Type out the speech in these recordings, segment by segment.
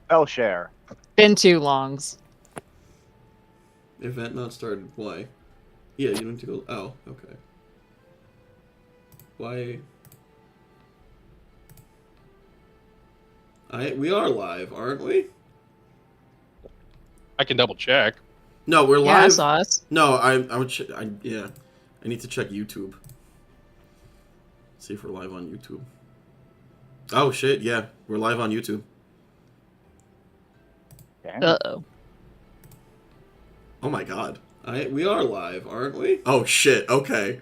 I'll share. Been too longs. Event not started. Why? Yeah, you don't need to go. Oh, okay. Why? We are live, aren't we? I can double check. No, we're live. Yeah, I saw us. No, yeah. I need to check YouTube. See if we're live on YouTube. Oh shit, yeah. We're live on YouTube. Damn. Uh-oh. Oh my god. We are live, aren't we? Oh shit, okay.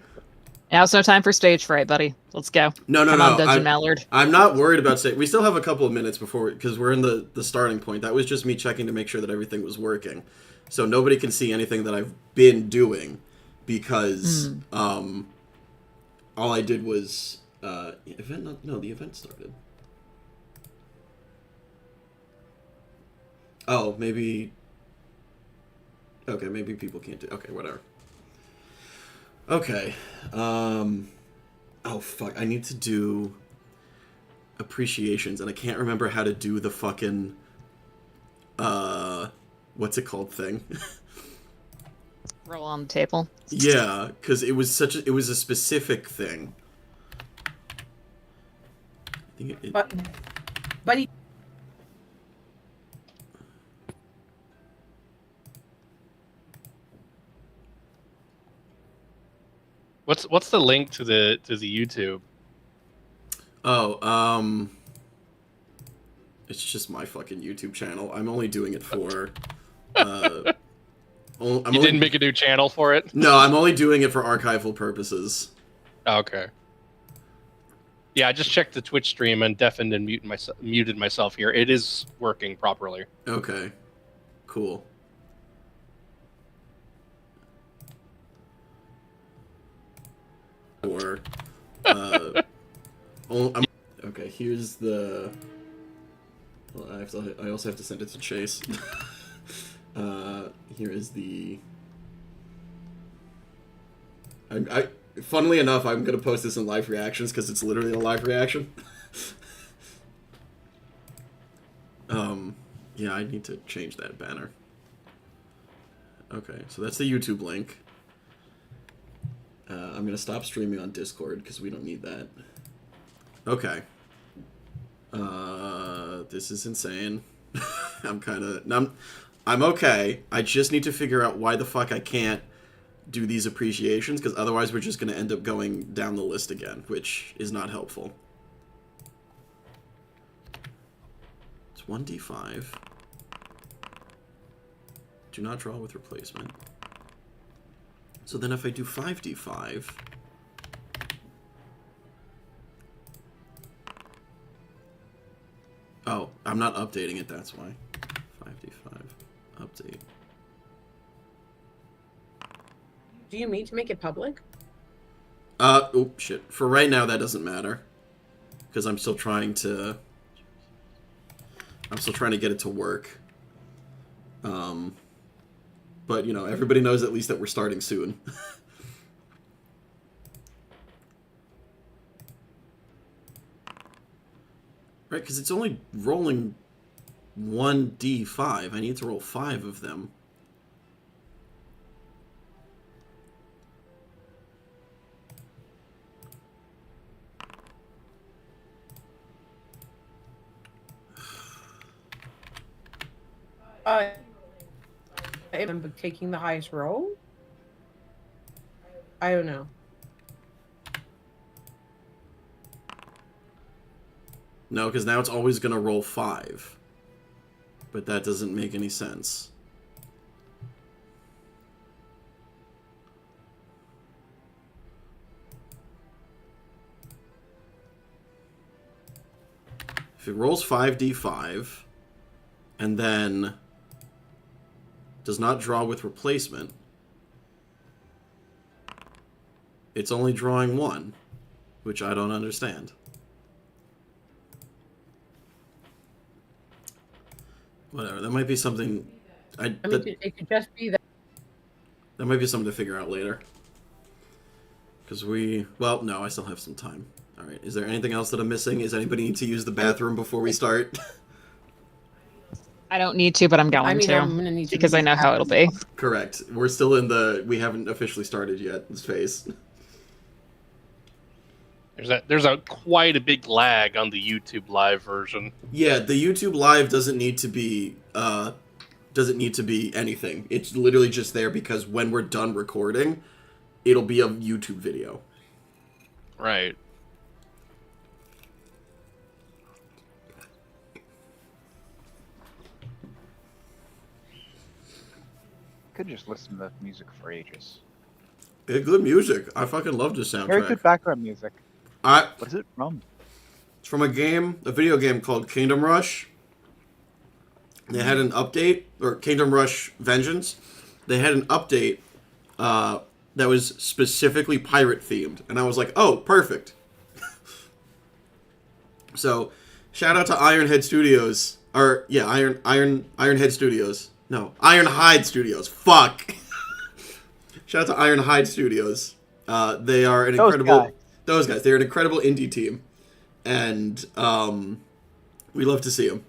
Now it's no time for stage fright, buddy. Let's go. No, Come on, Dungeon Mallard. I'm not worried about we still have a couple of minutes before, because we're in the starting point. That was just me checking to make sure that everything was working. So nobody can see anything that I've been doing, because all I did was the event started. Oh, maybe. Okay, maybe people can't do. Okay, whatever. Okay. Oh fuck! I need to do appreciations, and I can't remember how to do the fucking what's it called thing. Roll on the table. Yeah, because it was a specific thing. I think Buddy. What's the link to the YouTube? Oh, it's just my fucking YouTube channel. I'm only doing it for You didn't make a new channel for it? No, I'm only doing it for archival purposes. Okay. Yeah, I just checked the Twitch stream and deafened and muted myself here. It is working properly. Okay. Cool. Or, okay, here's the... Well, I also have to send it to Chase. Here is the... Funnily enough, I'm gonna post this in live reactions because it's literally a live reaction. Yeah, I need to change that banner. Okay, so that's the YouTube link. I'm gonna stop streaming on Discord because we don't need that. Okay. This is insane. I'm okay. I just need to figure out why the fuck I can't do these appreciations, because otherwise we're just going to end up going down the list again, which is not helpful. It's 1d5. Do not draw with replacement. So then if I do 5d5... Oh, I'm not updating it, that's why. 5d5. Update. Do you mean to make it public? Oh, shit. For right now, that doesn't matter. Because I'm still trying to get it to work. But, you know, everybody knows at least that we're starting soon. Right, because it's only rolling 1d5. I need to roll 5 of them. I'm taking the highest roll? I don't know. No, because now it's always going to roll 5. But that doesn't make any sense. If it rolls 5d5, and then does not draw with replacement, it's only drawing 1, which I don't understand. Whatever, that might be something... It could just be that... That might be something to figure out later. Because well, no, I still have some time. Alright, is there anything else that I'm missing? Is anybody need to use the bathroom before we start? I don't need to, but I'm going I mean, to. I'm gonna need to Because I know how it'll be. Correct. We're still in the we haven't officially started yet this phase. There's a quite a big lag on the YouTube live version. Yeah, the YouTube live doesn't need to be anything. It's literally just there because when we're done recording, it'll be a YouTube video. Right. Could just listen to music for ages. Yeah, good music. I fucking love this soundtrack. Very good background music. What is it from? It's from a video game called Kingdom Rush. They had an update, or Kingdom Rush Vengeance. They had an update that was specifically pirate themed, and I was like, oh, perfect. So, shout out to Ironhead Studios, Ironhead Studios. No, Ironhide Studios. Fuck. Shout out to Ironhide Studios. They are an incredible. Those guys. They're an incredible indie team, and we love to see them.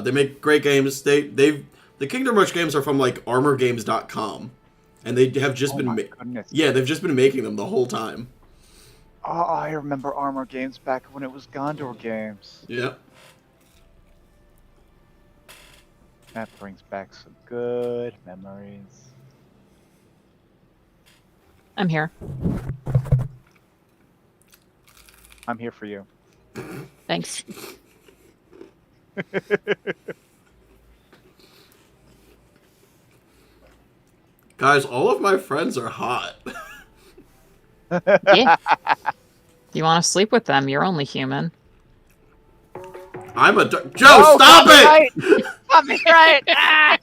They make great games. The Kingdom Rush games are from like ArmorGames.com, and they have just they've just been making them the whole time. Oh, I remember Armor Games back when it was Gondor Games. Yeah. That brings back some good memories. I'm here. I'm here for you. Thanks. Guys, all of my friends are hot. Yeah. If you want to sleep with them, you're only human. I'm a Joe. Stop it! Copyright! Ah!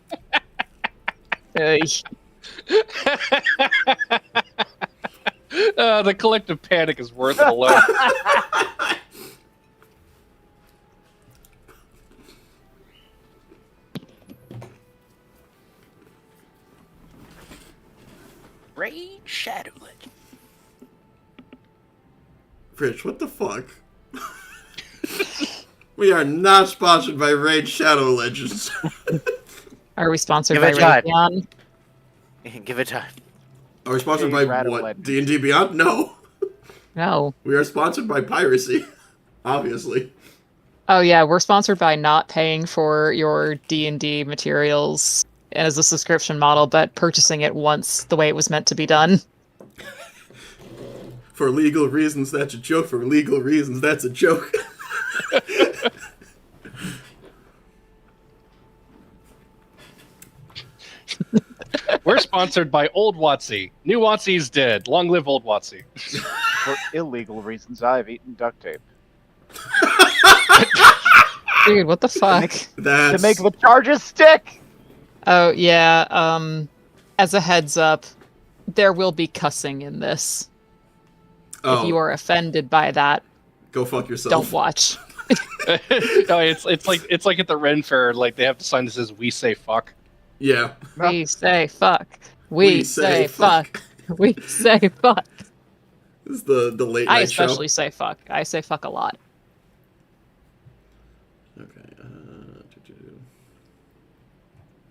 The collective panic is worth it alone. Raid Shadow Legend. Rich, what the fuck? We are not sponsored by Raid Shadow Legends. Are we sponsored Give by it time. Raytheon? Give it time. Are we sponsored Raid by Shadow what? Legends. D&D Beyond? No. No. We are sponsored by piracy. Obviously. Oh yeah, we're sponsored by not paying for your D&D materials as a subscription model, but purchasing it once the way it was meant to be done. For legal reasons, that's a joke. For legal reasons, that's a joke. We're sponsored by Old Watsy. New Watsy's dead. Long live Old Watsy. For illegal reasons, I've eaten duct tape. Dude, what the fuck? That's... To make the charges stick! Oh yeah, as a heads up, there will be cussing in this. If you are offended by that, go fuck yourself. don't watch. No, it's like at the Ren Fair, like they have to sign that says "We say fuck." Yeah. We say fuck. We say fuck. We say fuck. This is the late night I especially show. say fuck. I say fuck a lot. Okay.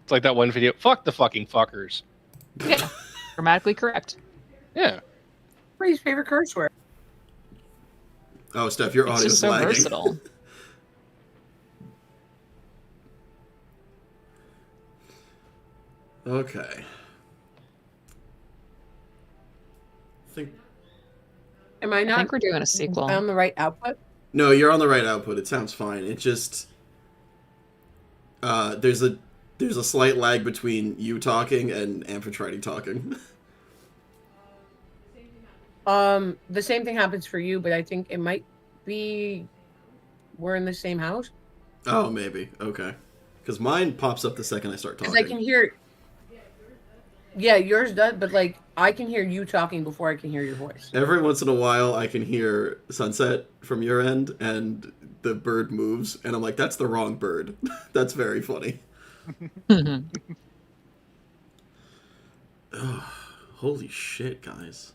It's like that one video. Fuck the fucking fuckers. Yeah. Grammatically correct. Yeah. His favorite curse word. Oh, Steph, your It's audio just is so lagging. versatile. Okay. Am I I not think we're doing a sequel. on the right output? No, you're on the right output. It sounds fine. It just there's a slight lag between you talking and Amphitrite talking. The same thing happens for you, but I think it might be we're in the same house. Oh, maybe. Okay. Because mine pops up the second I start talking. Because I can hear. Yeah, yours does, but like I can hear you talking before I can hear your voice. Every once in a while, I can hear sunset from your end, and the bird moves, and I'm like, that's the wrong bird. That's very funny. Ugh, holy shit, guys.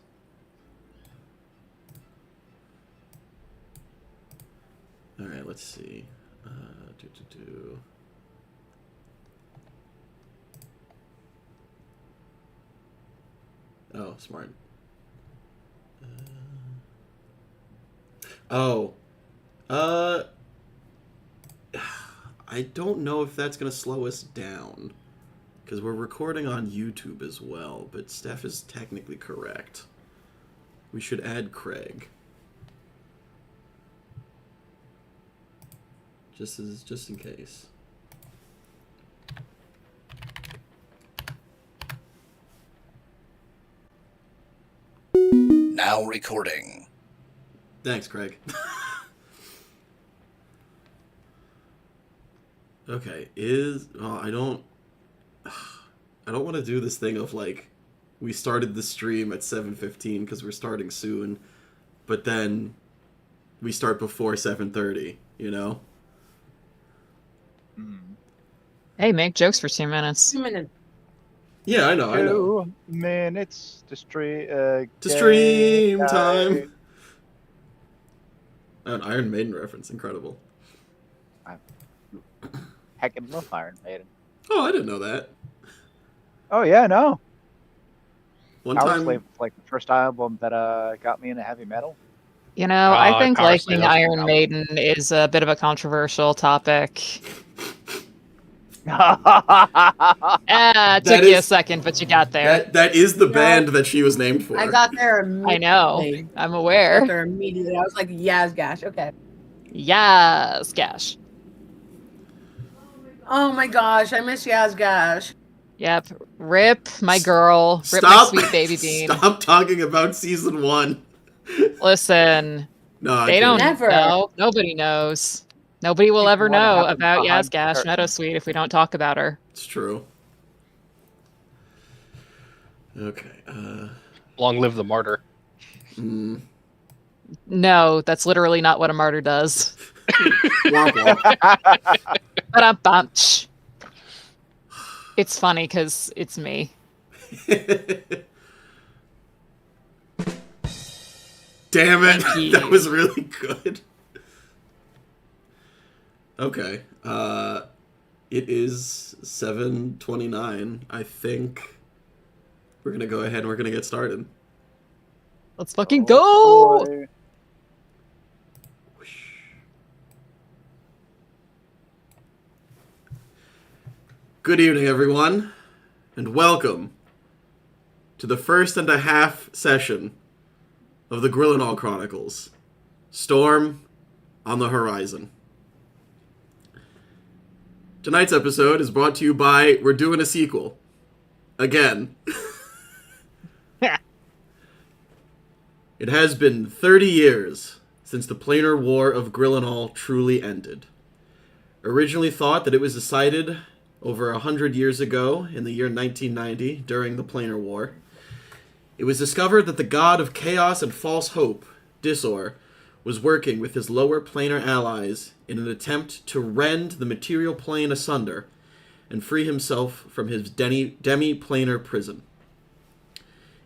Alright, let's see. Oh, smart. I don't know if that's going to slow us down. Because we're recording on YouTube as well, but Steph is technically correct. We should add Craig. Just in case. Now recording. Thanks, Craig. Okay, I don't want to do this thing of like we started the stream at 7:15 because we're starting soon, but then we start before 7:30, you know? Hey, make jokes for 2 minutes. 2 minutes. Yeah, I know. 2 minutes to stream time. An Iron Maiden reference, incredible. Heckin' love Iron Maiden. Oh, I didn't know that. Oh yeah, no. One Power time, Slave was like the first album that got me into heavy metal. You know, I think Power Slave, liking that's a good Iron album. Maiden is a bit of a controversial topic. It took you a second, but you got there. that is the band that she was named for. I got there immediately. I know. I'm I got aware. there immediately. I was like, yes, gosh, okay. Yes, Gash. Oh my gosh, I miss Yazgash. Yep. Rip my girl. Rip Stop, my sweet baby bean. Stop talking about season 1. Listen, No, I they don't can't. Never. know. Nobody knows. Nobody will Season ever 1 know happened about behind the Yazgash curtain. Meadowsweet if we don't talk about her. It's true. Okay. Long live the martyr. No, that's literally not what a martyr does. Womp womp. Ba-dum-bum-tsh. It's funny because it's me. Damn it! Thank you. That was really good. Okay. It is 7:29. I think we're gonna go ahead and we're gonna get started. Let's fucking go! Boy. Good evening, everyone, and welcome to the first and a half session of the Grillonal Chronicles. Storm on the Horizon. Tonight's episode is brought to you by we're doing a sequel. Again. It has been 30 years since the planar war of Grillonal truly ended. Originally thought that it was decided over 100 years ago, in the year 1990, during the planar war, it was discovered that the god of chaos and false hope, Disor, was working with his lower planar allies in an attempt to rend the material plane asunder and free himself from his demi-planar prison.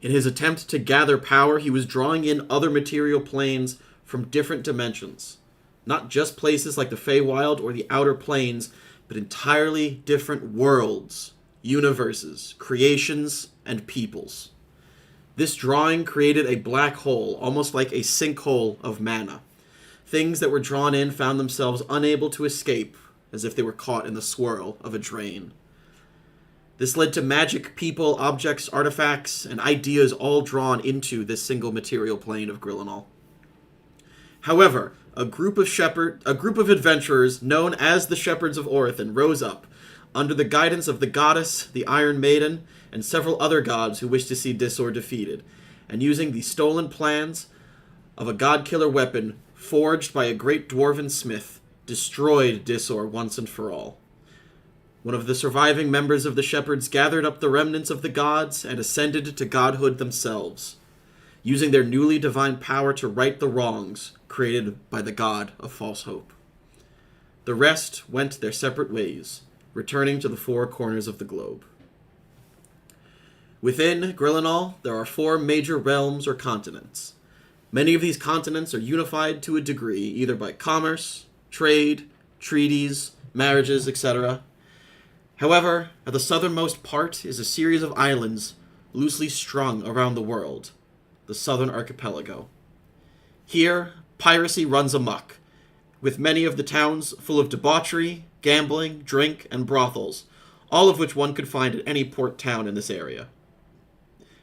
In his attempt to gather power, he was drawing in other material planes from different dimensions. Not just places like the Feywild or the Outer Planes, but entirely different worlds, universes, creations, and peoples. This drawing created a black hole, almost like a sinkhole of mana. Things that were drawn in found themselves unable to escape, as if they were caught in the swirl of a drain. This led to magic, people, objects, artifacts, and ideas all drawn into this single material plane of Grillonal. However, a group of adventurers known as the Shepherds of Orothan rose up, under the guidance of the goddess, the Iron Maiden, and several other gods who wished to see Disor defeated, and using the stolen plans of a god-killer weapon forged by a great dwarven smith, destroyed Disor once and for all. One of the surviving members of the Shepherds gathered up the remnants of the gods and ascended to godhood themselves, using their newly divine power to right the wrongs created by the god of false hope. The rest went their separate ways, returning to the four corners of the globe. Within Grillonal, there are 4 major realms or continents. Many of these continents are unified to a degree, either by commerce, trade, treaties, marriages, etc. However, at the southernmost part is a series of islands loosely strung around the world, the Southern Archipelago. Here, piracy runs amok, with many of the towns full of debauchery, gambling, drink, and brothels, all of which one could find at any port town in this area.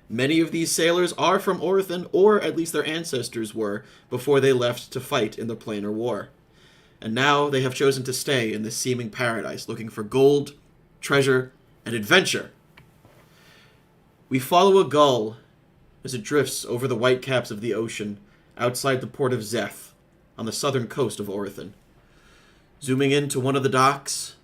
Many of these sailors are from Orthan, or at least their ancestors were, before they left to fight in the Planar War. And now they have chosen to stay in this seeming paradise, looking for gold, treasure, and adventure. We follow a gull as it drifts over the white caps of the ocean outside the port of Zeth, on the southern coast of Orthan. Zooming into one of the docks,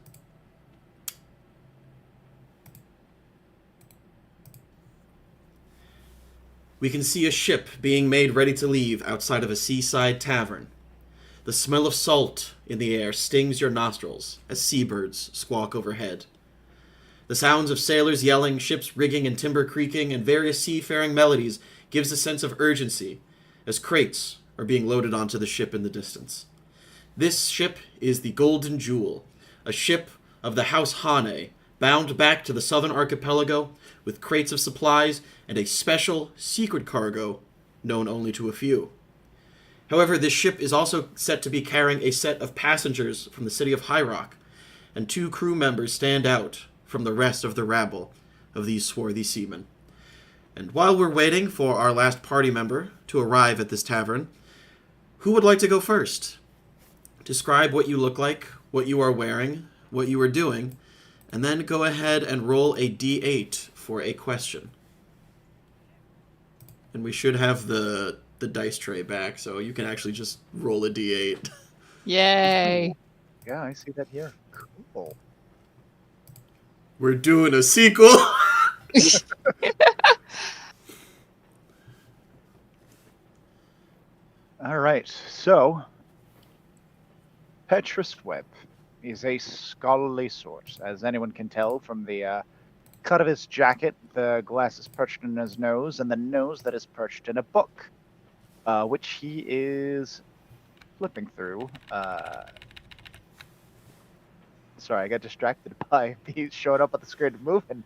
we can see a ship being made ready to leave outside of a seaside tavern. The smell of salt in the air stings your nostrils as seabirds squawk overhead. The sounds of sailors yelling, ships rigging and timber creaking, and various seafaring melodies gives a sense of urgency as crates are being loaded onto the ship in the distance. This ship is the Golden Jewel, a ship of the House Hane, bound back to the Southern Archipelago with crates of supplies and a special secret cargo known only to a few. However, this ship is also set to be carrying a set of passengers from the City of Highrock, and 2 crew members stand out from the rest of the rabble of these swarthy seamen. And while we're waiting for our last party member to arrive at this tavern, who would like to go first? Describe what you look like, what you are wearing, what you are doing, and then go ahead and roll a d8 for a question. And we should have the dice tray back, so you can actually just roll a d8. Yay! Yeah, I see that here. Cool. We're doing a sequel! All right, so Petrus Web is a scholarly sort, as anyone can tell from the cut of his jacket, the glasses perched in his nose, and the nose that is perched in a book, which he is flipping through. Sorry, I got distracted by he showed up at the screen moving.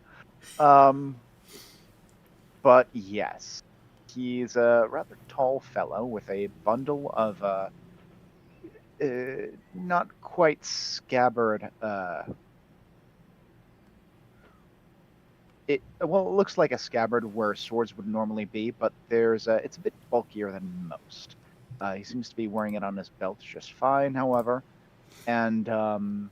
But yes, he's a rather tall fellow with a bundle of not quite scabbard. It looks like a scabbard where swords would normally be, but it's a bit bulkier than most. He seems to be wearing it on his belt just fine, however, and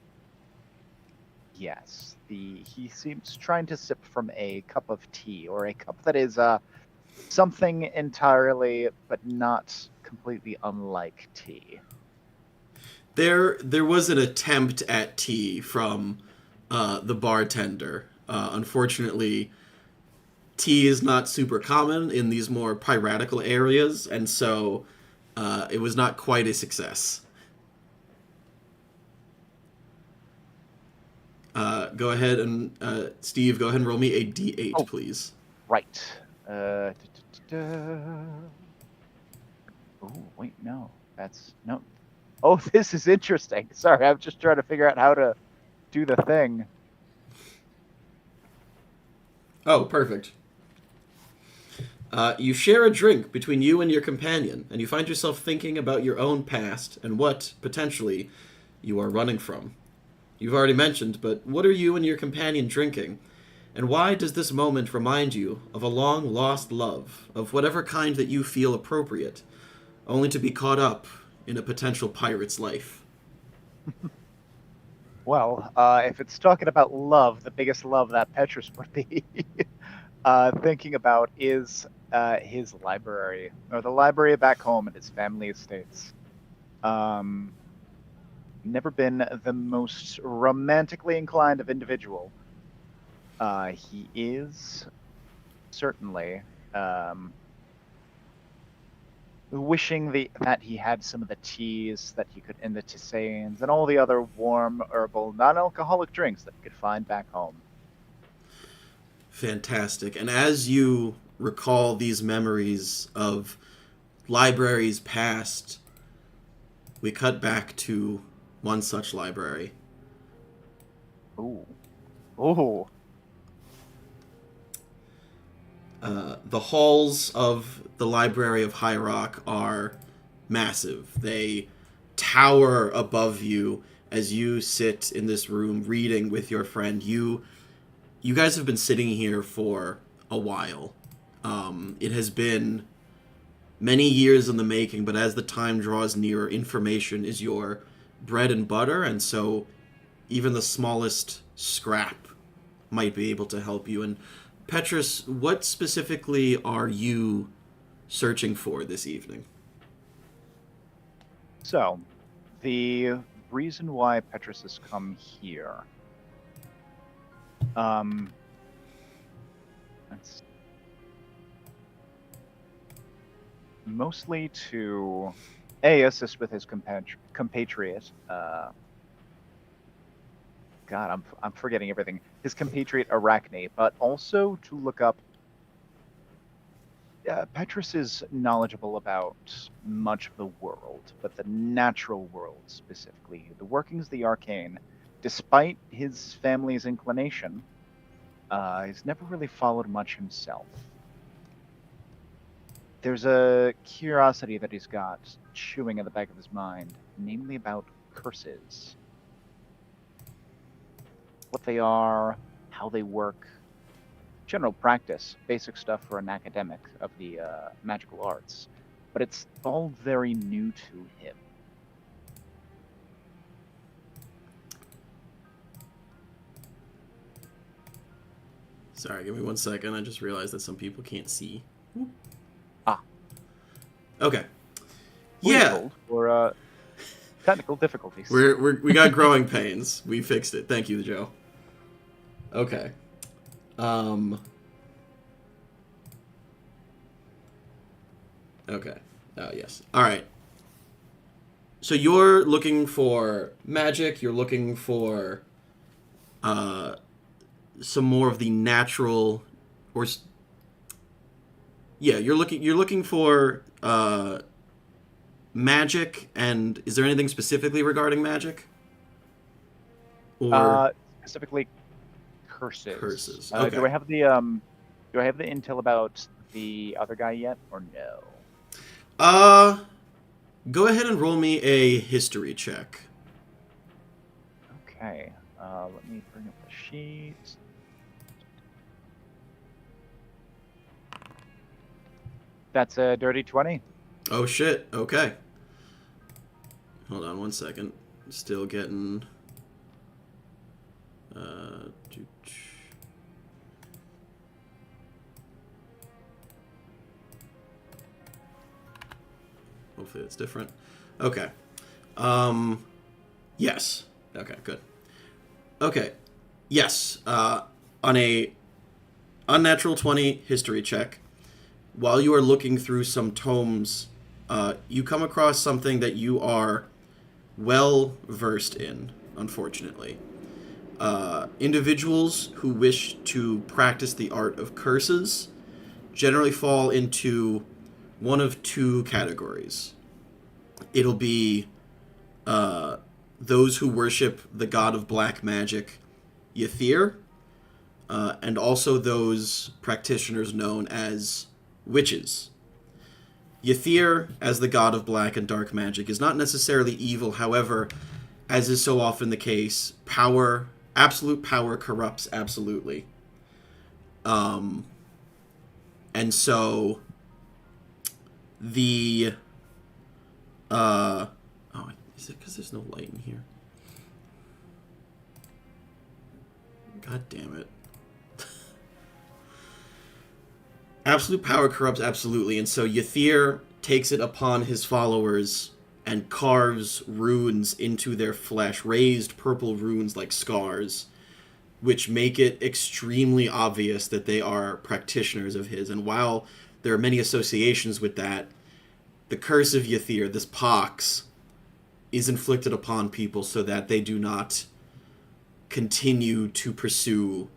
yes, he seems trying to sip from a cup of tea, or a cup that is something entirely but not completely unlike tea. There was an attempt at tea from the bartender. Unfortunately, tea is not super common in these more piratical areas, and so it was not quite a success. Go ahead and, Steve, go ahead and roll me a d8, please. Right. Oh, wait, no. No. Oh, this is interesting. Sorry, I'm just trying to figure out how to do the thing. Oh, perfect. You share a drink between you and your companion, and you find yourself thinking about your own past and what, potentially, you are running from. You've already mentioned, but what are you and your companion drinking? And why does this moment remind you of a long-lost love, of whatever kind that you feel appropriate, only to be caught up in a potential pirate's life? Well, if it's talking about love, the biggest love that Petrus would be thinking about is his library, or the library back home at his family estates. Never been the most romantically inclined of individual. He is certainly wishing that he had some of the teas that he could, and the tisanes, and all the other warm, herbal, non-alcoholic drinks that he could find back home. Fantastic. And as you recall these memories of libraries past, we cut back to one such library. Ooh. Ooh. The halls of the Library of Highrock are massive. They tower above you as you sit in this room reading with your friend. You guys have been sitting here for a while. It has been many years in the making, but as the time draws near, information is your bread and butter, and so even the smallest scrap might be able to help you. And Petrus, what specifically are you searching for this evening? So, the reason why Petrus has come here, it's mostly to assist with his compatriot. God, I'm forgetting everything. His compatriot Arachne, but also to look up. Petrus is knowledgeable about much of the world, but the natural world specifically, the workings of the arcane. Despite his family's inclination, he's never really followed much himself. There's a curiosity that he's got chewing at the back of his mind, namely about curses. What they are, how they work, general practice, basic stuff for an academic of the magical arts. But it's all very new to him. Sorry, give me 1 second. I just realized that some people can't see. Ah. Okay. Yeah. Or technical difficulties. We got growing pains. We fixed it. Thank you, Joe. Okay. Okay. Oh, yes. All right. So you're looking for magic. You're looking for some more of the natural, you're looking for magic. And is there anything specifically regarding magic? Or specifically curses. Curses. Okay. Do I have the intel about the other guy yet, or no? Go ahead and roll me a history check. Okay. Let me bring up the sheet. That's a dirty 20. Oh shit. Okay. Hold on 1 second. Still getting. Hopefully it's different. Okay. Yes. Okay, good. Okay. Yes. On a unnatural 20 history check, while you are looking through some tomes, you come across something that you are well versed in, unfortunately. Individuals who wish to practice the art of curses generally fall into one of two categories. It'll be those who worship the god of black magic, Yether, and also those practitioners known as witches. Yether, as the god of black and dark magic, is not necessarily evil. However, as is so often the case, absolute power corrupts absolutely. And so the is it because there's no light in here? God damn it. Absolute power corrupts absolutely, and so Yether takes it upon his followers and carves runes into their flesh, raised purple runes like scars, which make it extremely obvious that they are practitioners of his. And while there are many associations with that, the Curse of Yether, this pox, is inflicted upon people so that they do not continue to pursue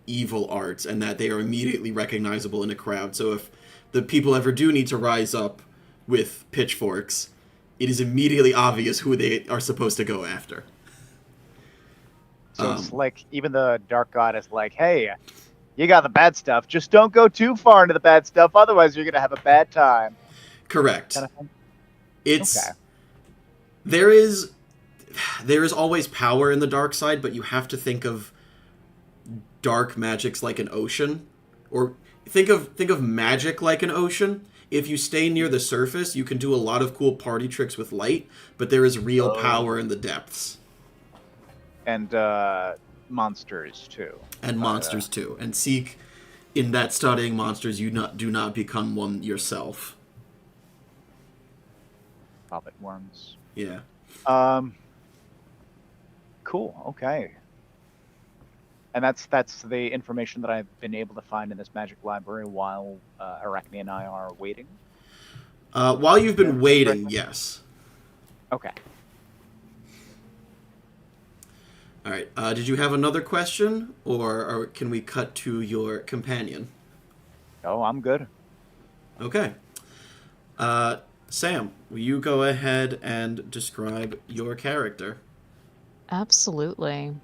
evil arts, and that they are immediately recognizable in a crowd. So if the people ever do need to rise up with pitchforks, it is immediately obvious who they are supposed to go after. So it's like even the Dark God is like, hey, you got the bad stuff. Just don't go too far into the bad stuff, otherwise you're gonna have a bad time. Correct. Kind of thing. It's Okay. there is always power in the dark side, but you have to think of dark magics like an ocean, or think of magic like an ocean. If you stay near the surface, you can do a lot of cool party tricks with light, but there is real power in the depths. And monsters too. And monsters too. And seek in that studying monsters, you do not become one yourself. Puppet worms. Yeah. Cool. Okay. And that's the information that I've been able to find in this magic library while Arachne and I are waiting. While you've been waiting, yes. Okay. All right. Did you have another question, or can we cut to your companion? Oh, I'm good. Okay. Sam, will you go ahead and describe your character? Absolutely.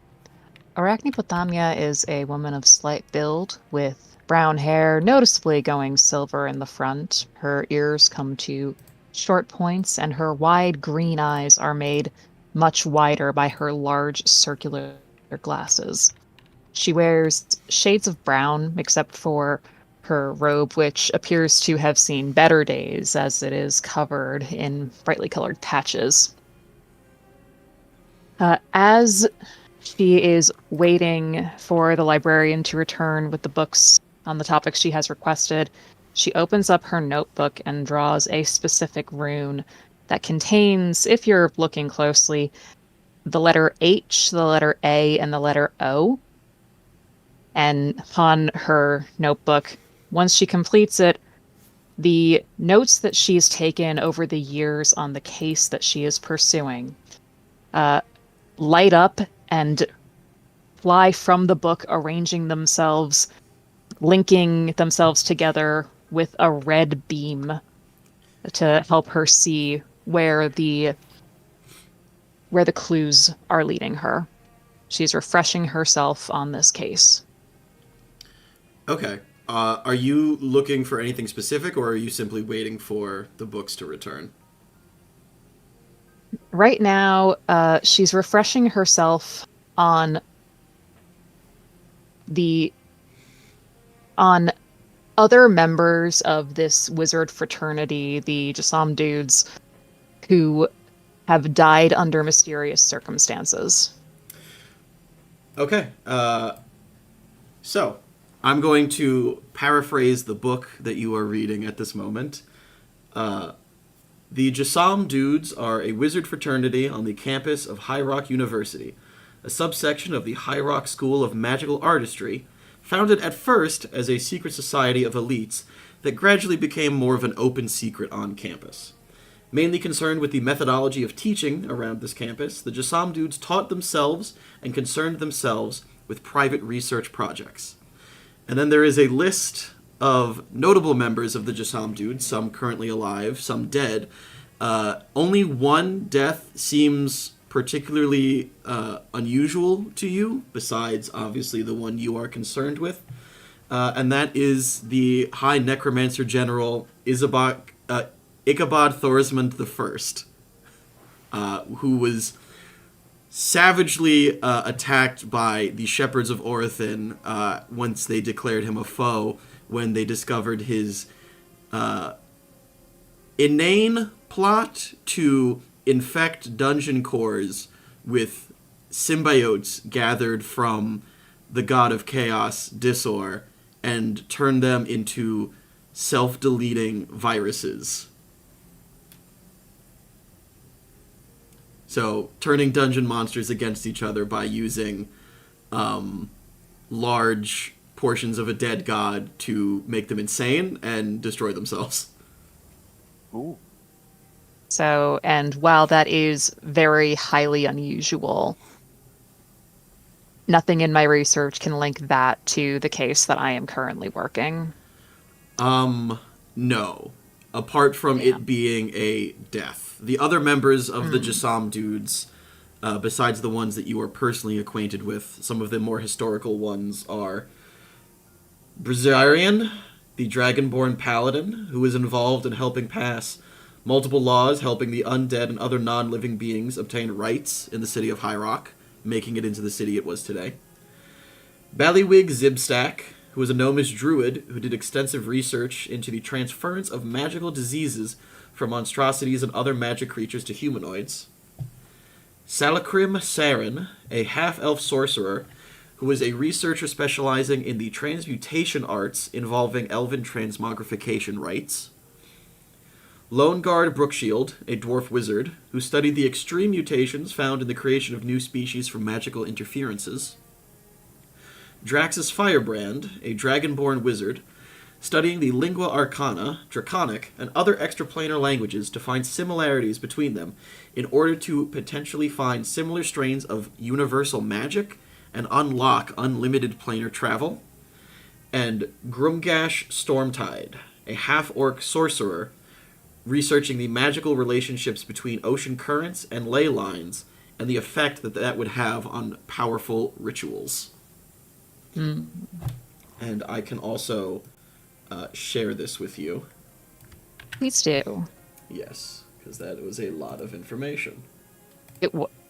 Arachne Pothamia is a woman of slight build with brown hair, noticeably going silver in the front. Her ears come to short points, and her wide green eyes are made much wider by her large circular glasses. She wears shades of brown, except for her robe, which appears to have seen better days, as it is covered in brightly colored patches. As she is waiting for the librarian to return with the books on the topics she has requested, she opens up her notebook and draws a specific rune that contains, if you're looking closely, the letter H, the letter A, and the letter O. And upon her notebook, once she completes it, the notes that she's taken over the years on the case that she is pursuing light up and fly from the book, arranging themselves, linking themselves together with a red beam to help her see where the clues are leading her. She's refreshing herself on this case. Okay. Are you looking for anything specific, or are you simply waiting for the books to return? Right now, she's refreshing herself on other members of this wizard fraternity, the Jasam dudes, who have died under mysterious circumstances. Okay. So, I'm going to paraphrase the book that you are reading at this moment. The Jasam Dudes are a wizard fraternity on the campus of Highrock University, a subsection of the Highrock School of Magical Artistry, founded at first as a secret society of elites that gradually became more of an open secret on campus. Mainly concerned with the methodology of teaching around this campus, the Jasam Dudes taught themselves and concerned themselves with private research projects. And then there is a list of notable members of the Jasam Dudes, some currently alive, some dead. Only one death seems particularly unusual to you, besides, obviously, the one you are concerned with. And that is the High Necromancer General Ichabod Thorismond I, who was savagely attacked by the Shepherds of Orathin once they declared him a foe, when they discovered his inane plot to infect dungeon cores with symbiotes gathered from the god of chaos, Disor, and turn them into self-deleting viruses. So, turning dungeon monsters against each other by using large portions of a dead god to make them insane and destroy themselves. Ooh. So, and while that is very highly unusual, nothing in my research can link that to the case that I am currently working. No. apart from it being a death. The other members of the Jasam dudes, besides the ones that you are personally acquainted with, some of the more historical ones are Librarian, the Dragonborn Paladin, who is involved in helping pass multiple laws helping the undead and other non-living beings obtain rights in the City of Highrock, making it into the city it was today. Ballywig Zibstack, who is a gnomish druid who did extensive research into the transference of magical diseases from monstrosities and other magic creatures to humanoids. Salakrim Saren, a half-elf sorcerer who is a researcher specializing in the transmutation arts involving elven transmogrification rites. Lone Guard Brookshield, a dwarf wizard, who studied the extreme mutations found in the creation of new species from magical interferences. Draxus Firebrand, a dragonborn wizard, studying the lingua arcana, draconic, and other extraplanar languages to find similarities between them in order to potentially find similar strains of universal magic and unlock unlimited planar travel. And Grumgash Stormtide, a half-orc sorcerer, researching the magical relationships between ocean currents and ley lines and the effect that that would have on powerful rituals. And I can also share this with you. Please do. Yes, because that was a lot of information.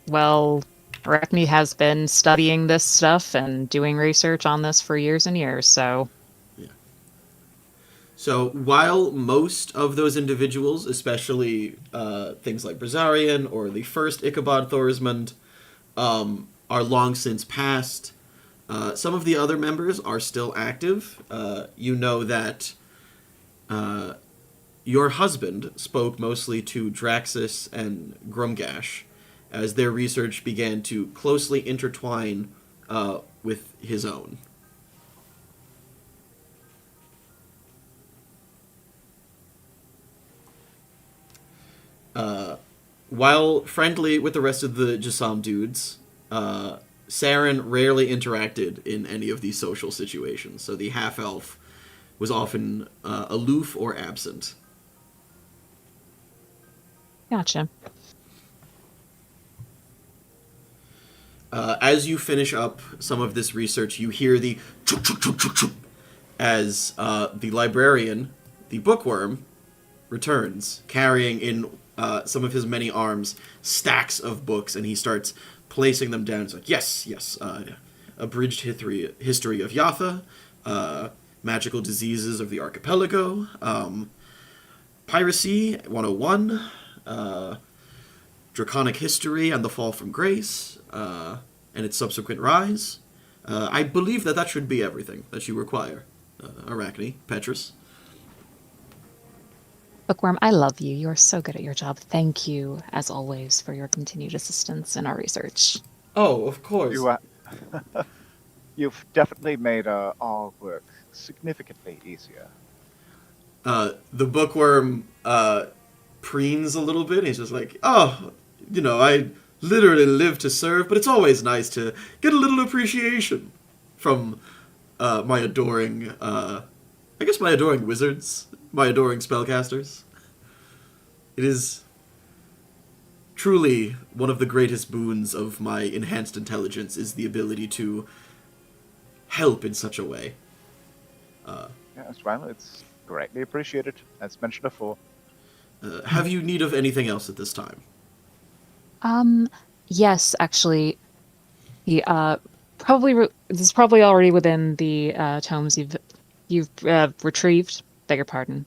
Well, Arachne has been studying this stuff and doing research on this for years and years, so... So while most of those individuals, especially things like Brizarian or the first Ichabod Thorismund, are long since passed, some of the other members are still active. You know that your husband spoke mostly to Draxus and Grumgash as their research began to closely intertwine with his own. While friendly with the rest of the Jasam dudes, Saren rarely interacted in any of these social situations, so the half-elf was often aloof or absent. Gotcha. As you finish up some of this research, you hear the chuk chuk chuk chuk chuk as the librarian, the bookwyrm, returns, carrying in some of his many arms stacks of books, and he starts placing them down. It's like, yes, abridged history of Yatha, magical diseases of the archipelago, piracy 101, draconic history and the fall from grace, and its subsequent rise. I believe that should be everything that you require, Arachne, Petrus. Bookwyrm, I love you. You are so good at your job. Thank you, as always, for your continued assistance in our research. Oh, of course. You've definitely made our work significantly easier. The bookworm preens a little bit. He's just like, I literally live to serve, but it's always nice to get a little appreciation from my adoring wizards, my adoring spellcasters. It is truly one of the greatest boons of my enhanced intelligence is the ability to help in such a way. Yes, well, it's greatly appreciated, as mentioned before. Have you need of anything else at this time? Yes, actually. This is probably already within the tomes you've retrieved. Beg your pardon.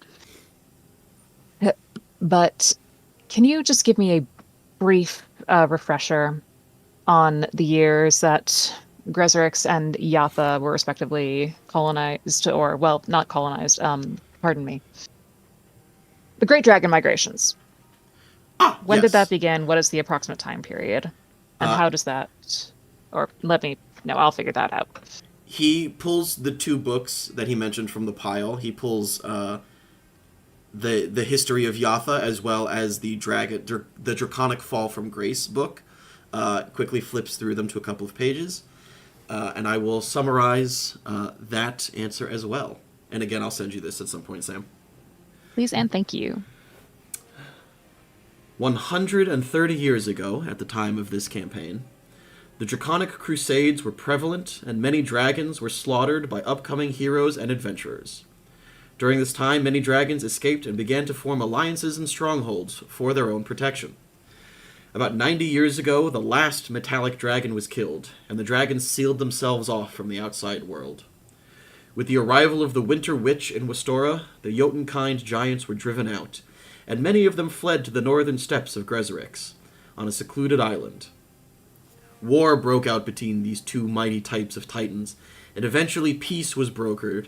But can you just give me a brief refresher on the years that Grezerix and Yatha were respectively colonized, or, well, not colonized, pardon me. The Great Dragon Migrations. When did that begin? What is the approximate time period? And how does that... Or let me... No, I'll figure that out. He pulls the two books that he mentioned from the pile. He pulls the History of Yatha as well as the Draconic Fall from Grace book. Quickly flips through them to a couple of pages. And I will summarize that answer as well. And again, I'll send you this at some point, Sam. Please and thank you. 130 years ago, at the time of this campaign, the Draconic Crusades were prevalent, and many dragons were slaughtered by upcoming heroes and adventurers. During this time, many dragons escaped and began to form alliances and strongholds for their own protection. About 90 years ago, the last metallic dragon was killed, and the dragons sealed themselves off from the outside world. With the arrival of the Winter Witch in Westora, the Jotunkind giants were driven out, and many of them fled to the northern steppes of Gresorix, on a secluded island. War broke out between these two mighty types of titans, and eventually peace was brokered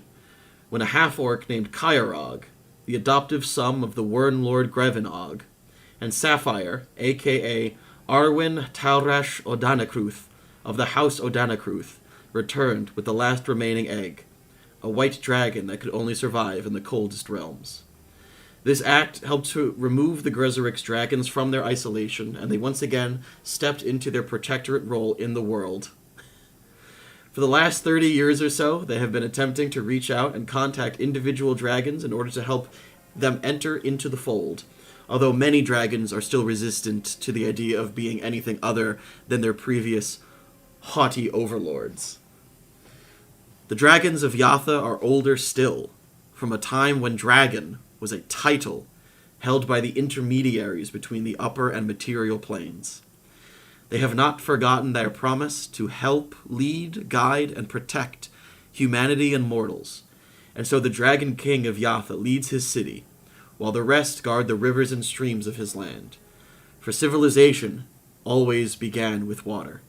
when a half-orc named Kyarog, the adoptive son of the Wyrm Lord Grevenog, and Sapphire, a.k.a. Arwen Taurash Odanakruth of the House Odanakruth, returned with the last remaining egg, a white dragon that could only survive in the coldest realms. This act helped to remove the Gresorix dragons from their isolation, and they once again stepped into their protectorate role in the world. For the last 30 years or so, they have been attempting to reach out and contact individual dragons in order to help them enter into the fold, although many dragons are still resistant to the idea of being anything other than their previous haughty overlords. The dragons of Yatha are older still, from a time when dragon was a title held by the intermediaries between the upper and material planes. They have not forgotten their promise to help, lead, guide, and protect humanity and mortals, and so the Dragon King of Yatha leads his city, while the rest guard the rivers and streams of his land. For civilization always began with water,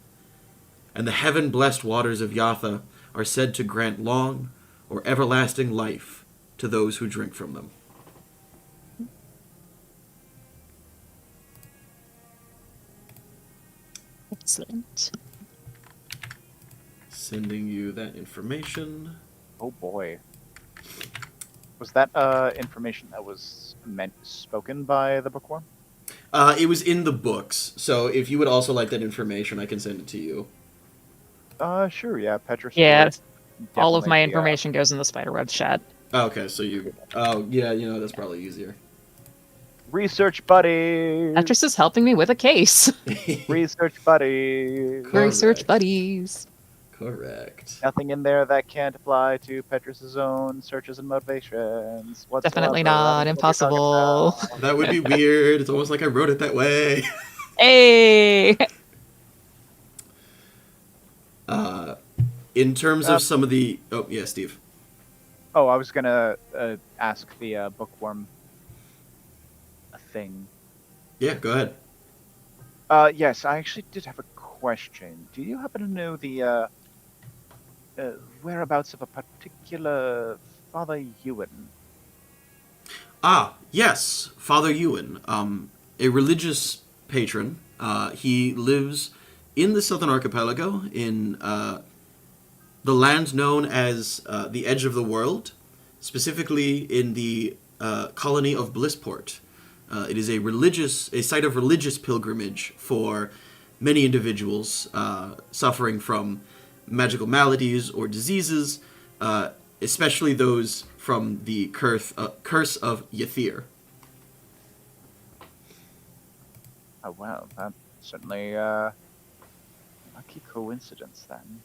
and the heaven-blessed waters of Yatha are said to grant long or everlasting life to those who drink from them. Excellent. Sending you that information. Oh boy. Was that information that was spoken by the bookworm? It was in the books, so if you would also like that information, I can send it to you. Sure, yeah, Petrus. Yeah, would all of my definitely be, information goes in the spiderweb chat. Okay, so you... Oh, yeah, you know, that's probably easier. Research buddies! Petrus is helping me with a case. Research buddies! Correct. Research buddies. Correct. Nothing in there that can't apply to Petrus's own searches and motivations. Whatsoever. Definitely I not. don't know what you're talking Impossible. about. That would be weird. It's almost like I wrote it that way. Hey! In terms of some of the... Oh, yeah, Steve. Oh, I was gonna ask the bookworm a thing. Yeah, go ahead. Yes, I actually did have a question. Do you happen to know the whereabouts of a particular Father Uwin? Ah, yes, Father Uwin, a religious patron. He lives in the Southern Archipelago, in the land known as the Edge of the World, specifically in the colony of Blissport. It is a site of religious pilgrimage for many individuals suffering from magical maladies or diseases, especially those from the Curse of Yether. Oh wow, that's certainly lucky coincidence then.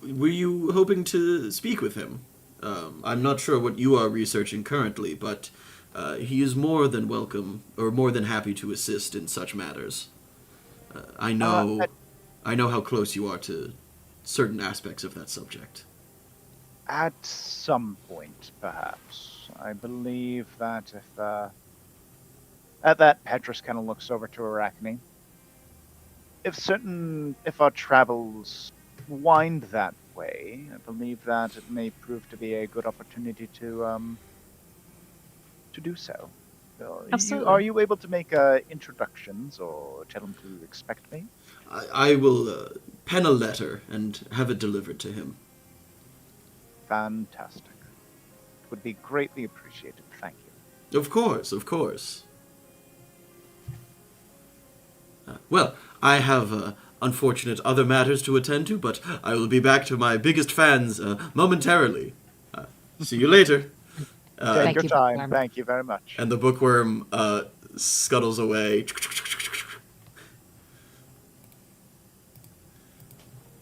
Were you hoping to speak with him? I'm not sure what you are researching currently, but he is more than welcome, or more than happy to assist in such matters. I know how close you are to certain aspects of that subject. At some point, perhaps. I believe that if at that, Petrus kind of looks over to Arachne. If our travels wind that way, I believe that it may prove to be a good opportunity to do so. So, Absolutely. Are you able to make introductions or tell him to expect me? I will pen a letter and have it delivered to him. Fantastic. Would be greatly appreciated. Thank you. Of course, of course. Well, I have unfortunate other matters to attend to, but I will be back to my biggest fans momentarily. See you later. Take Thank your you, time. Bookwyrm. Thank you very much. And the bookworm scuttles away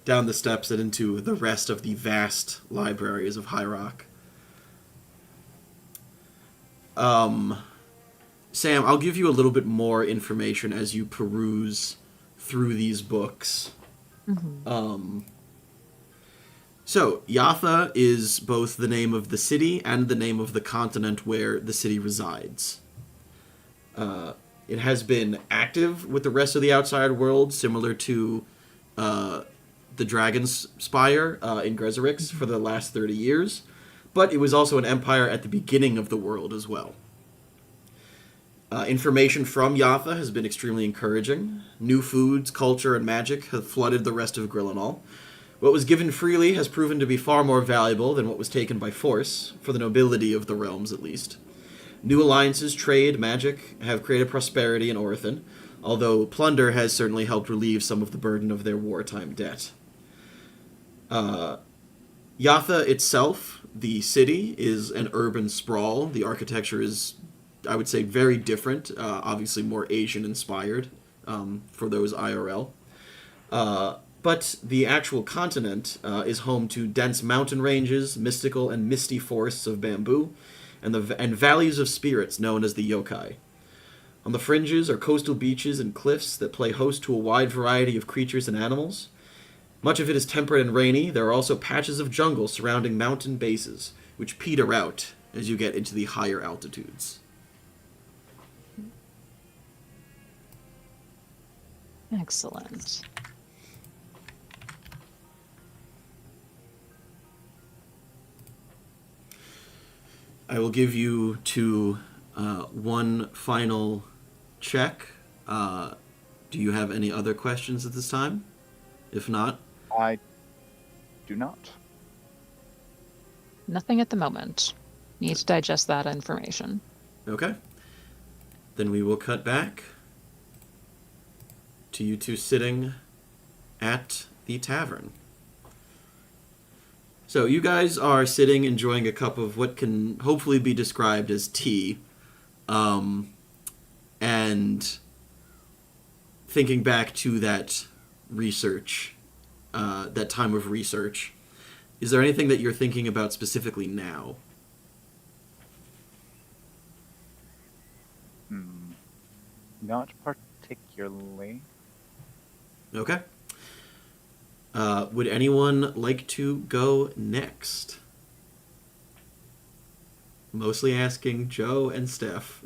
down the steps and into the rest of the vast libraries of Highrock. Sam, I'll give you a little bit more information as you peruse through these books. Mm-hmm. So, Yatha is both the name of the city and the name of the continent where the city resides. It has been active with the rest of the outside world, similar to the Dragon's Spire in Grezerix for the last 30 years, but it was also an empire at the beginning of the world as well. Information from Yatha has been extremely encouraging. New foods, culture, and magic have flooded the rest of Grillonal. What was given freely has proven to be far more valuable than what was taken by force, for the nobility of the realms at least. New alliances, trade, magic have created prosperity in Orthan, although plunder has certainly helped relieve some of the burden of their wartime debt. Yatha itself, the city, is an urban sprawl. The architecture is, I would say, very different, obviously more Asian-inspired for those IRL. But the actual continent is home to dense mountain ranges, mystical and misty forests of bamboo, and valleys of spirits known as the yokai. On the fringes are coastal beaches and cliffs that play host to a wide variety of creatures and animals. Much of it is temperate and rainy. There are also patches of jungle surrounding mountain bases, which peter out as you get into the higher altitudes. Excellent. I will give you one final check. Do you have any other questions at this time? If not... I do not. Nothing at the moment. Need to digest that information. Okay. Then we will cut back to you two sitting at the tavern. So you guys are sitting enjoying a cup of what can hopefully be described as tea, and thinking back to that research, that time of research. Is there anything that you're thinking about specifically now? Not particularly. Okay. Would anyone like to go next? Mostly asking Joe and Steph.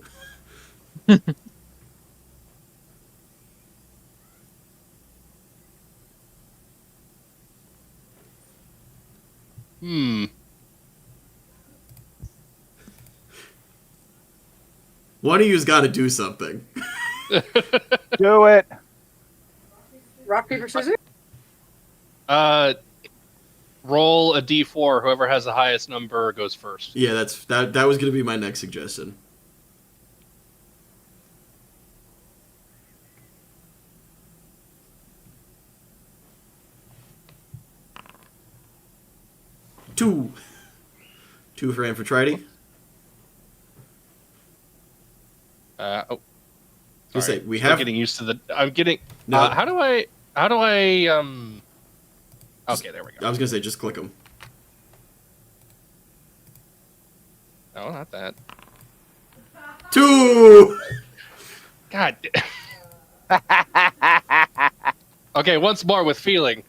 One of you's got to do something. Do it. Rock, paper, scissors? Roll a d4. Whoever has the highest number goes first. Yeah, that was going to be my next suggestion. Two for Amphitrite. You say we have. I'm getting used to the. I'm getting. No. How do I? Okay, there we go. I was gonna say just click them. No, not that. 2. God. Okay, once more with feeling.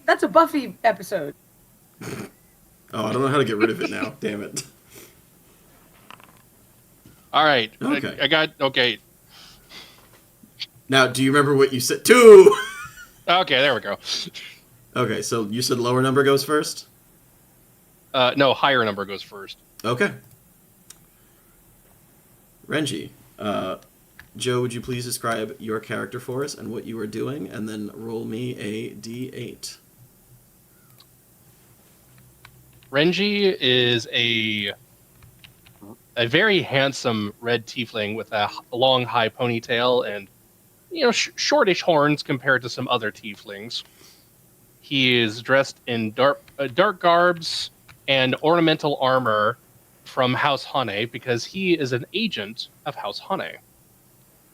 That's a Buffy episode. Oh, I don't know how to get rid of it now. Damn it. All right. Okay. I got. Okay. Now, do you remember what you said? 2. Okay, there we go. Okay, so you said lower number goes first? No, higher number goes first. Okay. Renji, Joe, would you please describe your character for us and what you are doing, and then roll me a d8. Renji is a very handsome red tiefling with a long, high ponytail and shortish horns compared to some other tieflings. He is dressed in dark garbs and ornamental armor from House Hane because he is an agent of House Hane.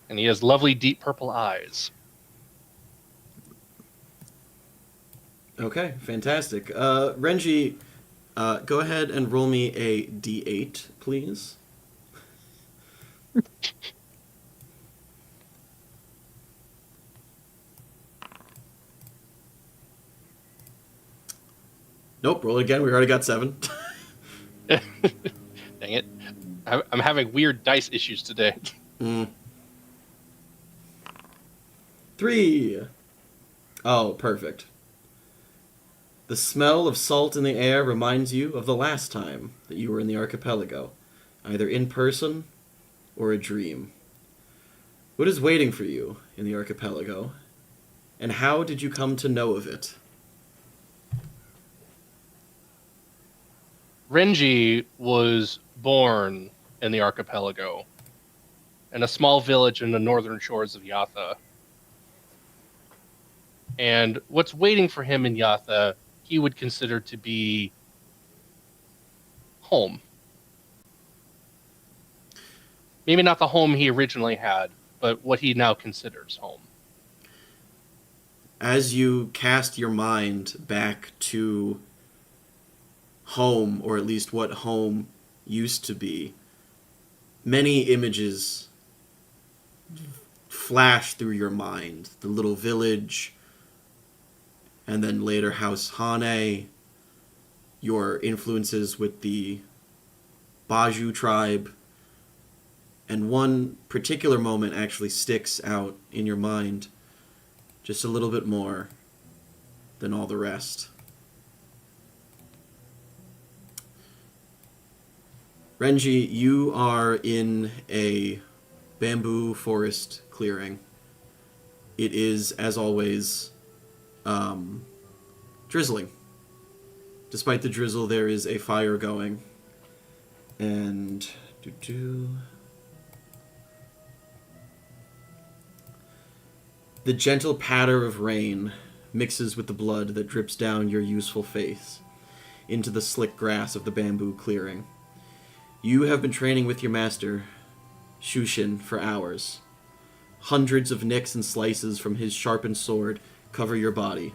And he has lovely deep purple eyes. Okay, fantastic. Renji, go ahead and roll me a d8, please. Nope, roll again. We already got 7. Dang it. I'm having weird dice issues today. 3. Oh, perfect. The smell of salt in the air reminds you of the last time that you were in the archipelago, either in person or a dream. What is waiting for you in the archipelago, and how did you come to know of it? Renji was born in the archipelago, in a small village in the northern shores of Yatha. And what's waiting for him in Yatha, he would consider to be home. Maybe not the home he originally had, but what he now considers home. As you cast your mind back to home, or at least what home used to be, many images flash through your mind. The little village, and then later House Hane, your influences with the Baju tribe, and one particular moment actually sticks out in your mind just a little bit more than all the rest. Renji, you are in a bamboo forest clearing. It is, as always, drizzling. Despite the drizzle, there is a fire going. And... the gentle patter of rain mixes with the blood that drips down your useful face into the slick grass of the bamboo clearing. You have been training with your master, Shushin, for hours. Hundreds of nicks and slices from his sharpened sword cover your body,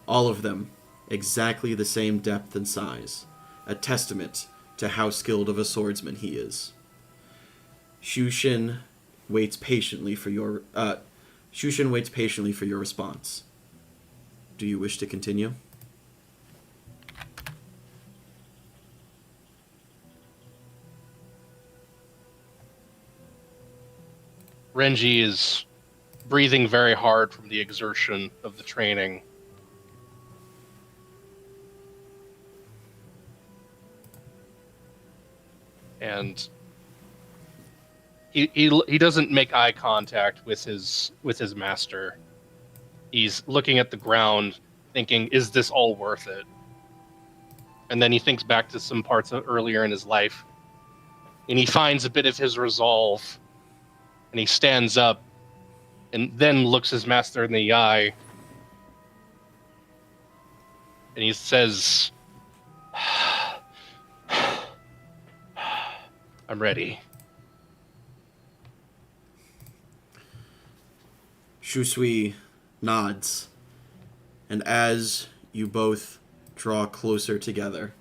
all of them exactly the same depth and size, a testament to how skilled of a swordsman he is. Shushin waits patiently for your response. Do you wish to continue? Renji is breathing very hard from the exertion of the training. And he doesn't make eye contact with his master. He's looking at the ground, thinking, "Is this all worth it?" And then he thinks back to some parts earlier in his life, and he finds a bit of his resolve, and he stands up, and then looks his master in the eye, and he says, "I'm ready." Shusui nods, and as you both draw closer together,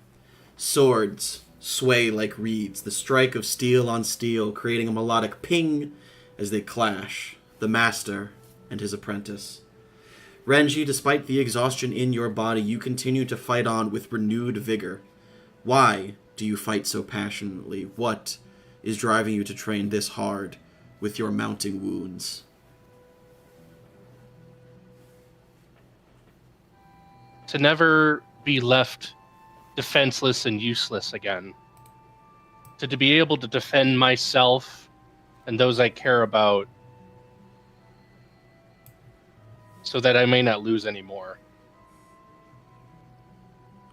swords sway like reeds, the strike of steel on steel, creating a melodic ping as they clash, the master and his apprentice. Renji, despite the exhaustion in your body, you continue to fight on with renewed vigor. Why do you fight so passionately? What is driving you to train this hard with your mounting wounds? To never be left defenseless and useless again. To be able to defend myself and those I care about, so that I may not lose anymore.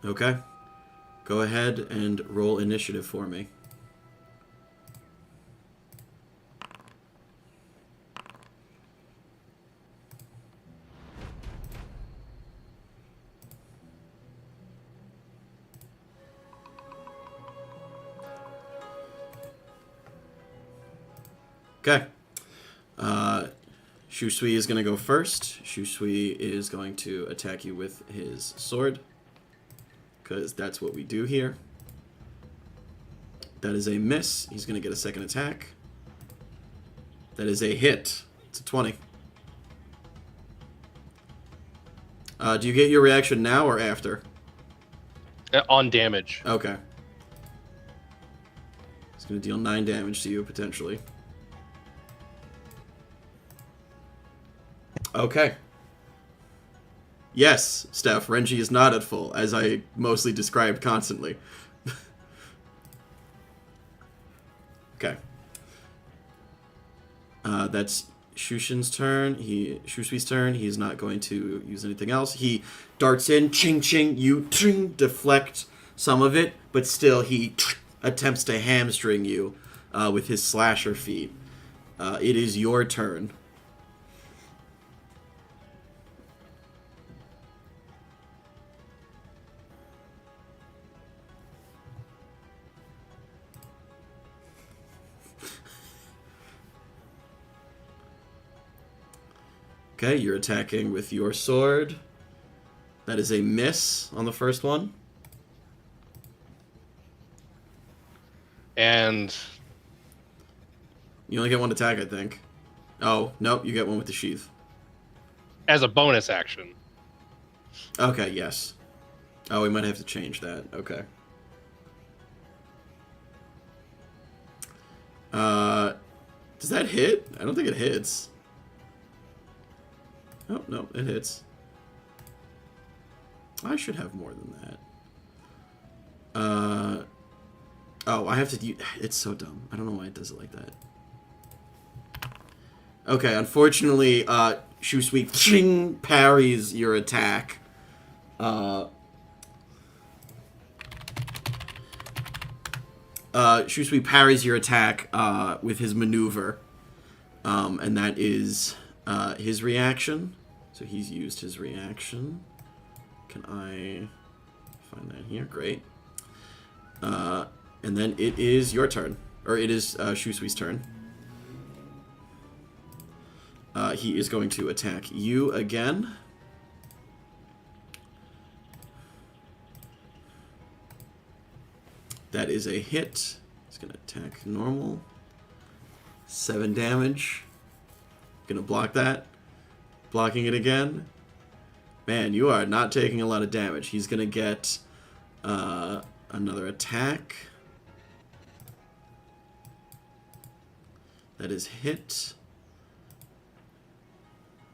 Okay. Go ahead and roll initiative for me. Okay. Shusui is going to go first. Shusui is going to attack you with his sword. Because that's what we do here. That is a miss. He's going to get a second attack. That is a hit. It's a 20. Do you get your reaction now or after? On damage. Okay. It's going to deal 9 damage to you, potentially. Okay. Yes, Steph, Renji is not at full, as I mostly described constantly. Okay. That's Shushin's turn. Shusui's turn. He's not going to use anything else. He darts in, ching ching, you ching, deflect some of it, but still he attempts to hamstring you with his slasher feat. It is your turn. Okay, you're attacking with your sword. That is a miss on the first one. And You only get one attack, I think. Oh, nope, you get one with the sheath. as a bonus action. Okay, yes. Oh, we might have to change that. Okay. Does that hit? I don't think it hits. Oh, no, it hits. I should have more than that. Oh, I have to... It's so dumb. I don't know why it does it like that. Okay, unfortunately, Shusui ching parries your attack. Shusui parries your attack with his maneuver. And that is his reaction. So he's used his reaction. Can I find that here? Great. And then it is your turn. Or it is Shusui's turn. He is going to attack you again. That is a hit. He's going to attack normal. 7 damage. Going to block that. Blocking it again. Man, you are not taking a lot of damage. He's going to get another attack. That is hit.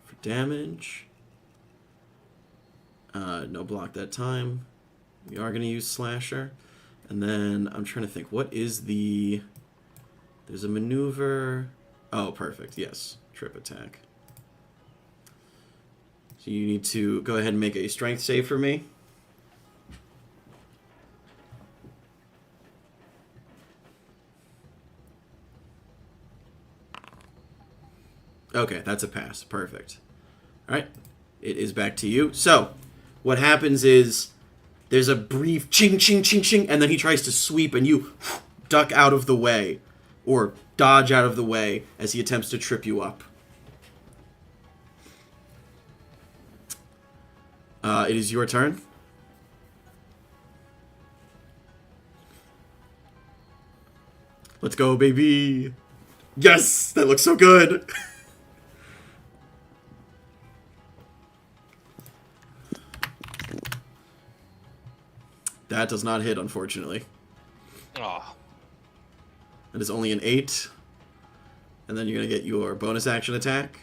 For damage. No block that time. We are going to use Slasher. And then I'm trying to think, what is the... There's a maneuver... Oh, perfect. Yes. Trip attack. So you need to go ahead and make a strength save for me. Okay, that's a pass. Perfect. All right. It is back to you. So, what happens is there's a brief ching, ching, ching, ching, and then he tries to sweep, and you duck out of the way, or dodge out of the way as he attempts to trip you up. It is your turn. Let's go, baby. Yes! That looks so good! That does not hit, unfortunately. Oh. That is only an 8. And then you're going to get your bonus action attack.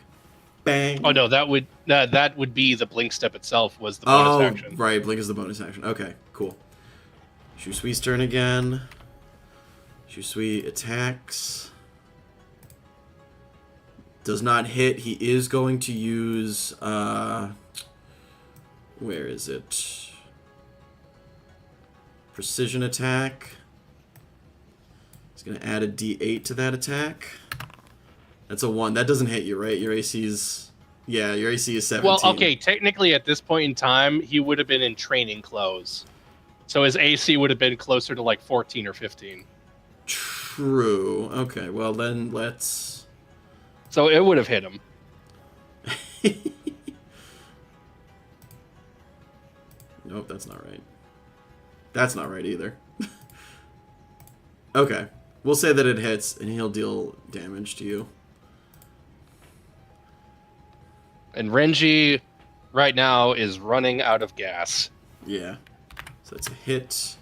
Bang! Oh no, that would be the blink step itself was the bonus action. Right, blink is the bonus action. Okay, cool. Shusui's turn again. Shusui attacks. Does not hit. He is going to use... where is it? Precision attack. He's going to add a d8 to that attack. That's a 1. That doesn't hit you, right? Your AC is... Yeah, your AC is 17. Well, okay, technically at this point in time, he would have been in training clothes. So his AC would have been closer to like 14 or 15. True. Okay, well then let's... So it would have hit him. Nope, that's not right. That's not right either. Okay. We'll say that it hits, and he'll deal damage to you. And Renji, right now, is running out of gas. Yeah. So that's a hit.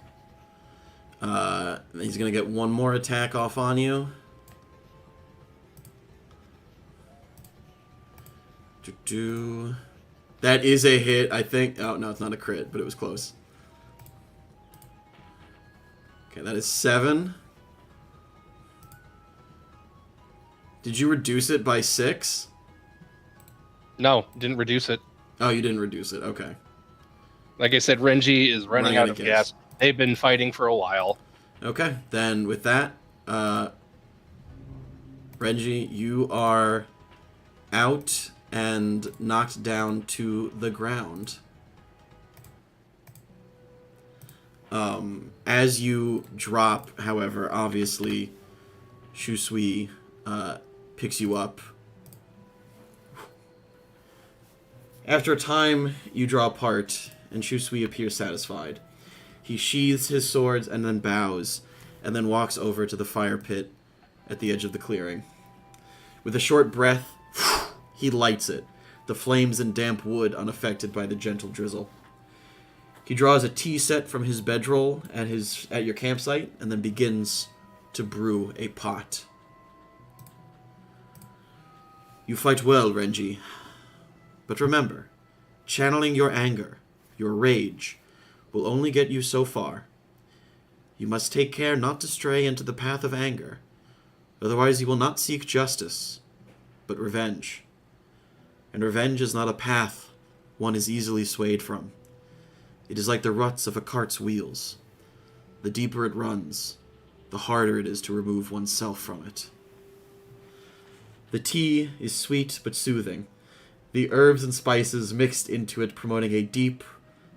He's going to get one more attack off on you. That is a hit, I think. Oh, no, it's not a crit, but it was close. Okay, that is 7. Did you reduce it by 6? No, didn't reduce it. Oh, you didn't reduce it. Okay. Like I said, Renji is running out of gas. They've been fighting for a while. Okay, then with that, Renji, you are out and knocked down to the ground. As you drop, however, obviously, Shusui picks you up. After a time, you draw apart, and Shusui appears satisfied. He sheathes his swords and then bows, and then walks over to the fire pit at the edge of the clearing. With a short breath, he lights it, the flames and damp wood unaffected by the gentle drizzle. He draws a tea set from his bedroll at your campsite, and then begins to brew a pot. You fight well, Renji. But remember, channeling your anger, your rage, will only get you so far. You must take care not to stray into the path of anger, otherwise you will not seek justice, but revenge. And revenge is not a path one is easily swayed from. It is like the ruts of a cart's wheels. The deeper it runs, the harder it is to remove oneself from it. The tea is sweet but soothing, the herbs and spices mixed into it promoting a deep,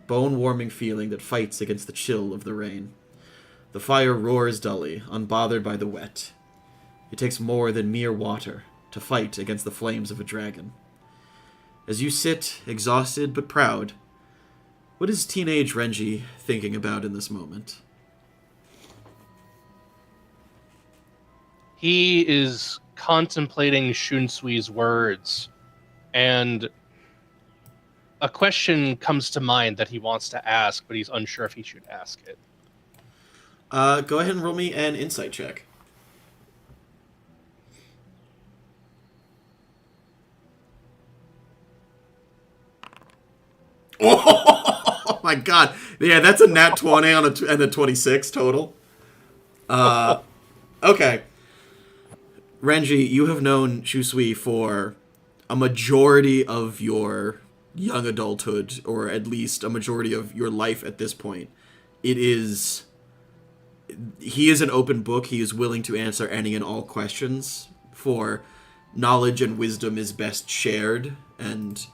bone-warming feeling that fights against the chill of the rain. The fire roars dully, unbothered by the wet. It takes more than mere water to fight against the flames of a dragon. As you sit, exhausted but proud, what is teenage Renji thinking about in this moment? He is contemplating Shunsui's words, and a question comes to mind that he wants to ask, but he's unsure if he should ask it. Go ahead and roll me an insight check. Oh my god. Yeah, that's a nat 20 and a 26 total. Okay. Renji, you have known Shusui for a majority of your young adulthood, or at least a majority of your life at this point. He is an open book. He is willing to answer any and all questions, for knowledge and wisdom is best shared, and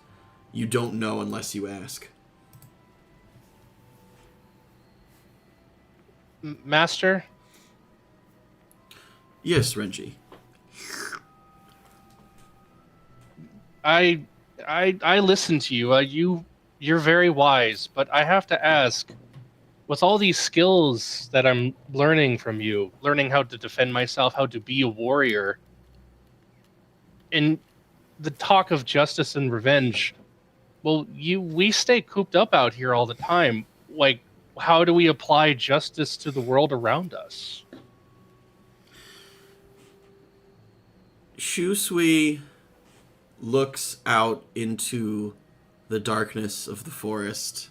you don't know unless you ask. Master? Yes, Renji. I listen to you. You're very wise, but I have to ask, with all these skills that I'm learning from you, learning how to defend myself, how to be a warrior, in the talk of justice and revenge, well, we stay cooped up out here all the time. Like, how do we apply justice to the world around us? Shusui looks out into the darkness of the forest,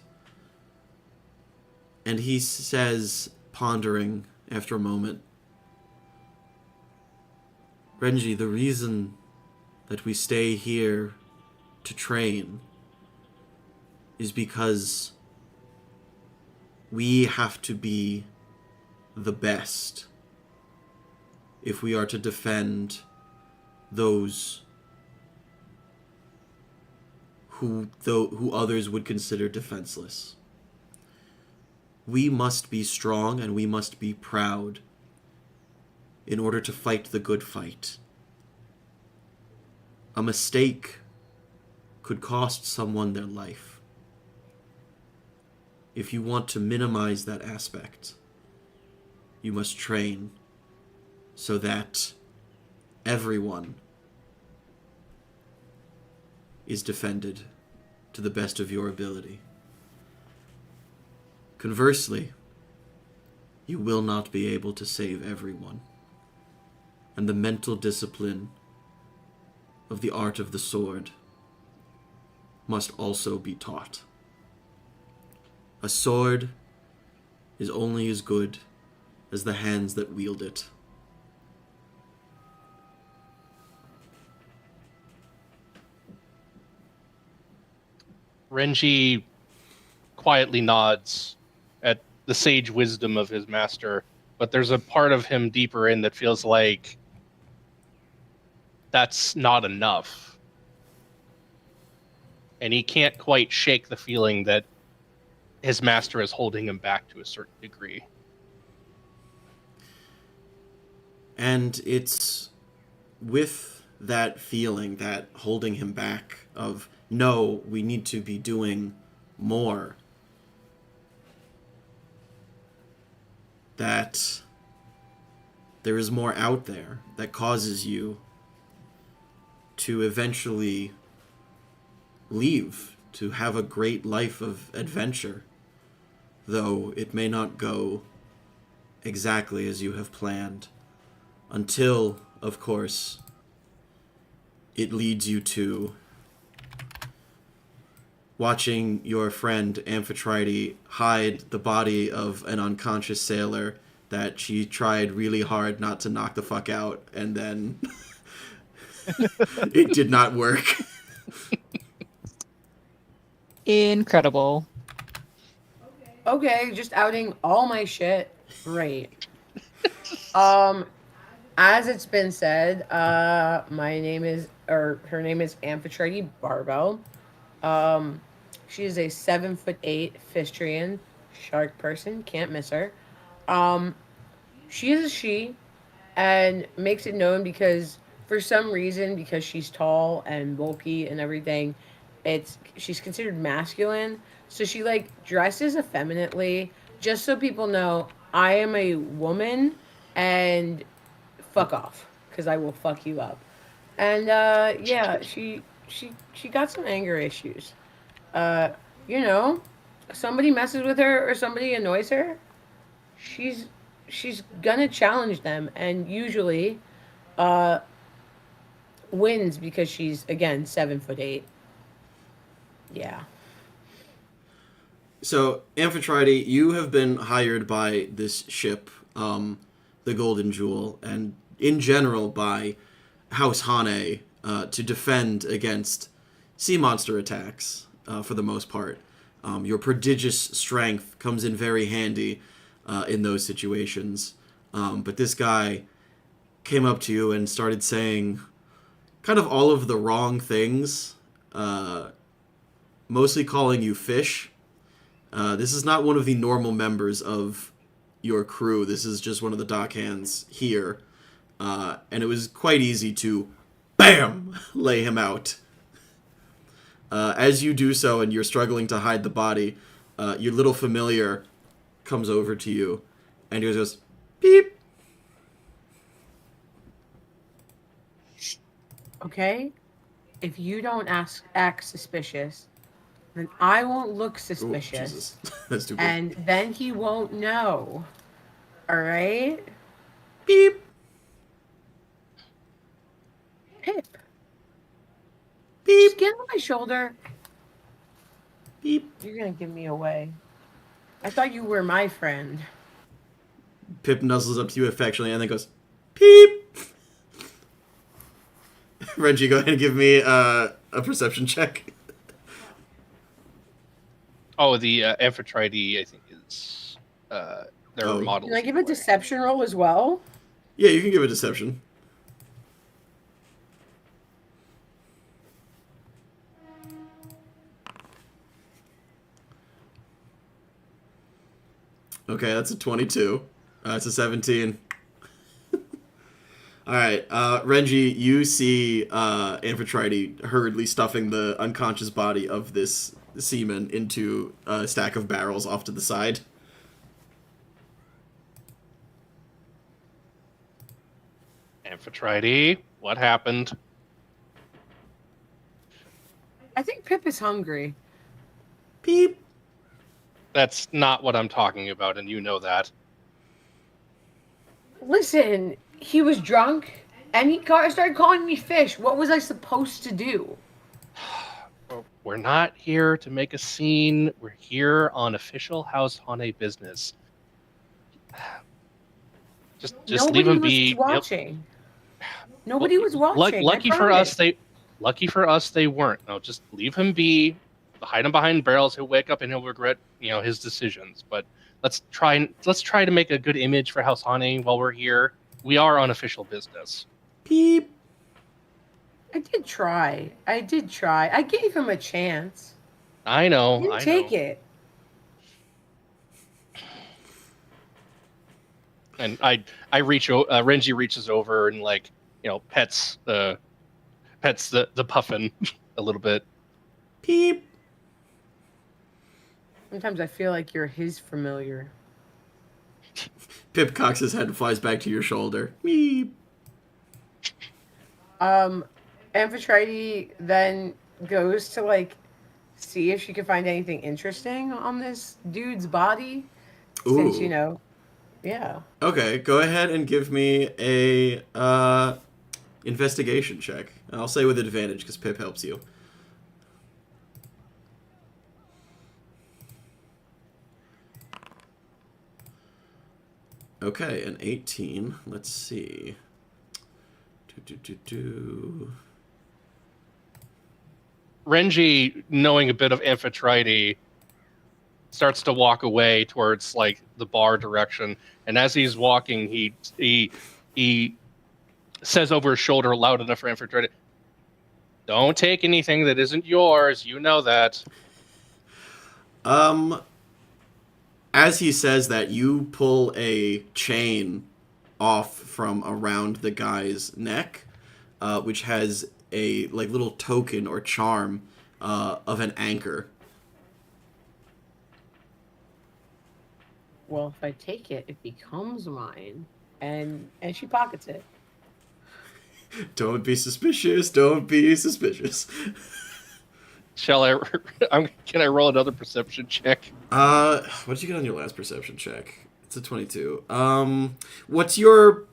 and he says, pondering after a moment, Renji, the reason that we stay here to train is because we have to be the best if we are to defend those who others would consider defenseless. We must be strong and we must be proud in order to fight the good fight. a mistake could cost someone their life. If you want to minimize that aspect, you must train so that everyone is defended to the best of your ability. Conversely, you will not be able to save everyone, and the mental discipline of the art of the sword must also be taught. A sword is only as good as the hands that wield it. Renji quietly nods at the sage wisdom of his master, but there's a part of him deeper in that feels like that's not enough. And he can't quite shake the feeling that his master is holding him back to a certain degree. And it's with that feeling, that holding him back of, no, we need to be doing more, that there is more out there that causes you to eventually leave, to have a great life of adventure, though it may not go exactly as you have planned, until, of course, it leads you to watching your friend Amphitrite hide the body of an unconscious sailor that she tried really hard not to knock the fuck out, and then it did not work. Incredible. Okay, just outing all my shit. Great. As it's been said, my name is, or her name is Amphitrite Barbell. She is a 7'8" pistrian shark person. Can't miss her. She is a she, and makes it known because for some reason, because she's tall and bulky and everything, she's considered masculine. So she like dresses effeminately, just so people know I am a woman, and fuck off, because I will fuck you up. And yeah, she got some anger issues. Uh, you know, somebody messes with her or somebody annoys her, she's she's gonna challenge them, and usually uh wins because she's again 7'8". Yeah. So, Amphitrite, you have been hired by this ship, the Golden Jewel, and in general by House Hane, to defend against sea monster attacks, for the most part. Your prodigious strength comes in very handy in those situations. But this guy came up to you and started saying kind of all of the wrong things, mostly calling you fish. This is not one of the normal members of your crew. This is just one of the dockhands here. And it was quite easy to, BAM! Lay him out. As you do so and you're struggling to hide the body, your little familiar comes over to you and he goes, beep. Okay? If you don't act suspicious, then I won't look Ooh, suspicious. Jesus. That's too big. And then he won't know. Alright? Beep. Pip. Beep. Just get on my shoulder. Beep. You're gonna give me away. I thought you were my friend. Pip nuzzles up to you affectionately and then goes, peep. Renji, go ahead and give me a perception check. Oh, the Amphitrite, I think, is their Oh. model. Can I give a deception roll as well? Yeah, you can give a deception. Okay, that's a 22. It's a 17. All right, Renji, you see Amphitrite hurriedly stuffing the unconscious body of this seaman into a stack of barrels off to the side. Amphitrite, what happened? I think Pip is hungry. Beep. That's not what I'm talking about, and you know that. Listen, he was drunk and he started calling me fish. What was I supposed to do? We're not here to make a scene. We're here on official House Hane business. Just Nobody leave him was be. watching. Nobody was watching. Lucky I for us, promise. lucky for us, they weren't. No, just leave him be. Hide him behind barrels. He'll wake up and he'll regret, his decisions. But let's try to make a good image for House Hane while we're here. We are on official business. Beep. I did try. I gave him a chance. I know. He didn't I take know. it. And I reach. Renji reaches over and pets the puffin a little bit. Beep. Sometimes I feel like you're his familiar. Pip cocks his head and flies back to your shoulder. Beep. Amphitrite then goes to see if she can find anything interesting on this dude's body. Ooh. Since yeah. Okay, go ahead and give me a investigation check. I'll say with advantage because Pip helps you. Okay, an 18. Let's see. Renji, knowing a bit of Amphitrite, starts to walk away towards the bar direction, and as he's walking, he says over his shoulder loud enough for Amphitrite, "Don't take anything that isn't yours. You know that." As he says that, you pull a chain off from around the guy's neck, which has a little token or charm of an anchor. Well, if I take it, it becomes mine, and she pockets it. Don't be suspicious. Don't be suspicious. Shall I? Can I roll another perception check? What did you get on your last perception check? It's a 22. What's your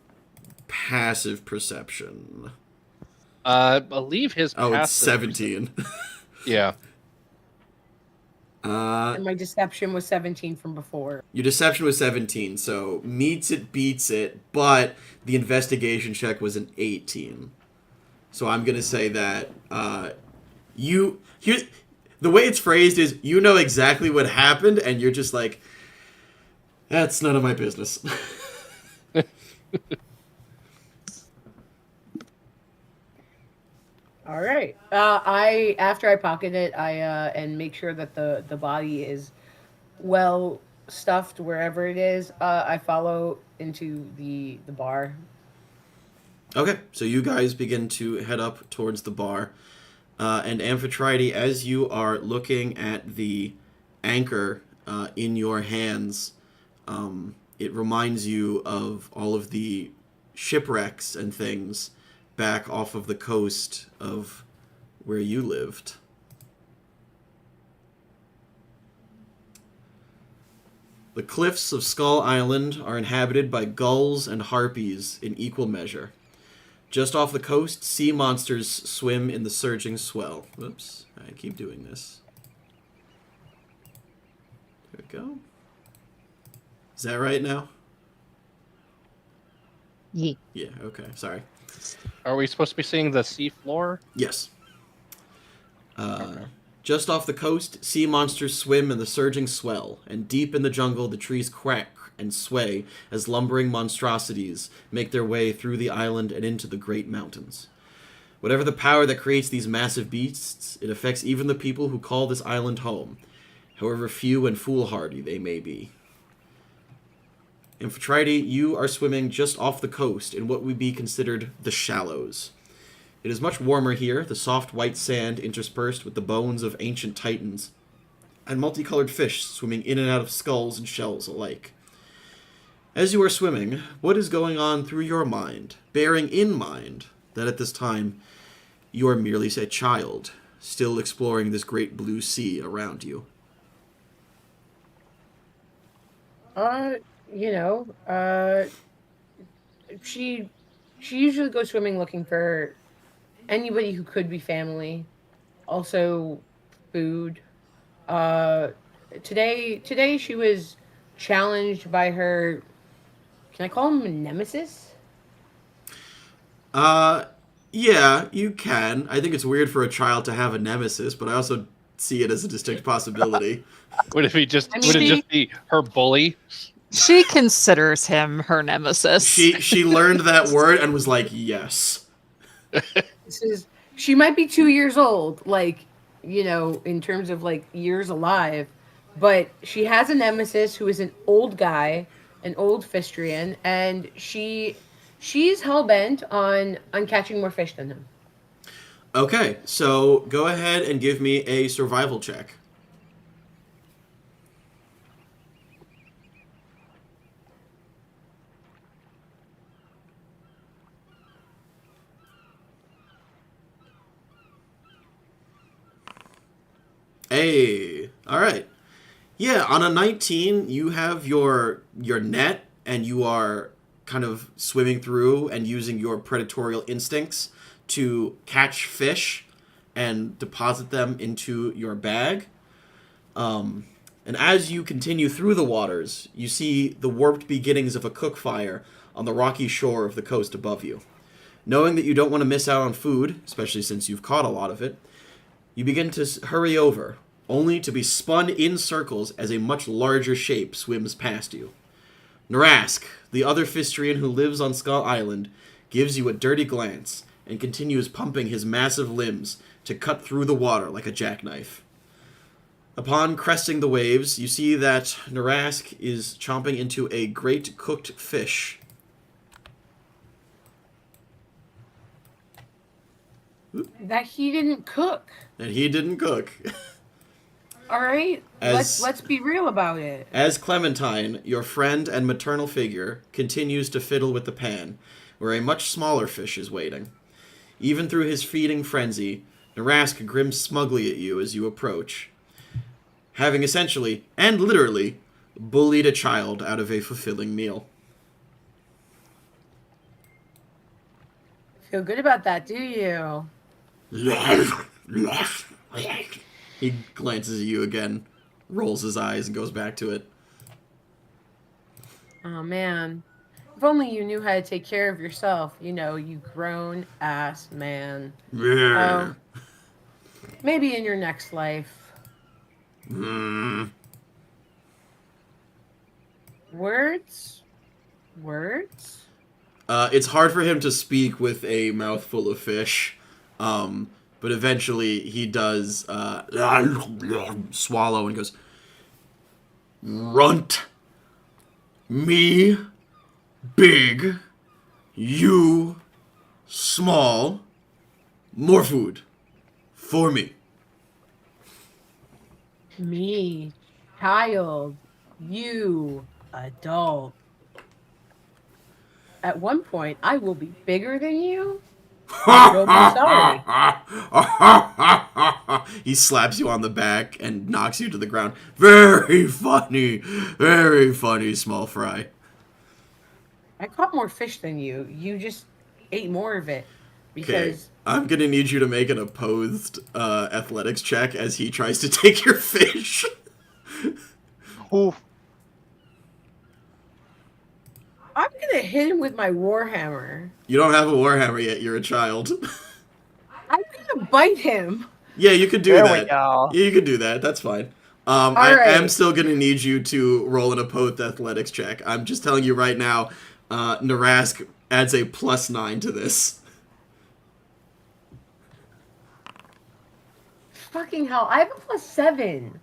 passive perception? I believe his. Oh, it's passive 17. Yeah. And my deception was 17 from before. Your deception was 17, so meets it, beats it, but the investigation check was an 18. So I'm gonna say that the way it's phrased is you know exactly what happened, and you're just like, that's none of my business. All right. After I pocket it, and make sure that the body is well stuffed wherever it is. I follow into the bar. Okay, so you guys begin to head up towards the bar. And Amphitrite, as you are looking at the anchor in your hands, it reminds you of all of the shipwrecks and things back off of the coast of where you lived. The cliffs of Skull Island are inhabited by gulls and harpies in equal measure. Just off the coast, sea monsters swim in the surging swell. Whoops, I keep doing this. There we go. Is that right now? Yeah. Yeah, okay, sorry. Are we supposed to be seeing the sea floor? Yes. Just off the coast, sea monsters swim in the surging swell, and deep in the jungle the trees crack and sway as lumbering monstrosities make their way through the island and into the great mountains. Whatever the power that creates these massive beasts, it affects even the people who call this island home, however few and foolhardy they may be. Amphitrite, you are swimming just off the coast in what would be considered the shallows. It is much warmer here, the soft white sand interspersed with the bones of ancient titans, and multicolored fish swimming in and out of skulls and shells alike. As you are swimming, what is going on through your mind, bearing in mind that at this time you are merely a child, still exploring this great blue sea around you? You know, she usually goes swimming looking for anybody who could be family, also food. Uh, today she was challenged by her. Can I call him a nemesis? Yeah, you can. I think it's weird for a child to have a nemesis, but I also see it as a distinct possibility. Would it be just? I mean, Would it just be her bully? She considers him her nemesis. She learned that word and was like, yes. She might be 2 years old, like, you know, in terms of like years alive, but she has a nemesis who is an old guy, an old Fistrian, and she's hell bent on catching more fish than him. Okay, so go ahead and give me a survival check. Hey, all right. Yeah, on a 19, you have your net, and you are kind of swimming through and using your predatorial instincts to catch fish and deposit them into your bag. And as you continue through the waters, you see the warped beginnings of a cook fire on the rocky shore of the coast above you. Knowing that you don't want to miss out on food, especially since you've caught a lot of it, you begin to hurry over, only to be spun in circles as a much larger shape swims past you. Narask, the other Fistrian who lives on Skull Island, gives you a dirty glance and continues pumping his massive limbs to cut through the water like a jackknife. Upon cresting the waves, you see that Narask is chomping into a great cooked fish. That he didn't cook. And he didn't cook. All right, let's be real about it. As Clementine, your friend and maternal figure, continues to fiddle with the pan, where a much smaller fish is waiting. Even through his feeding frenzy, Narask grins smugly at you as you approach, having essentially, and literally, bullied a child out of a fulfilling meal. Feel good about that, do you? He glances at you again, rolls his eyes, and goes back to it. Oh man, if only you knew how to take care of yourself. You know, you grown ass man. Maybe in your next life. Words? It's hard for him to speak with a mouthful of fish, but eventually he does swallow and goes, "Runt, me, big, you, small, more food, for me." Me, child, you, adult. At one point, I will be bigger than you. You'll be sorry. He slaps you on the back and knocks you to the ground. Very funny, small fry. I caught more fish than you. You just ate more of it. Okay, Because I'm gonna need you to make an opposed athletics check as he tries to take your fish. Oof. I'm gonna hit him with my warhammer. You don't have a warhammer yet. You're a child. I'm gonna bite him. Yeah, you could do There that. we go. Yeah, you could do that. That's fine. I right. am still gonna need you to roll an opposed athletics check. I'm just telling you right now. Narask adds a +9 to this. Fucking hell! I have a +7.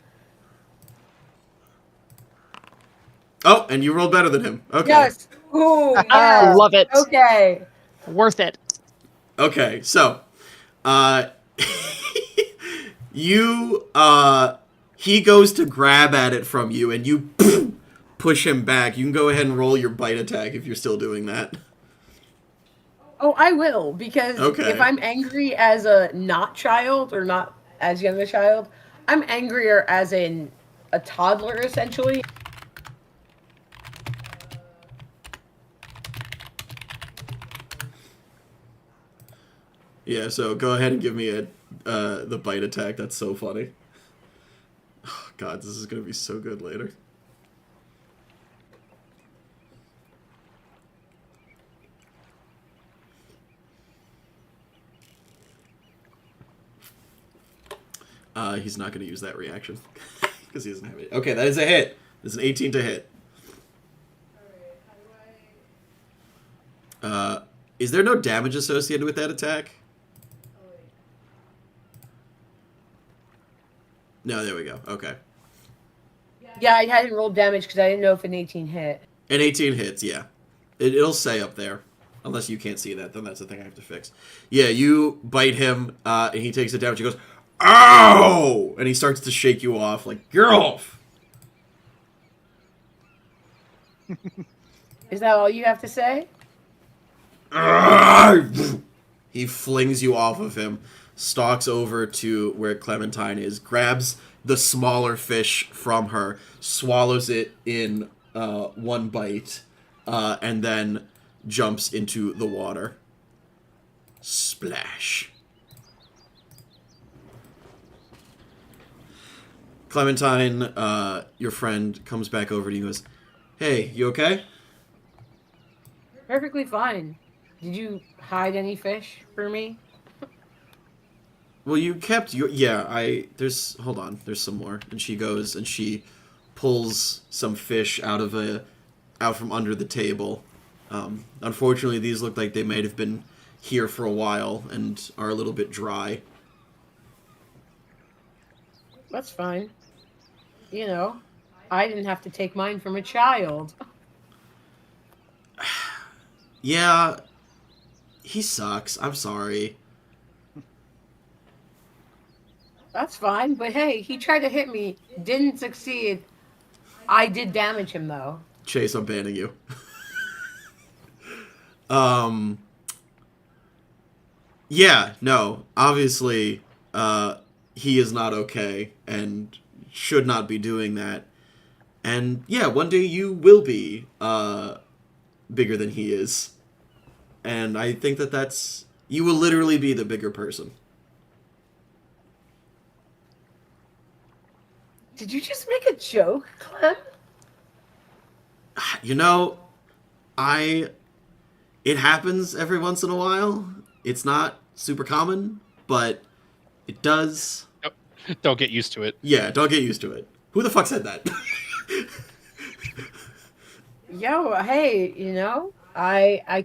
Oh, and you rolled better than him. Okay. Yes. Ooh, I yes. love it. Okay. Worth it. Okay, so, you, he goes to grab at it from you, and you push him back. You can go ahead and roll your bite attack if you're still doing that. Oh, I will, because Okay. if I'm angry as a not child or not as young a child, I'm angrier as a toddler, essentially. Yeah, so go ahead and give me the bite attack. That's so funny. Oh, God, this is gonna be so good later. He's not gonna use that reaction because he doesn't have it. Okay, that is a hit. It's an 18 to hit. Is there no damage associated with that attack? No, there we go. Okay. Yeah, I hadn't rolled damage because I didn't know if an 18 hit. An 18 hits, yeah. It'll say up there. Unless you can't see that, then that's the thing I have to fix. Yeah, you bite him, and he takes the damage. He goes, "Ow!" And he starts to shake you off, like, "Get off!" Is that all you have to say? He flings you off of him, stalks over to where Clementine is, grabs the smaller fish from her, swallows it in one bite, and then jumps into the water. Splash. Clementine, your friend, comes back over to you and goes, "Hey, you okay?" Perfectly fine. Did you hide any fish for me? Well, you kept your... Yeah, there's... Hold on, there's some more. And she goes and she pulls some fish out from under the table. Unfortunately, these look like they might have been here for a while and are a little bit dry. That's fine. You know, I didn't have to take mine from a child. Yeah, he sucks. I'm sorry. That's fine, but hey, he tried to hit me, didn't succeed. I did damage him though. Chase, I'm banning you. Yeah, no, obviously, he is not okay and should not be doing that. And yeah, one day you will be bigger than he is. And I think that's... You will literally be the bigger person. Did you just make a joke, Clem? You know, it happens every once in a while. It's not super common, but it does. Don't get used to it. Yeah, don't get used to it. Who the fuck said that? Yo, hey, you know, I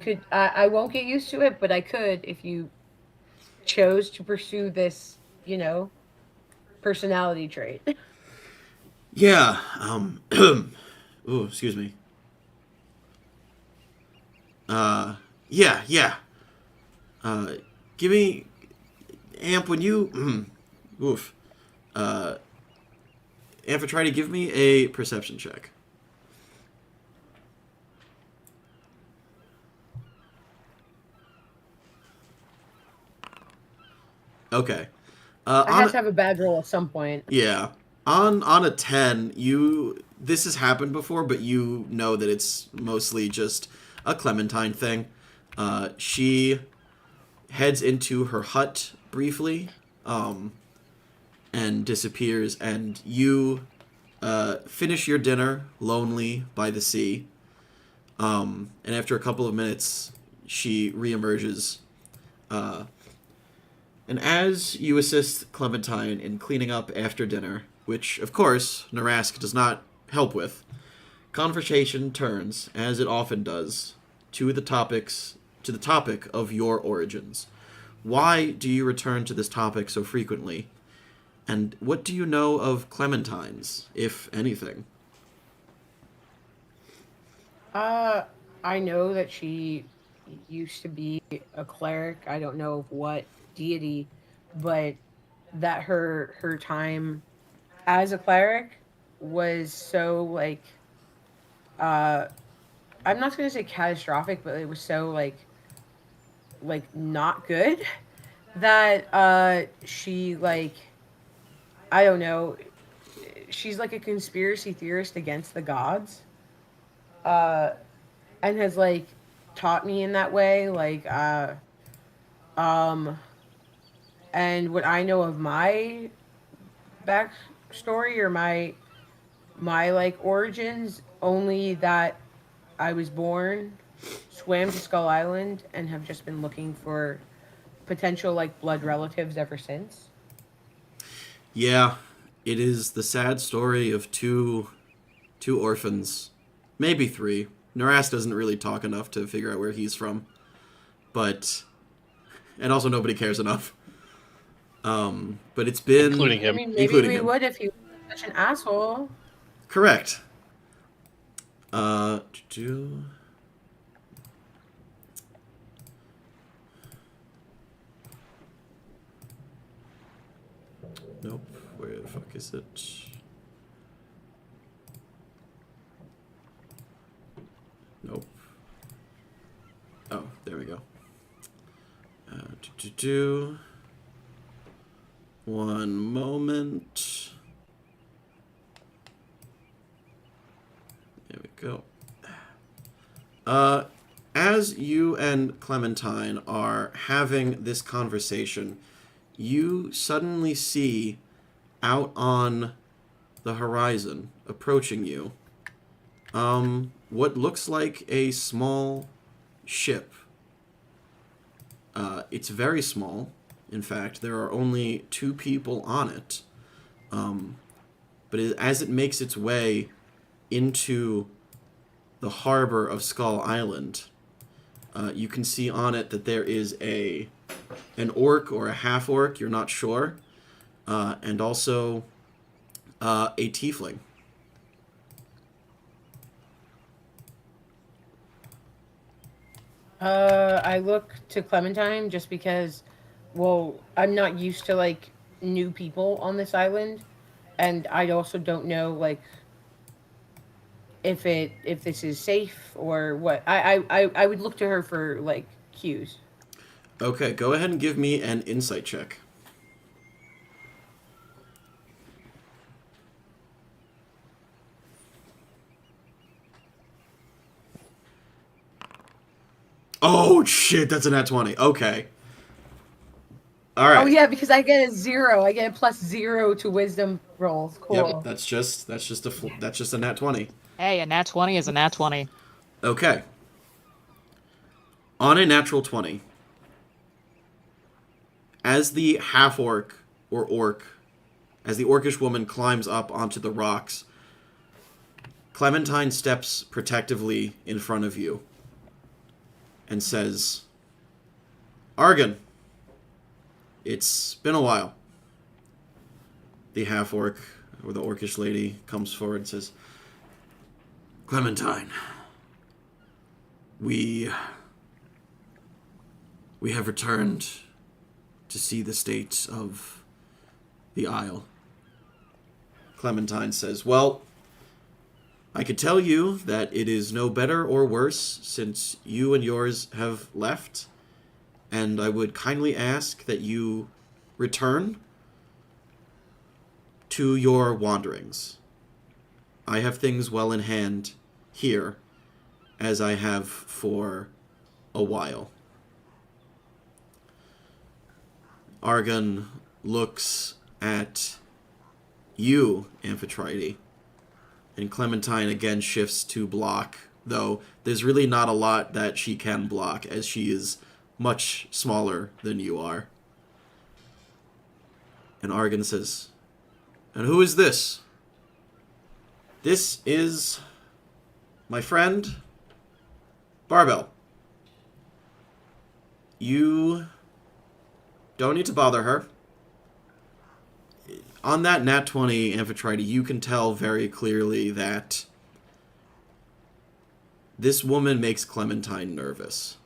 won't get used to it, but I could if you chose to pursue this, you know, personality trait. Yeah, ooh, excuse me. Yeah. Give me... Amp, when you... oof. Amphitrite, give me a perception check. Okay. I have to have a bad roll at some point. Yeah. On a 10, this has happened before, but you know that it's mostly just a Clementine thing. She heads into her hut briefly, and disappears, and you finish your dinner lonely by the sea. And after a couple of minutes, she reemerges. And as you assist Clementine in cleaning up after dinner, which, of course, Narask does not help with, conversation turns, as it often does, to the topic of your origins. Why do you return to this topic so frequently? And what do you know of Clementines, if anything? I know that she used to be a cleric. I don't know of what deity, but that her time as a cleric was so like uh I'm not going to say catastrophic, but it was so like not good that she like I don't know, she's like a conspiracy theorist against the gods. Uh and has like taught me in that way um and what I know of my backstory or my like origins only that I was born, swam to Skull Island, and have just been looking for potential like blood relatives ever since. Yeah, it is the sad story of two orphans, maybe three. Naras doesn't really talk enough to figure out where he's from, but and also nobody cares enough. But it's been Including I him. mean, maybe including we him. would if he was such an asshole. Correct. Do nope. Where the fuck is it? Nope. Oh, there we go. One moment. There we go. As you and Clementine are having this conversation, you suddenly see out on the horizon, approaching you, what looks like a small ship. It's very small. In fact, there are only 2 people on it. But as it makes its way into the harbor of Skull Island, you can see on it that there is an orc or a half-orc, you're not sure, and also a tiefling. I look to Clementine just because, well, I'm not used to like new people on this island, and I also don't know like if this is safe or what. I would look to her for like cues. Okay, go ahead and give me an insight check. Oh, shit, that's a nat 20. Okay. All right. Oh yeah, because I get a 0. I get a +0 to wisdom rolls. Cool. Yep, that's just a nat 20. Hey, a nat 20 is a nat 20. Okay. On a natural 20, as the half-orc or orc, as the orcish woman climbs up onto the rocks, Clementine steps protectively in front of you and says, Argon, it's been a while. The half-orc, or the orcish lady, comes forward and says, Clementine, we have returned to see the state of the Isle. Clementine says, well, I could tell you that it is no better or worse since you and yours have left, and I would kindly ask that you return to your wanderings. I have things well in hand here, as I have for a while. Argon looks at you, Amphitrite, and Clementine again shifts to block, though there's really not a lot that she can block, as she is much smaller than you are. And Argon says, and who is this? This is my friend, Barbell. You don't need to bother her. On that nat 20, Amphitrite, you can tell very clearly that This woman makes Clementine nervous.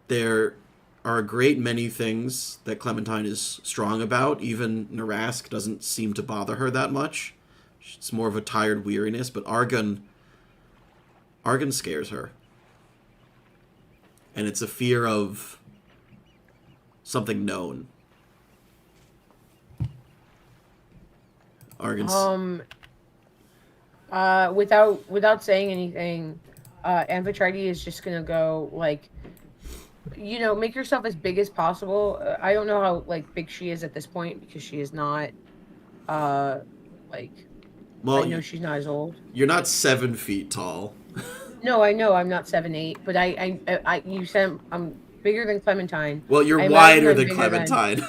There are a great many things that Clementine is strong about. Even Narask doesn't seem to bother her that much. It's more of a tired weariness, but Argon scares her. And it's a fear of something known. Argon's... without saying anything, Amphitrite is just gonna go, like, you know, make yourself as big as possible. I don't know how, like, big she is at this point, because she is not, like, well, I know she's not as old. You're not 7 feet tall. No, I know I'm not 7'8", but you said I'm bigger than Clementine. Well, you're wider than Clementine.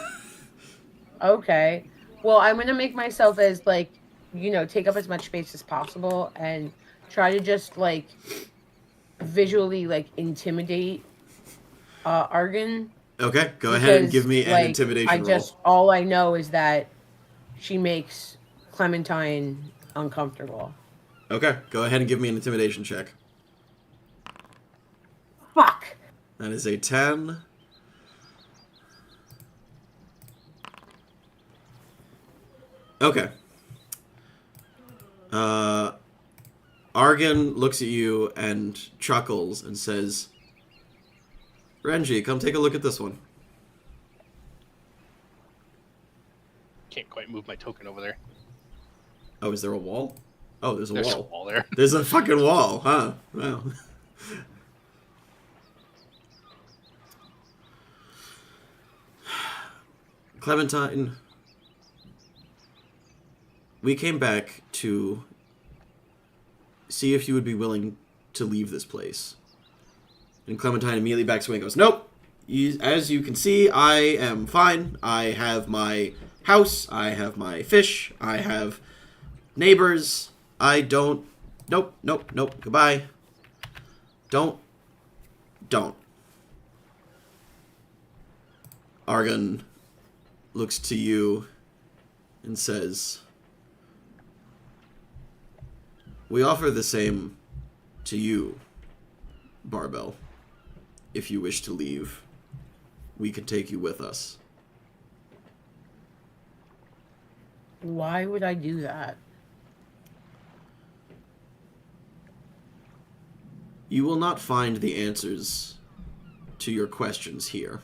Okay. Well, I'm gonna make myself as, like, you know, take up as much space as possible and try to just, like, visually, like, intimidate Argon. Okay, go ahead and give me an intimidation roll. All I know is that she makes Clementine uncomfortable. Okay, go ahead and give me an intimidation check. Fuck! That is a 10. Okay. Argon looks at you and chuckles and says, Renji, come take a look at this one. Can't quite move my token over there. Oh, is there a wall? Oh, there's a There's wall. a wall there. There's a fucking wall, huh? Wow. Clementine, we came back to see if you would be willing to leave this place. And Clementine immediately backs away and goes, nope. As you can see, I am fine. I have my house. I have my fish. I have neighbors. I don't... Nope. Goodbye. Don't. Argon looks to you and says, we offer the same to you, Barbell. If you wish to leave, we can take you with us. Why would I do that? You will not find the answers to your questions here.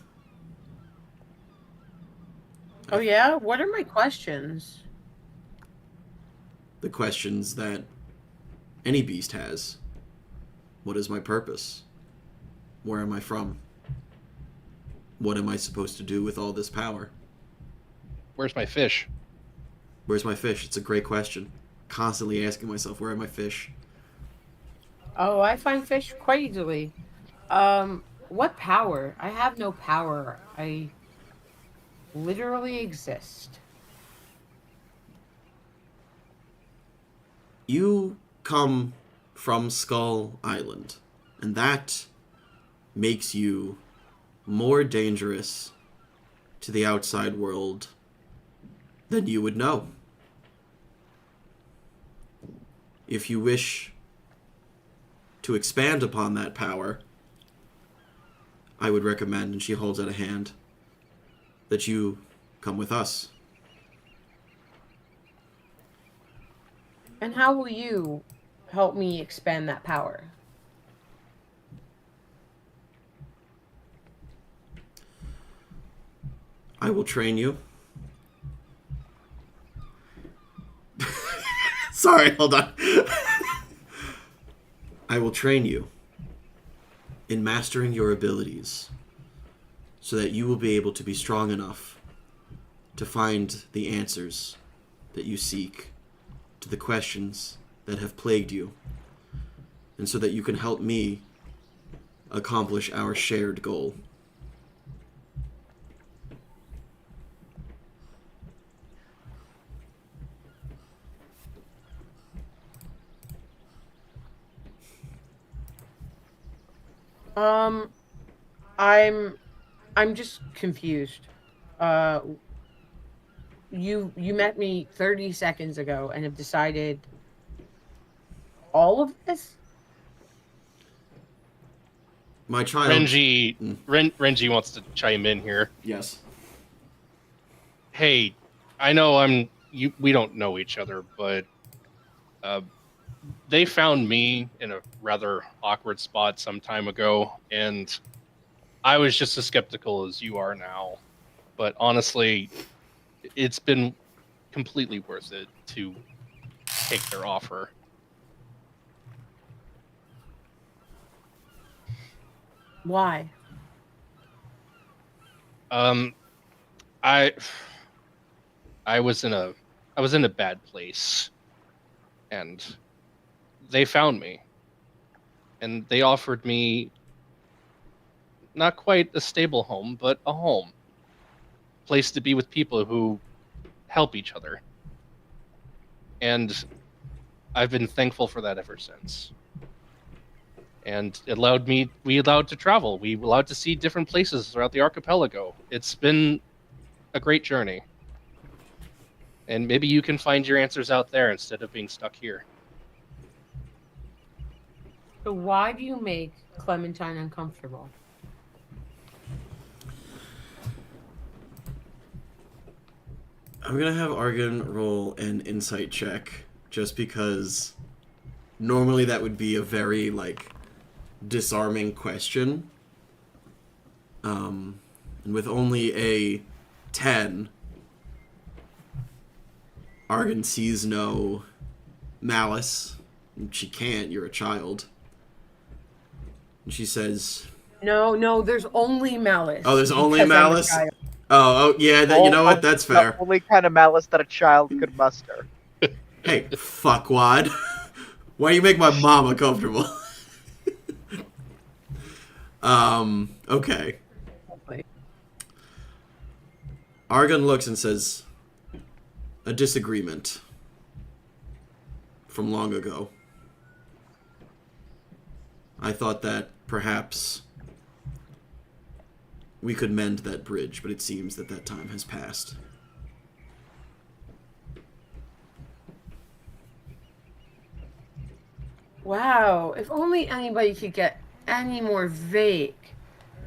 Oh yeah? What are my questions? The questions that any beast has. What is my purpose? Where am I from? What am I supposed to do with all this power? Where's my fish? Where's my fish? It's a great question. Constantly asking myself, where are my fish? Oh, I find fish quite easily. What power? I have no power. I literally exist. You come from Skull Island, and that makes you more dangerous to the outside world than you would know. If you wish to expand upon that power, I would recommend, and she holds out a hand, that you come with us. And how will you help me expand that power? I will train you. Sorry, hold on. I will train you in mastering your abilities so that you will be able to be strong enough to find the answers that you seek to the questions that have plagued you, and so that you can help me accomplish our shared goal. I'm just confused. You met me 30 seconds ago and have decided all of this? My child. Renji wants to chime in here. Yes. Hey, I know we don't know each other, but they found me in a rather awkward spot some time ago, and I was just as skeptical as you are now. But honestly, it's been completely worth it to take their offer. Why? I was in a bad place, and they found me, and they offered me not quite a stable home, but a home, place to be with people who help each other, and I've been thankful for that ever since. And we allowed to travel. We allowed to see different places throughout the archipelago. It's been a great journey. And maybe you can find your answers out there instead of being stuck here. So why do you make Clementine uncomfortable? I'm gonna have Argon roll an insight check, just because normally that would be a very, like, disarming question. And with only a 10, Argon sees no malice. She can't, you're a child. And she says... No, there's only malice. Oh, there's only because I'm a malice? child. Oh, yeah, you know what? That's fair. The only kind of malice that a child could muster. Hey, fuckwad. Why do you make my mom uncomfortable? Okay. Argon looks and says, a disagreement from long ago. I thought that perhaps we could mend that bridge, but it seems that that time has passed. Wow, if only anybody could get any more vague.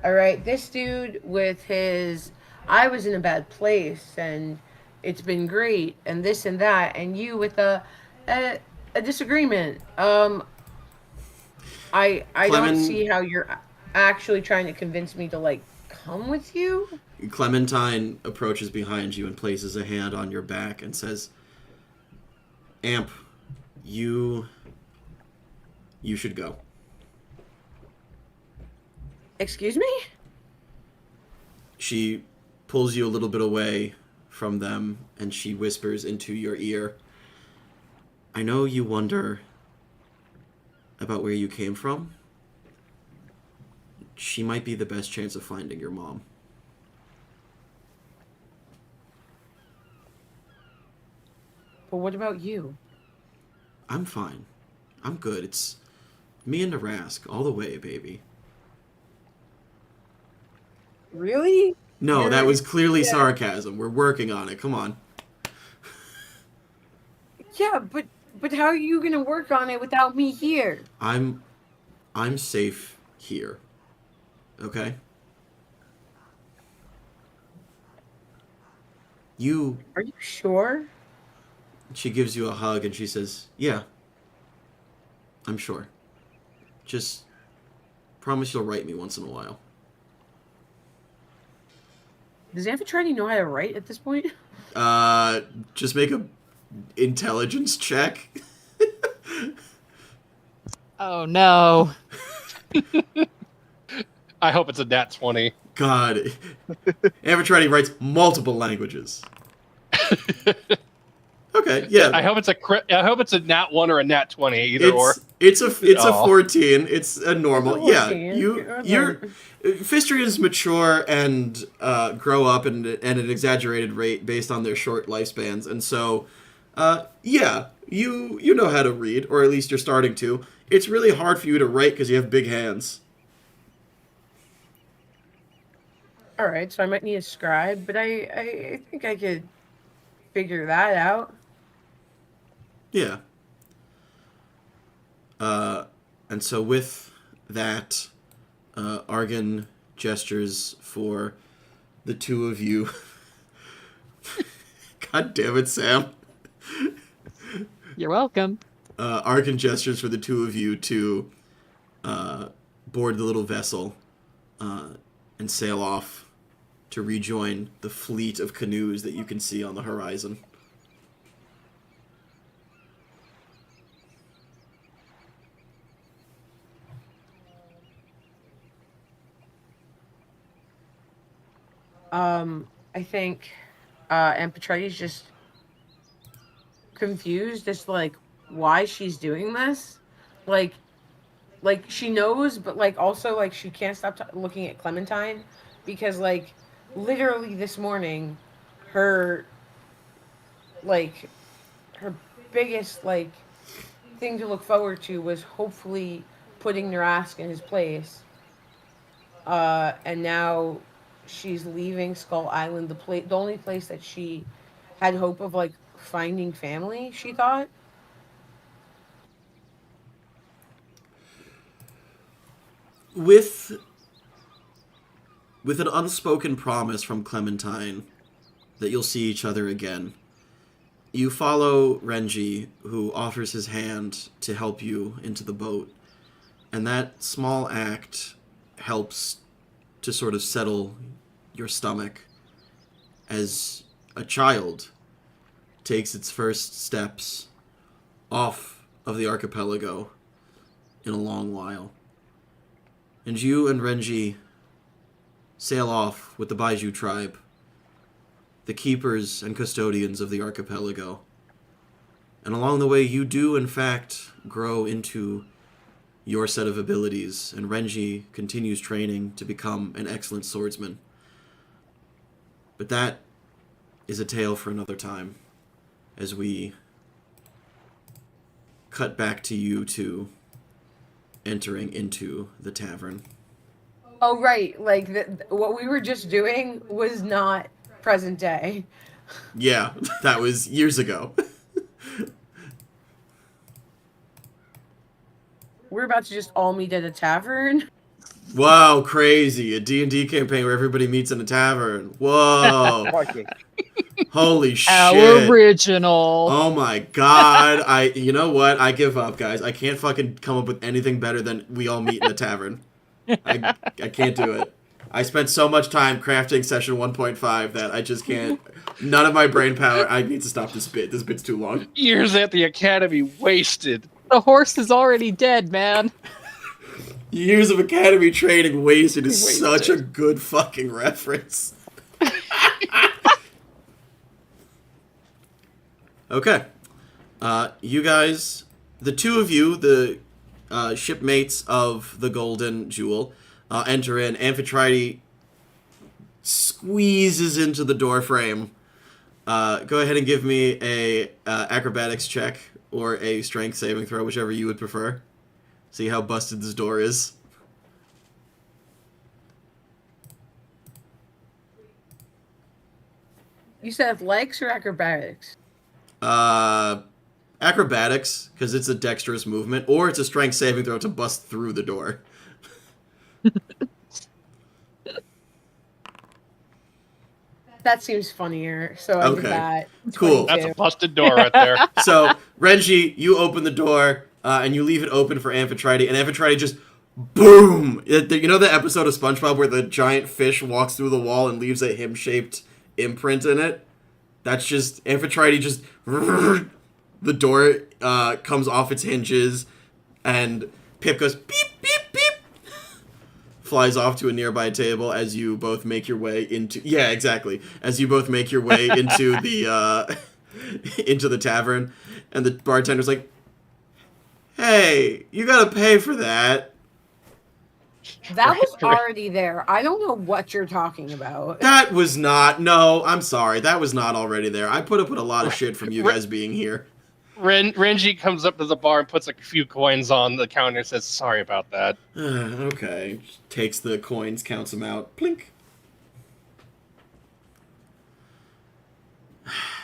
Alright, this dude with his, I was in a bad place, and it's been great, and this and that, and you with a disagreement. I don't see how you're actually trying to convince me to, like, come with you. Clementine approaches behind you and places a hand on your back and says, Amp, you should go. Excuse me? She pulls you a little bit away from them, and she whispers into your ear, I know you wonder about where you came from. She might be the best chance of finding your mom. But what about you? I'm fine. I'm good. It's me and Narask all the way, baby. Really? No, that was clearly sarcasm. We're working on it. Come on. Yeah, but how are you gonna work on it without me here? I'm safe here. Okay? Are you sure? She gives you a hug and she says, yeah, I'm sure. Just promise you'll write me once in a while. Does Amphitrite know how to write at this point? Just make a intelligence check. Oh no. I hope it's a nat 20. God. Amphitrite writes multiple languages. Okay, yeah. I hope it's a nat 1 or a nat 20, either or. It's a 14. It's a normal. Yeah, 14. you're Fistrians mature and grow up at an exaggerated rate based on their short lifespans, and so yeah, you know how to read, or at least you're starting to. It's really hard for you to write because you have big hands. All right, so I might need a scribe, but I think I could figure that out. Yeah. And so with that, Argon gestures for the two of you. God damn it, Sam. You're welcome. Argon gestures for the two of you to board the little vessel and sail off to rejoin the fleet of canoes that you can see on the horizon. I think Amphitrite's just confused as to like why she's doing this. Like she knows, but like also like she can't stop looking at Clementine because like literally this morning, her biggest like thing to look forward to was hopefully putting Narask in his place. And now she's leaving Skull Island, the only place that she had hope of like finding family, she thought. With an unspoken promise from Clementine that you'll see each other again, you follow Renji, who offers his hand to help you into the boat. And that small act helps to sort of settle your stomach as a child takes its first steps off of the archipelago in a long while. And you and Renji sail off with the Baiju tribe, the keepers and custodians of the archipelago. And along the way, you do, in fact, grow into your set of abilities, and Renji continues training to become an excellent swordsman. But that is a tale for another time, as we cut back to you two entering into the tavern. Oh, right. Like, what we were just doing was not present day. Yeah, that was years ago. We're about to just all meet at a tavern. Wow, crazy. A D&D campaign where everybody meets in a tavern. Whoa. Holy shit. Our original. Oh my god. You know what? I give up, guys. I can't fucking come up with anything better than we all meet in a tavern. I can't do it. I spent so much time crafting session 1.5 that I just can't. None of my brain power. I need to stop this bit. This bit's too long. Years at the academy wasted. The horse is already dead, man. Years of academy training wasted is such a good fucking reference. Okay. You guys, the two of you, the shipmates of the Golden Jewel, enter in. Amphitrite squeezes into the door frame. Go ahead and give me a acrobatics check or a strength saving throw, whichever you would prefer. See how busted this door is. You said athletics or acrobatics? Acrobatics, because it's a dexterous movement, or it's a strength saving throw to bust through the door. That seems funnier, so I did that. Cool. 22. That's a busted door right there. So, Renji, you open the door, and you leave it open for Amphitrite, and Amphitrite just, boom! You know the episode of SpongeBob where the giant fish walks through the wall and leaves a him-shaped imprint in it? That's just, Amphitrite just, the door comes off its hinges, and Pip goes, beep, beep, beep, flies off to a nearby table as you both make your way into, yeah, exactly, as you both make your way into the, into the tavern, and the bartender's like, hey, you gotta pay for that. That was already there. I don't know what you're talking about. That was not, no, I'm sorry, that was not already there. I put up with a lot of shit from you guys being here. Renji comes up to the bar and puts a few coins on the counter and says, sorry about that. Okay. Takes the coins, counts them out. Plink.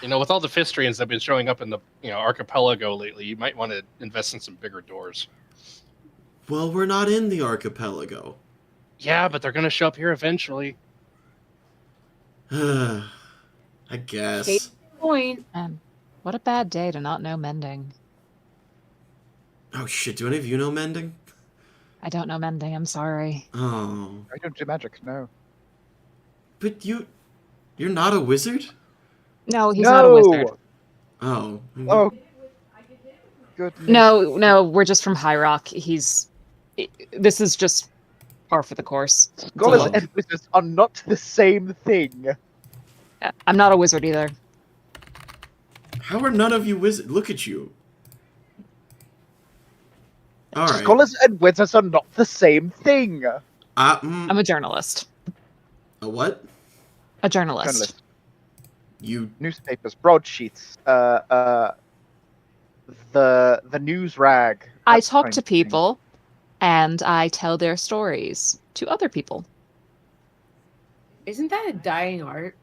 You know, with all the Fistrians that have been showing up in the archipelago lately, you might want to invest in some bigger doors. Well, we're not in the archipelago. Yeah, but they're gonna show up here eventually. I guess. Case in point. And what a bad day to not know mending. Oh shit, do any of you know mending? I don't know mending, I'm sorry. Oh. I don't do magic, no. But you're not a wizard? No, he's not a wizard. Oh. Oh, goodness. No, we're just from Highrock. This is just par for the course. Scholars look. and wizards are not the same thing. Yeah, I'm not a wizard either. How are none of you wizards? Look at you. Alright. Scholars and wizards are not the same thing. I'm a journalist. A what? A journalist. Journalist. You... Newspapers, broadsheets, the news rag. I that talk kind to of thing. people, and I tell their stories to other people. Isn't that a dying art?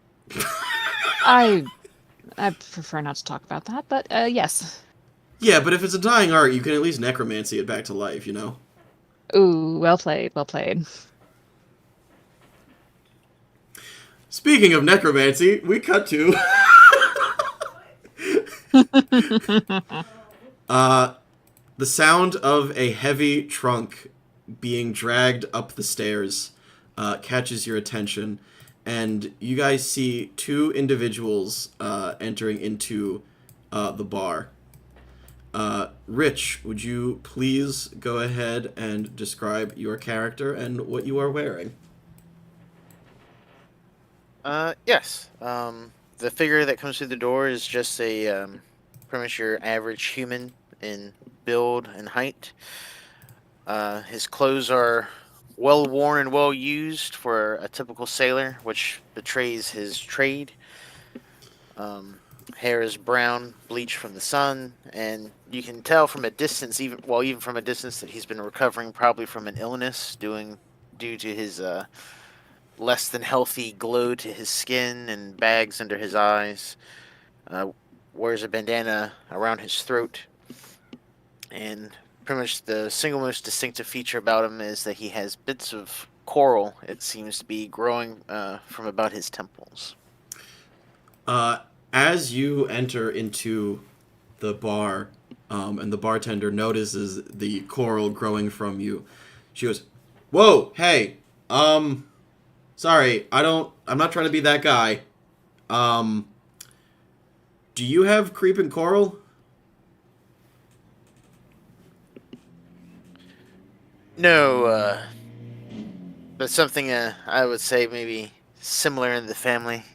I prefer not to talk about that, but yes. Yeah, but if it's a dying art, you can at least necromancy it back to life, you know? Ooh, well played, well played. Speaking of necromancy, we cut to... the sound of a heavy trunk being dragged up the stairs catches your attention, and you guys see two individuals entering into the bar. Rich, would you please go ahead and describe your character and what you are wearing? Yes. The figure that comes through the door is just a pretty much your average human in build and height. His clothes are well worn and well used for a typical sailor, which betrays his trade. Hair is brown, bleached from the sun, and you can tell from a distance, even from a distance, that he's been recovering probably from an illness due to his less than healthy glow to his skin and bags under his eyes. Wears a bandana around his throat, and pretty much the single most distinctive feature about him is that he has bits of coral, it seems to be, growing from about his temples. As you enter into the bar, and the bartender notices the coral growing from you, she goes, "Whoa, hey, sorry, I'm not trying to be that guy. Do you have creeping coral?" No, but something I would say maybe similar in the family.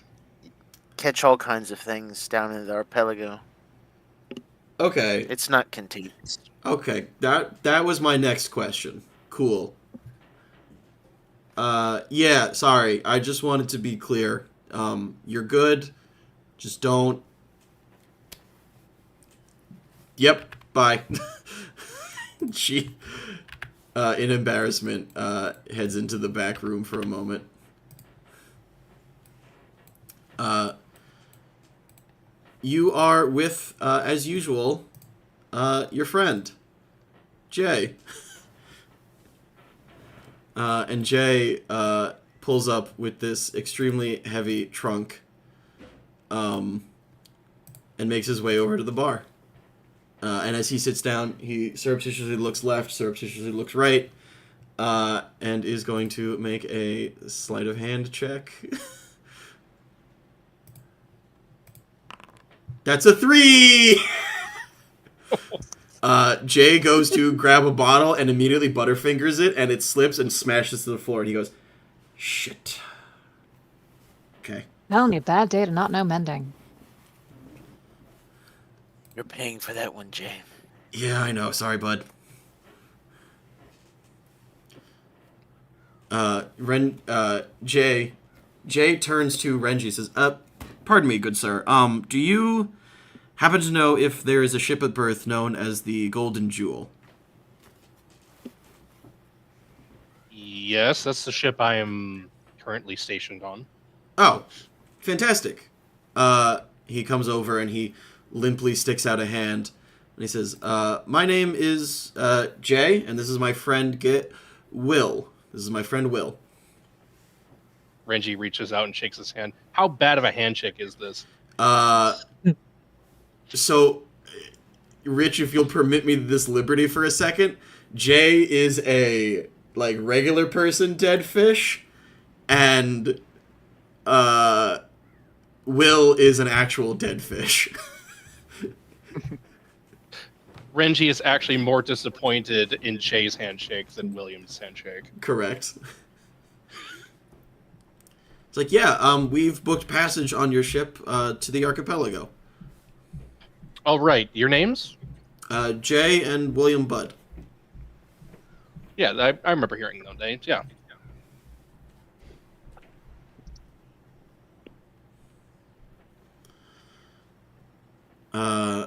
Catch all kinds of things down in the archipelago. Okay. It's not contagious. Okay, that was my next question. Cool. Yeah, sorry. I just wanted to be clear. You're good. Just don't... Yep, bye. She, in embarrassment, heads into the back room for a moment. You are with, as usual, your friend, Jay. And Jay pulls up with this extremely heavy trunk and makes his way over to the bar. And as he sits down, he surreptitiously looks left, surreptitiously looks right, and is going to make a sleight of hand check. That's a 3! Jay goes to grab a bottle and immediately butterfingers it, and it slips and smashes to the floor, and he goes, "Shit." Okay. Only a bad day to not know mending. You're paying for that one, Jay. Yeah, I know. Sorry, bud. Jay turns to Renji, says, "Pardon me, good sir. Do you happen to know if there is a ship at berth known as the Golden Jewel?" Yes, that's the ship I am currently stationed on. Oh, fantastic. He comes over and he limply sticks out a hand, and he says, "My name is Jay, and this is my friend Will." This is my friend Will. Renji reaches out and shakes his hand. How bad of a handshake is this? So, Rich, if you'll permit me this liberty for a second, Jay is a, like, regular person dead fish, and, Will is an actual dead fish. Renji is actually more disappointed in Jay's handshake than William's handshake. Correct. It's like, yeah, we've booked passage on your ship, to the archipelago. All right, your names? Jay and William Budd. Yeah, I remember hearing those names, yeah.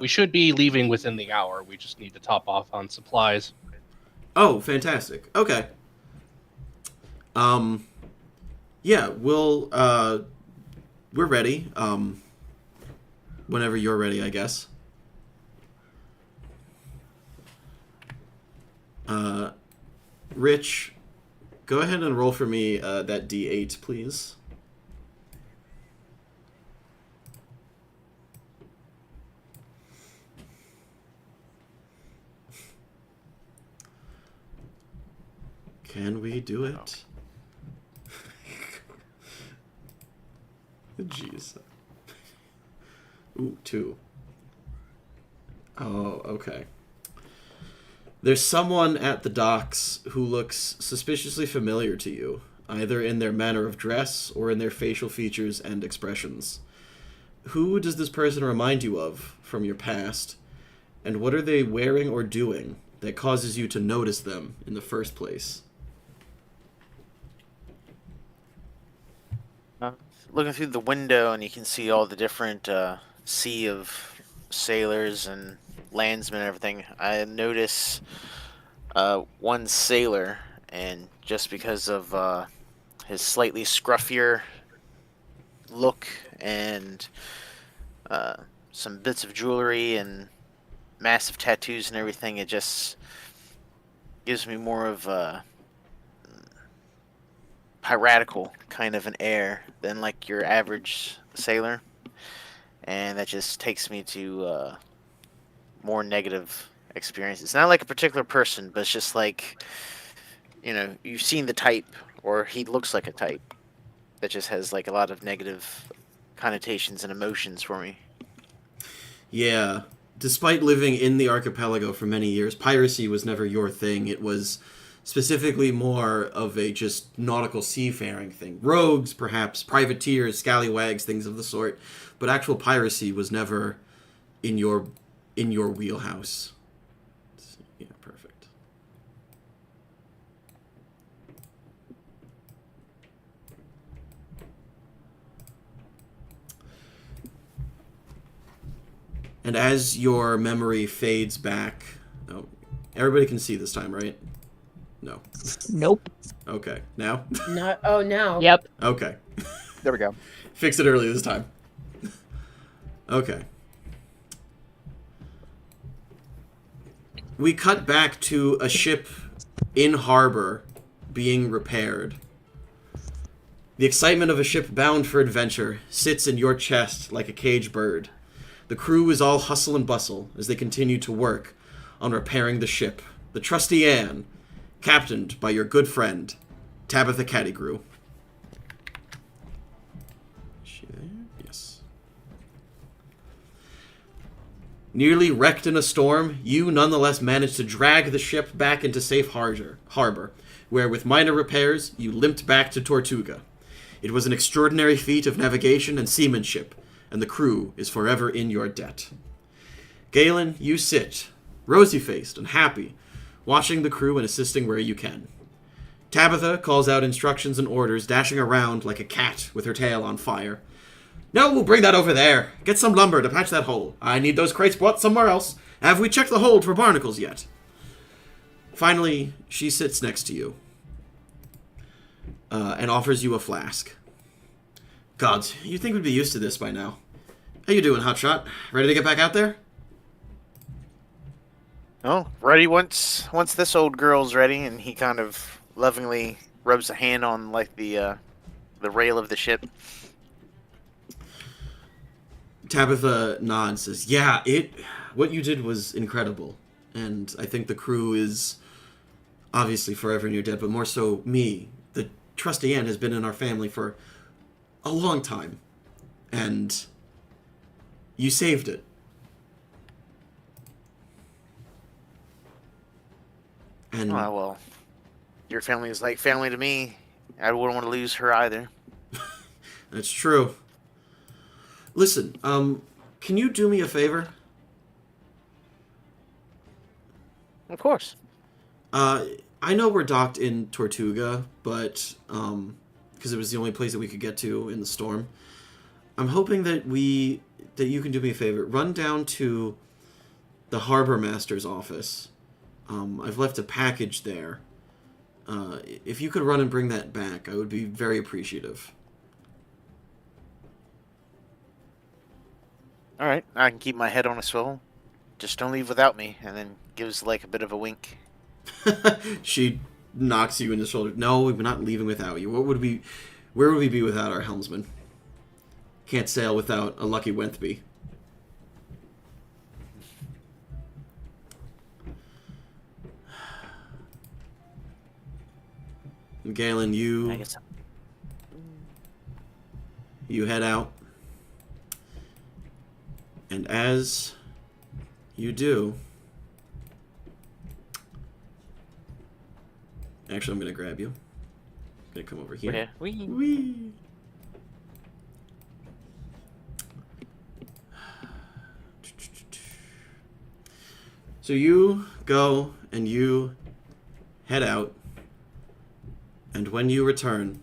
We should be leaving within the hour. We just need to top off on supplies. Oh, fantastic. Okay. Yeah, we're ready. Whenever you're ready, I guess. Rich, go ahead and roll for me that D8, please. Can we do it? Jeez. Ooh, 2. Oh, okay. There's someone at the docks who looks suspiciously familiar to you, either in their manner of dress or in their facial features and expressions. Who does this person remind you of from your past, and what are they wearing or doing that causes you to notice them in the first place? Looking through the window, and you can see all the different sea of sailors and landsmen and everything. I notice one sailor, and just because of his slightly scruffier look and some bits of jewelry and massive tattoos and everything, it just gives me more of a piratical kind of an air than like your average sailor, and that just takes me to more negative experiences. Not like a particular person, but it's just like, you know, you've seen the type, or he looks like a type that just has like a lot of negative connotations and emotions for me. Yeah. Despite living in the archipelago for many years, piracy was never your thing. It was specifically more of a just nautical seafaring thing. Rogues, perhaps, privateers, scallywags, things of the sort. But actual piracy was never in your wheelhouse. Yeah, perfect. And as your memory fades back... Oh, everybody can see this time, right? No. Nope. Okay. Now? No. Oh, now. Yep. Okay. There we go. Fix it early this time. Okay. We cut back to a ship in harbor being repaired. The excitement of a ship bound for adventure sits in your chest like a caged bird. The crew is all hustle and bustle as they continue to work on repairing the ship. The trusty Anne, captained by your good friend, Tabitha Cattigrew. Is she there? Yes. Nearly wrecked in a storm, you nonetheless managed to drag the ship back into safe harbor, where with minor repairs, you limped back to Tortuga. It was an extraordinary feat of navigation and seamanship, and the crew is forever in your debt. Galen, you sit, rosy-faced and happy, watching the crew and assisting where you can. Tabitha calls out instructions and orders, dashing around like a cat with her tail on fire. No, we'll bring that over there. Get some lumber to patch that hole. I need those crates brought somewhere else. Have we checked the hold for barnacles yet? Finally, she sits next to you and offers you a flask. Gods, you'd think we'd be used to this by now. How you doing, Hotshot? Ready to get back out there? Oh, ready once this old girl's ready, and he kind of lovingly rubs a hand on like the rail of the ship. Tabitha nods, says, "Yeah, what you did was incredible, and I think the crew is obviously forever in your debt, but more so me. The trusty Anne has been in our family for a long time, and you saved it." And Oh, well, your family is like family to me. I wouldn't want to lose her either. that's true. Listen, can you do me a favor? Of course. I know we're docked in Tortuga, but because it was the only place that we could get to in the storm, I'm hoping that you can do me a favor. Run down to the harbor master's office. I've left a package there. If you could run and bring that back, I would be very appreciative. All right, I can keep my head on a swivel. Just don't leave without me, and then gives like a bit of a wink. She knocks you in the shoulder. No, we're not leaving without you. Where would we be without our helmsman? Can't sail without a lucky Wenthby. Galen, I guess. you head out. And as you do... Actually, I'm going to grab you. I'm going to come over here. Yeah. Whee. Whee! So you go and you head out, and when you return,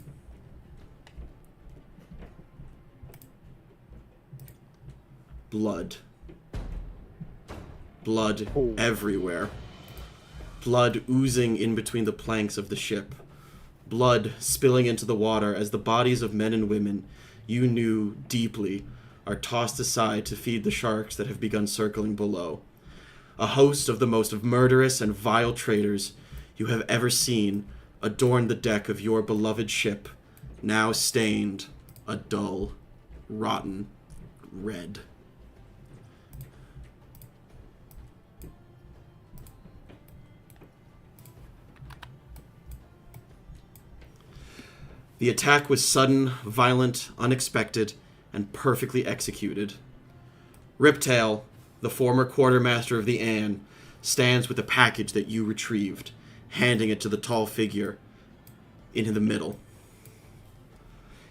blood. Blood everywhere. Blood oozing in between the planks of the ship. Blood spilling into the water as the bodies of men and women you knew deeply are tossed aside to feed the sharks that have begun circling below. A host of the most murderous and vile traitors you have ever seen adorn the deck of your beloved ship, now stained a dull, rotten red. The attack was sudden, violent, unexpected, and perfectly executed. Riptail, the former quartermaster of the Anne, stands with the package that you retrieved, handing it to the tall figure in the middle.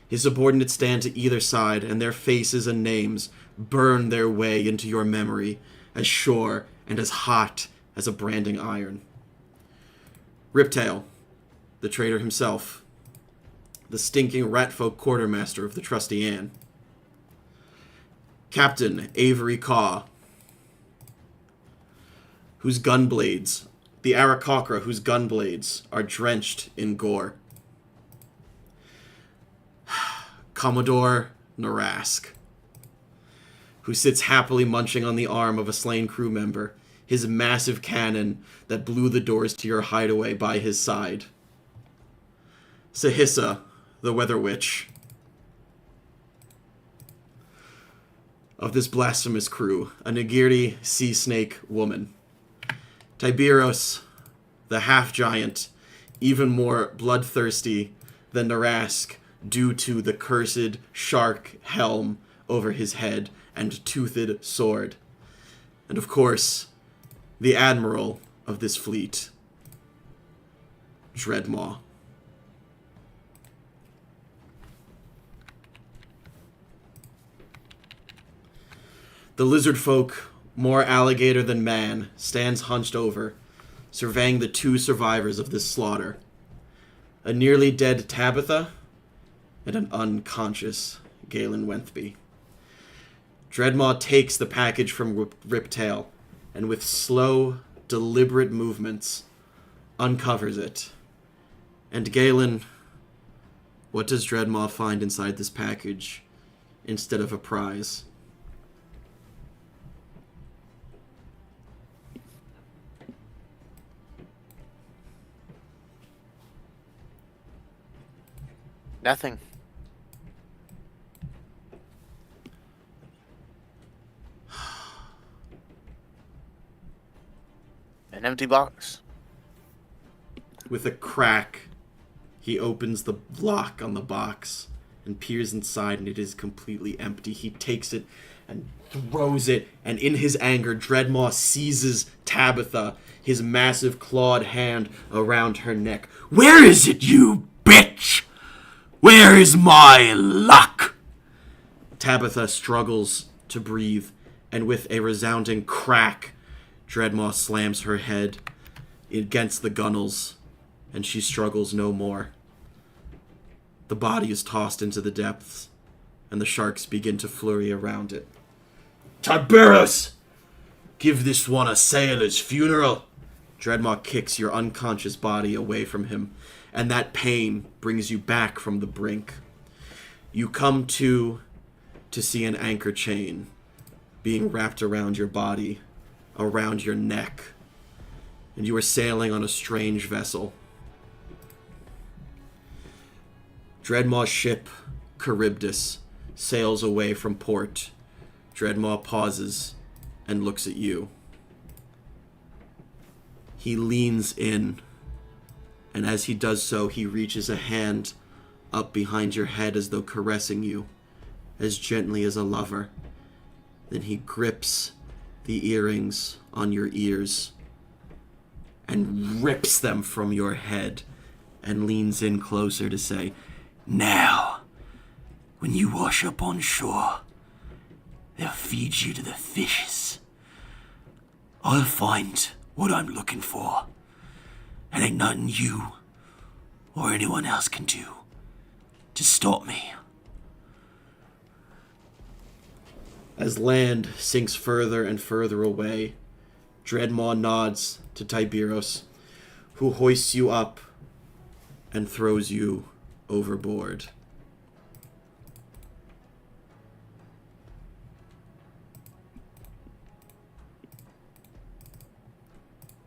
His subordinates stand to either side, and their faces and names burn their way into your memory, as sure and as hot as a branding iron. Riptail, the traitor himself, the stinking ratfolk quartermaster of the trusty Anne. Captain Avery Caw, whose gunblades, the Arakocra whose gunblades are drenched in gore. Commodore Narask, who sits happily munching on the arm of a slain crew member, his massive cannon that blew the doors to your hideaway by his side. Sahissa, the Weather Witch. Of this blasphemous crew, a Nagirdi sea snake woman. Tiberos, the half-giant, even more bloodthirsty than Narask due to the cursed shark helm over his head and toothed sword. And of course, the admiral of this fleet, Dreadmaw. The lizard folk, more alligator than man, stands hunched over, surveying the two survivors of this slaughter. A nearly dead Tabitha and an unconscious Galen Wenthby. Dreadmaw takes the package from Riptail and with slow, deliberate movements uncovers it. And Galen, what does Dreadmaw find inside this package instead of a prize? Nothing. An empty box. With a crack, he opens the lock on the box and peers inside, and it is completely empty. He takes it and throws it, and in his anger, Dreadmaw seizes Tabitha, his massive clawed hand around her neck. "Where is it, you bitch? Where is my luck?" Tabitha struggles to breathe, and with a resounding crack, Dreadmaw slams her head against the gunnels, and she struggles no more. The body is tossed into the depths, and the sharks begin to flurry around it. "Tiberius! Give this one a sailor's funeral!" Dreadmaw kicks your unconscious body away from him, and that pain brings you back from the brink. You come to see an anchor chain being wrapped around your body, around your neck, and you are sailing on a strange vessel. Dreadmaw's ship, Charybdis, sails away from port. Dreadmaw pauses and looks at you. He leans in, and as he does so, he reaches a hand up behind your head as though caressing you, as gently as a lover. Then he grips the earrings on your ears and rips them from your head and leans in closer to say, "Now, when you wash up on shore, they'll feed you to the fishes. I'll find what I'm looking for, and ain't nothing you or anyone else can do to stop me." As land sinks further and further away, Dreadmaw nods to Tiberius, who hoists you up and throws you overboard.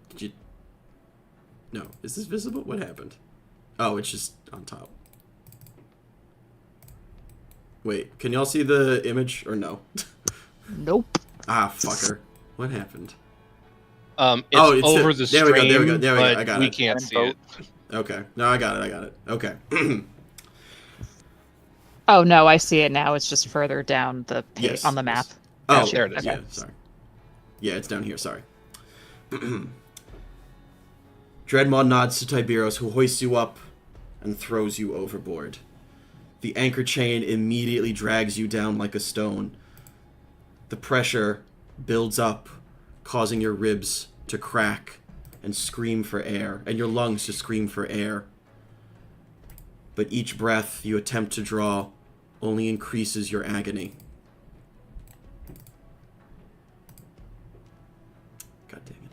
Did you... No. Is this visible? What happened? Oh, it's just on top. Wait, can y'all see the image or no? Nope. Ah, fucker. What happened? It's it's over the there stream, we go, there we go. I but got we it. can't see it. Okay. No, I got it. Okay. Oh no, I see it now. It's just further down the page Yes, on the map. yes. Oh, Gotcha. there it is. Okay. Yeah, sorry. Yeah, it's down here, sorry. Dreadmaw nods to Tiberius, who hoists you up and throws you overboard. The anchor chain immediately drags you down like a stone. The pressure builds up, causing your ribs to crack and scream for air, and your lungs to scream for air. But each breath you attempt to draw only increases your agony. God dang it.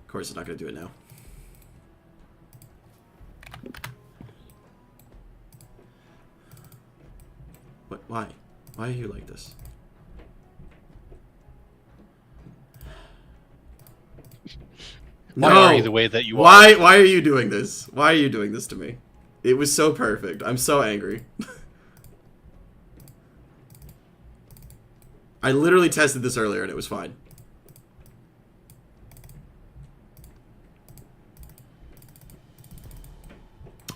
Of course, it's not going to do it now. What? Why? Why are you like this? Why are you the way that you are? Why are you doing this? Why are you doing this to me? It was so perfect. I'm so angry. I literally tested this earlier and it was fine.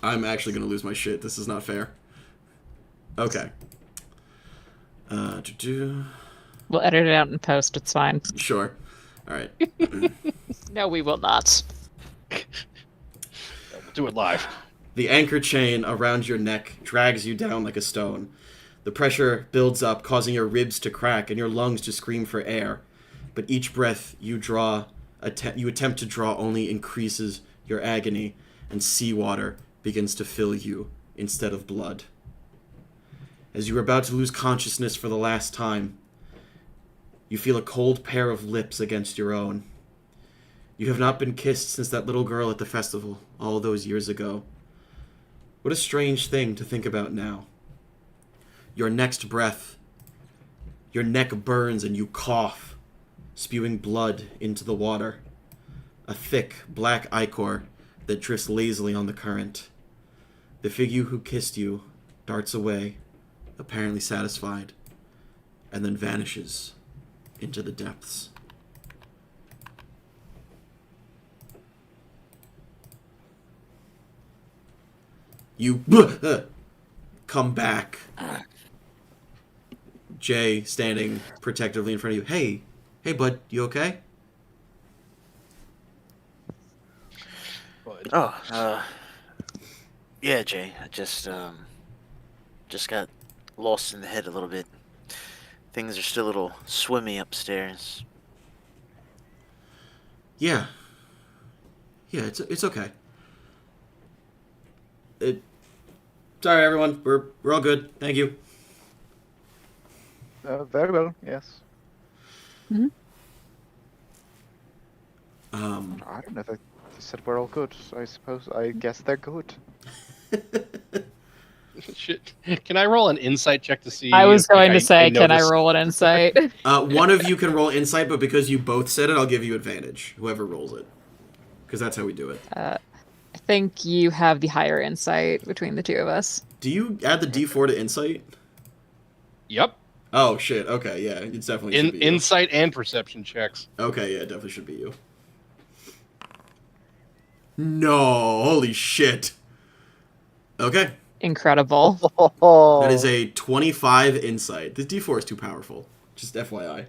I'm actually gonna lose my shit. This is not fair. Okay. We'll edit it out in post. It's fine. Sure. All right. No, we will not. We'll do it live. The anchor chain around your neck drags you down like a stone. The pressure builds up, causing your ribs to crack and your lungs to scream for air. But each breath you attempt to draw only increases your agony, and seawater begins to fill you instead of blood. As you are about to lose consciousness for the last time, you feel a cold pair of lips against your own. You have not been kissed since that little girl at the festival all those years ago. What a strange thing to think about now. Your next breath, your neck burns and you cough, spewing blood into the water. A thick, black ichor that drifts lazily on the current. The figure who kissed you darts away, apparently satisfied, and then vanishes into the depths. You come back. Jay standing protectively in front of you. Hey, bud, you okay? Oh, yeah, Jay. I just got lost in the head a little bit. Things are still a little swimmy upstairs. Yeah, it's okay. Sorry, everyone. We're all good. Thank you. Very well, yes. Mm-hmm. I don't know. They said we're all good. I suppose. I guess they're good. Shit. Can I roll an insight check to see? I was going to say, can I notice- roll an insight? One of you can roll insight, but because you both said it, I'll give you advantage. Whoever rolls it, because that's how we do it. I think you have the higher insight between the two of us. Do you add the D4 to insight? Yep. Oh shit. Okay, yeah, it's definitely should be you. Insight and perception checks. Okay, yeah, it definitely should be you. No, holy shit. Okay, Incredible. that is a 25 insight. This D4 is too powerful. Just FYI.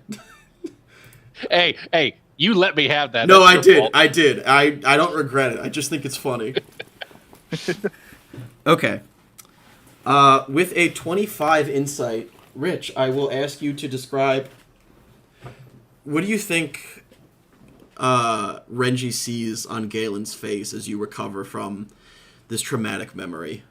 Hey, you let me have that. No, That's I your did. fault. I did. I don't regret it. I just think it's funny. Okay. With a 25 insight, Rich, I will ask you to describe. What do you think Renji sees on Galen's face as you recover from this traumatic memory?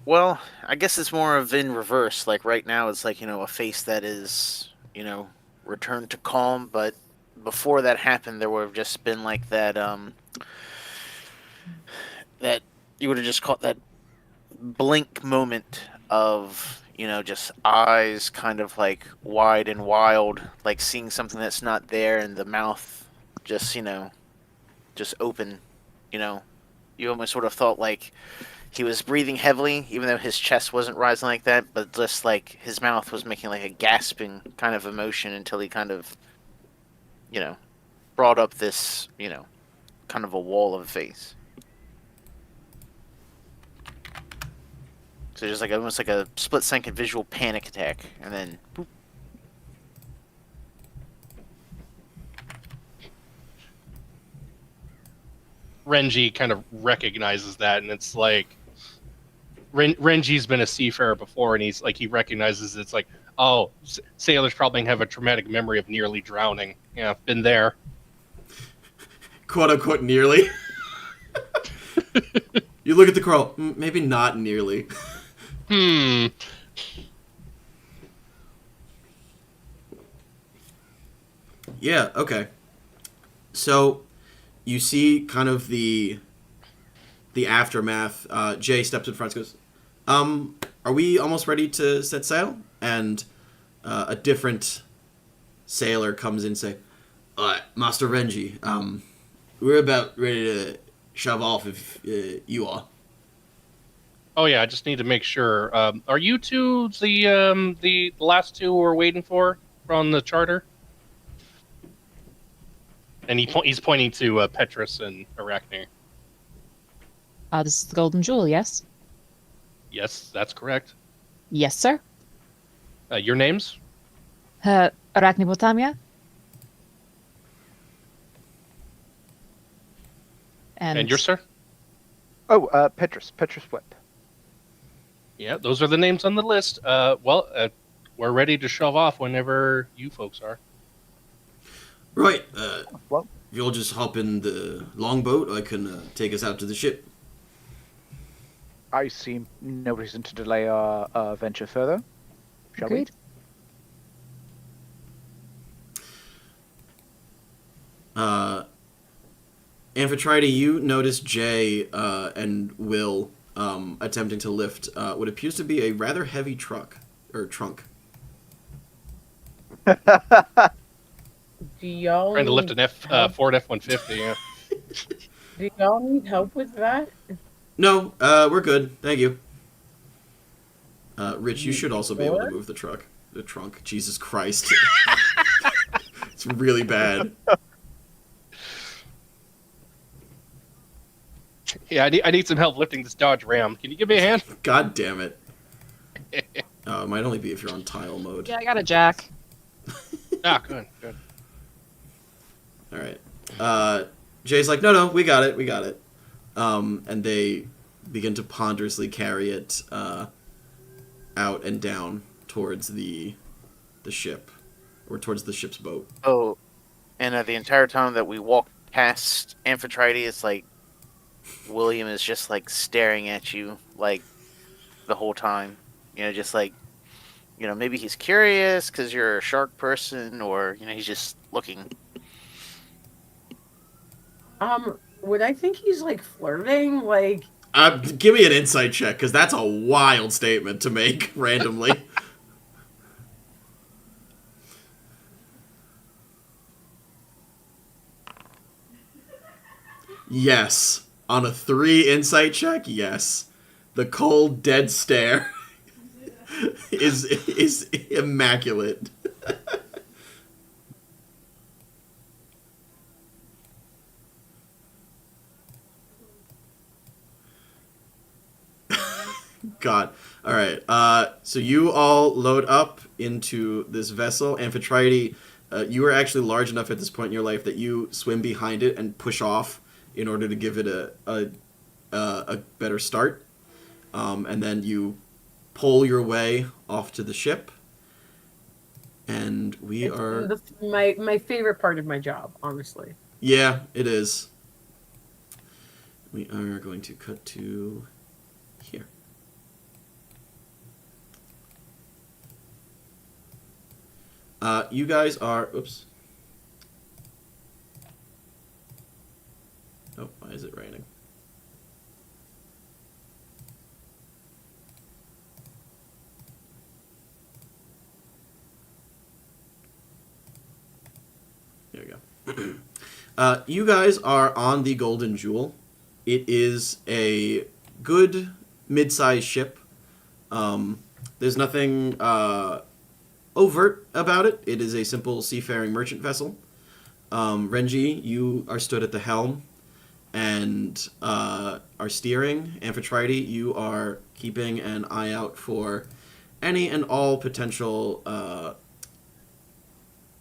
Well, I guess it's more of in reverse. Like right now, it's like, a face that is, returned to calm. But before that happened, there would have just been like that, that you would have just caught that blink moment of, just eyes kind of like wide and wild, like seeing something that's not there, and the mouth just, just open. You almost sort of thought like he was breathing heavily, even though his chest wasn't rising like that, but just like his mouth was making like a gasping kind of emotion until he kind of, brought up this, kind of a wall of a face. So just like almost like a split-second visual panic attack, and then boop. Renji kind of recognizes that, and it's like Renji's been a seafarer before, and he recognizes it's like, oh, sailors probably have a traumatic memory of nearly drowning. Yeah, been there. Quote unquote, nearly. You look at the crow. Maybe not nearly. Yeah. Okay. So you see kind of the aftermath. Jay steps in front and goes, are we almost ready to set sail? And a different sailor comes in and say, Master Renji, we're about ready to shove off if you are. Oh yeah, I just need to make sure. Are you two the last two we're waiting for on the charter? And he's pointing to Petrus and Arachne. This is the Golden Jewel, yes? Yes, that's correct. Yes, sir. Your names? Arachne Botamia. And yours, sir? Oh, Petrus Whip. Yeah, those are the names on the list. We're ready to shove off whenever you folks are. Right. Well, if you'll just hop in the longboat, I can take us out to the ship. I see no reason to delay our venture further. Shall Agreed. Amphitrite, you notice Jay and Will attempting to lift what appears to be a rather heavy trunk. Do y'all Trying to lift need an help? Ford F-150. Yeah. Do y'all need help with that? No, we're good. Thank you. Rich, you should also be able to Sure? move the truck. The trunk. Jesus Christ. It's really bad. Yeah, I need some help lifting this Dodge Ram. Can you give me a hand? God damn it. It might only be if you're on tile mode. Yeah, I got a jack. Ah, good. Alright. Jay's like, no, we got it. And they begin to ponderously carry it out and down towards the ship, or towards the ship's boat. Oh, and the entire time that we walk past Amphitrite, it's like William is just like staring at you like the whole time. You know, just like, you know, maybe he's curious because you're a shark person, or, you know, he's just looking. Would I think he's like flirting? Like, Give me an insight check, because that's a wild statement to make randomly. Yes. On a 3 insight check, yes. The cold, dead stare is immaculate. God. All right. So you all load up into this vessel. Amphitrite, you are actually large enough at this point in your life that you swim behind it and push off in order to give it a better start. And then you pull your way off to the ship. And we are... my favorite part of my job, honestly. Yeah, it is. We are going to cut to here. You guys are... Oops. Oh, why is it raining? There we go. You guys are on the Golden Jewel. It is a good mid-sized ship. There's nothing overt about it. It is a simple seafaring merchant vessel. Renji, you are stood at the helm and are steering. Amphitrite, you are keeping an eye out for any and all potential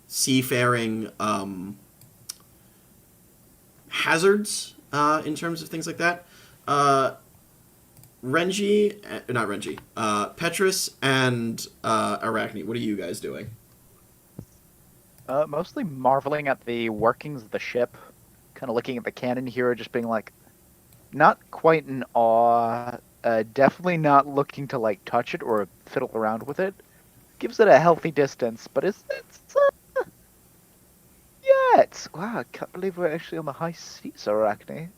seafaring hazards in terms of things like that. Petrus and Arachne, what are you guys doing? Mostly marveling at the workings of the ship, kind of looking at the cannon here, just being like, not quite in awe, definitely not looking to like touch it or fiddle around with it. Gives it a healthy distance, but wow, I can't believe we're actually on the high seas, Arachne.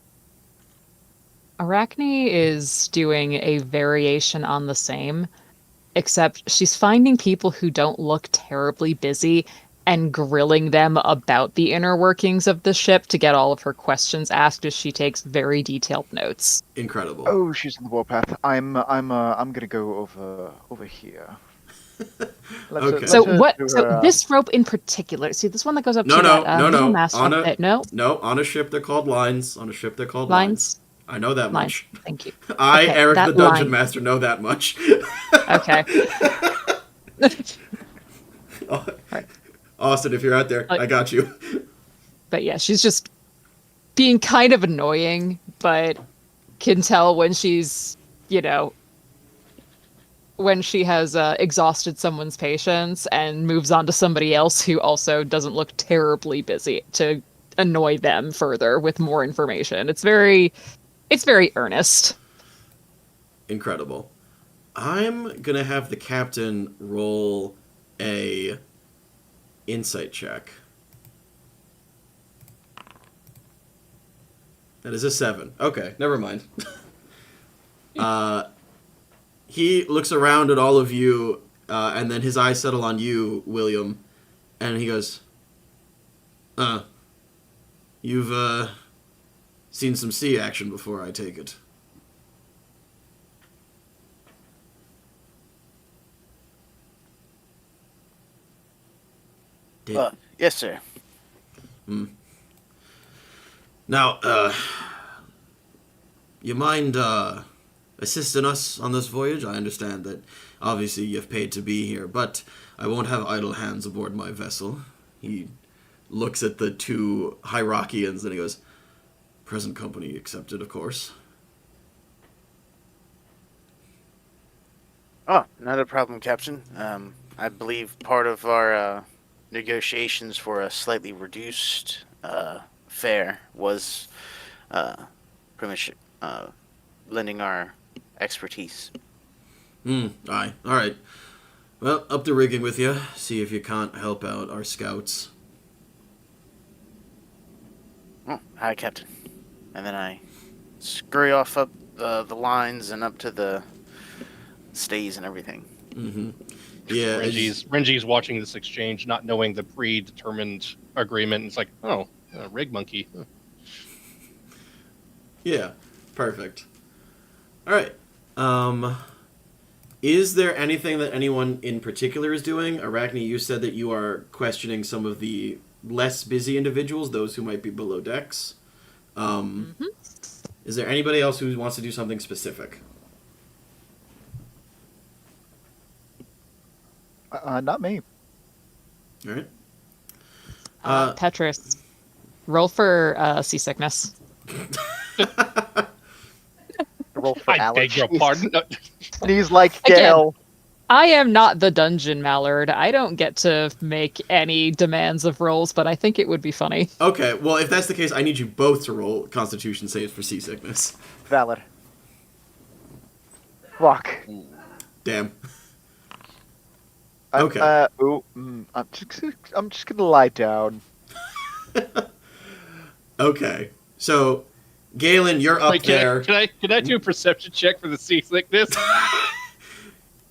Arachne is doing a variation on the same, except she's finding people who don't look terribly busy and grilling them about the inner workings of the ship to get all of her questions asked as she takes very detailed notes. Incredible. Oh, she's on the warpath. I'm gonna go over here. Okay. So this rope in particular, see this one that goes up to that little mast on on a ship they're called lines. On a ship they're called lines. I know that Lines. much. Thank you. I, Okay, Eric that the Dungeon line. Master, know that much. Okay. Right. Austin, if you're out there, I got you. But yeah, she's just being kind of annoying, but can tell when she's, when she has exhausted someone's patience and moves on to somebody else who also doesn't look terribly busy to annoy them further with more information. It's very earnest. Incredible. I'm gonna have the captain roll a insight check. That is a 7. Okay, never mind. He looks around at all of you, and then his eyes settle on you, William, and he goes, You've seen some sea action before, I take it. Yes, sir. Now, you mind assisting us on this voyage? I understand that obviously you've paid to be here, but I won't have idle hands aboard my vessel. He looks at the two Hyrockians and he goes, present company accepted, of course. Oh, not a problem, Captain. I believe part of our negotiations for a slightly reduced fare was pretty much lending our expertise. Aye. Alright. Well, up the rigging with you. See if you can't help out our scouts. Oh, hi, Captain. And then I scurry off up the lines and up to the stays and everything. Mm-hmm. Yeah. Renji's watching this exchange, not knowing the predetermined agreement. It's like, oh, rig monkey. Huh. Yeah. Perfect. Alright. Is there anything that anyone in particular is doing? Arachne, you said that you are questioning some of the less busy individuals, those who might be below decks. Is there anybody else who wants to do something specific? Not me. All right. Petrus, roll for seasickness. Roll for I beg your pardon. No, And he's like, Again. Gale. I am not the dungeon mallard. I don't get to make any demands of rolls, but I think it would be funny. Okay, well, if that's the case, I need you both to roll Constitution saves for seasickness. Valid. Fuck. Damn. Okay. I'm just gonna lie down. Okay, so Galen, you're up wait, there. Can I do a perception check for the seasickness?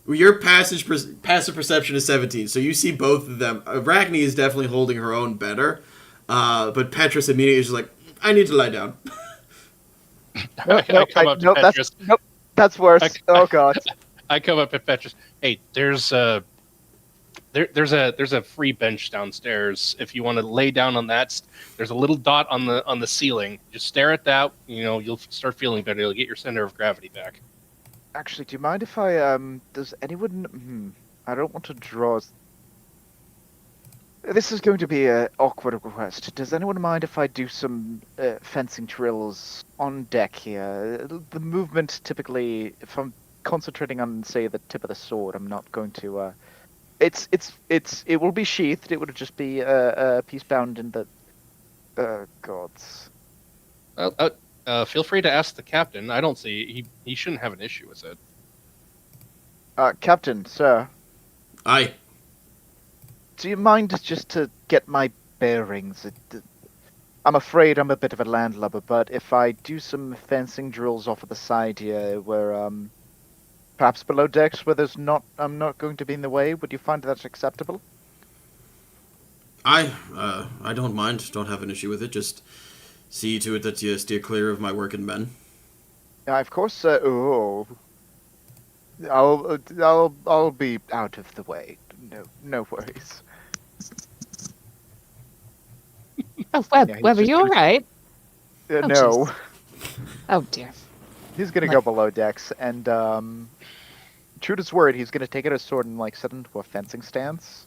Your passive perception is 17, so you see both of them. Arachne is definitely holding her own better, but Petrus immediately is just like, I need to lie down. I come up to Petrus. That's worse. Oh god. I come up to Petrus. Hey, there's a free bench downstairs. If you want to lay down on that, there's a little dot on the ceiling. Just stare at that. You'll start feeling better. You'll get your center of gravity back. Actually, do you mind if I does anyone? I don't want to draw. This is going to be an awkward request. Does anyone mind if I do some fencing drills on deck here? The movement typically, if I'm concentrating on, say, the tip of the sword, I'm not going to. It will be sheathed. It would just be a piece bound in the gods. Feel free to ask the captain. I don't see he shouldn't have an issue with it. Captain, sir. Aye. Do you mind just to get my bearings? I'm afraid I'm a bit of a landlubber, but if I do some fencing drills off of the side here, where perhaps below decks, where I'm not going to be in the way, would you find that acceptable? I don't mind. Don't have an issue with it. Just see to it that you steer clear of my working men. Of course. I'll be out of the way. No worries. Oh, Webb, Yeah, Webb, are you all right? No. Jeez. Oh dear. He's gonna go below decks, and true to his word, he's gonna take out his sword and set into a fencing stance.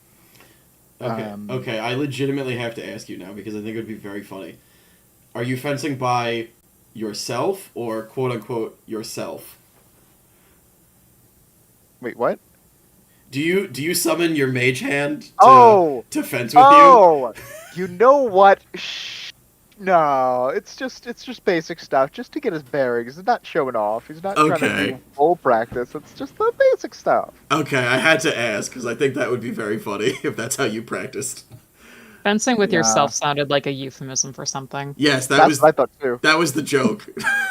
Okay. Okay. I legitimately have to ask you now because I think it would be very funny. Are you fencing by yourself or quote unquote yourself? Wait, what? Do you summon your mage hand to fence with you? Oh, you know what? No, it's just basic stuff, just to get his bearings. He's not showing off. He's not trying to do full practice. It's just the basic stuff. Okay, I had to ask because I think that would be very funny if that's how you practiced. Fencing with yourself sounded like a euphemism for something. Yes, That's what I thought too. That was the joke.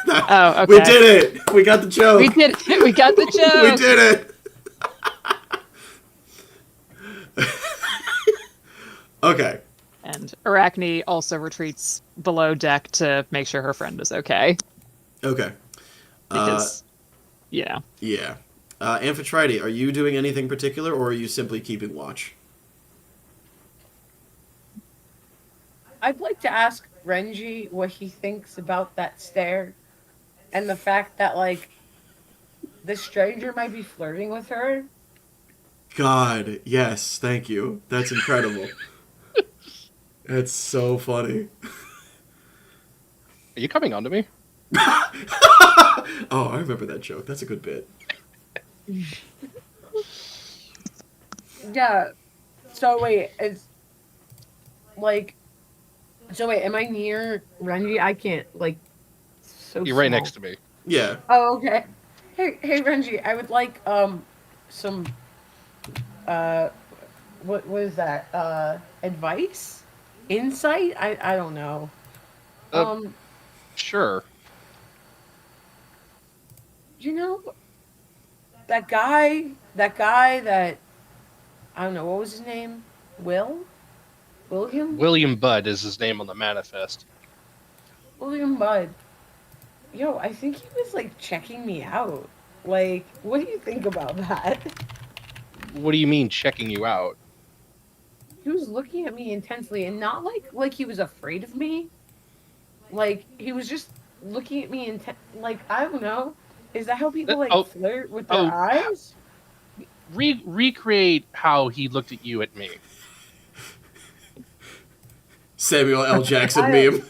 Oh, okay. We did it. We got the joke. We got the joke. We did it. Okay. And And Arachne also retreats below deck to make sure her friend is okay. Okay. Because, Yeah. Amphitrite, are you doing anything particular, or are you simply keeping watch? I'd like to ask Renji what he thinks about that stare and the fact that, like, the stranger might be flirting with her. God, yes, thank you. That's incredible. That's so funny. Are you coming on to me? Oh, I remember that joke. That's a good bit. Yeah. So wait, it's like. So wait, am I near Renji? I can't like. So You're right small. next to me. Yeah. Oh, okay. Hey Renji, I would like some what is that? Advice? Insight? I don't know. Uh, Sure. You know that guy that I don't know, what was his name? William? William Budd is his name on the manifest. William Budd. Yo, I think he was like checking me out. Like, what do you think about that? What do you mean checking you out? He was looking at me intensely and not like he was afraid of me. Like he was just looking at me like I don't know. Is that how people like flirt with their eyes? Recreate how he looked at you at me. Samuel L. Jackson meme.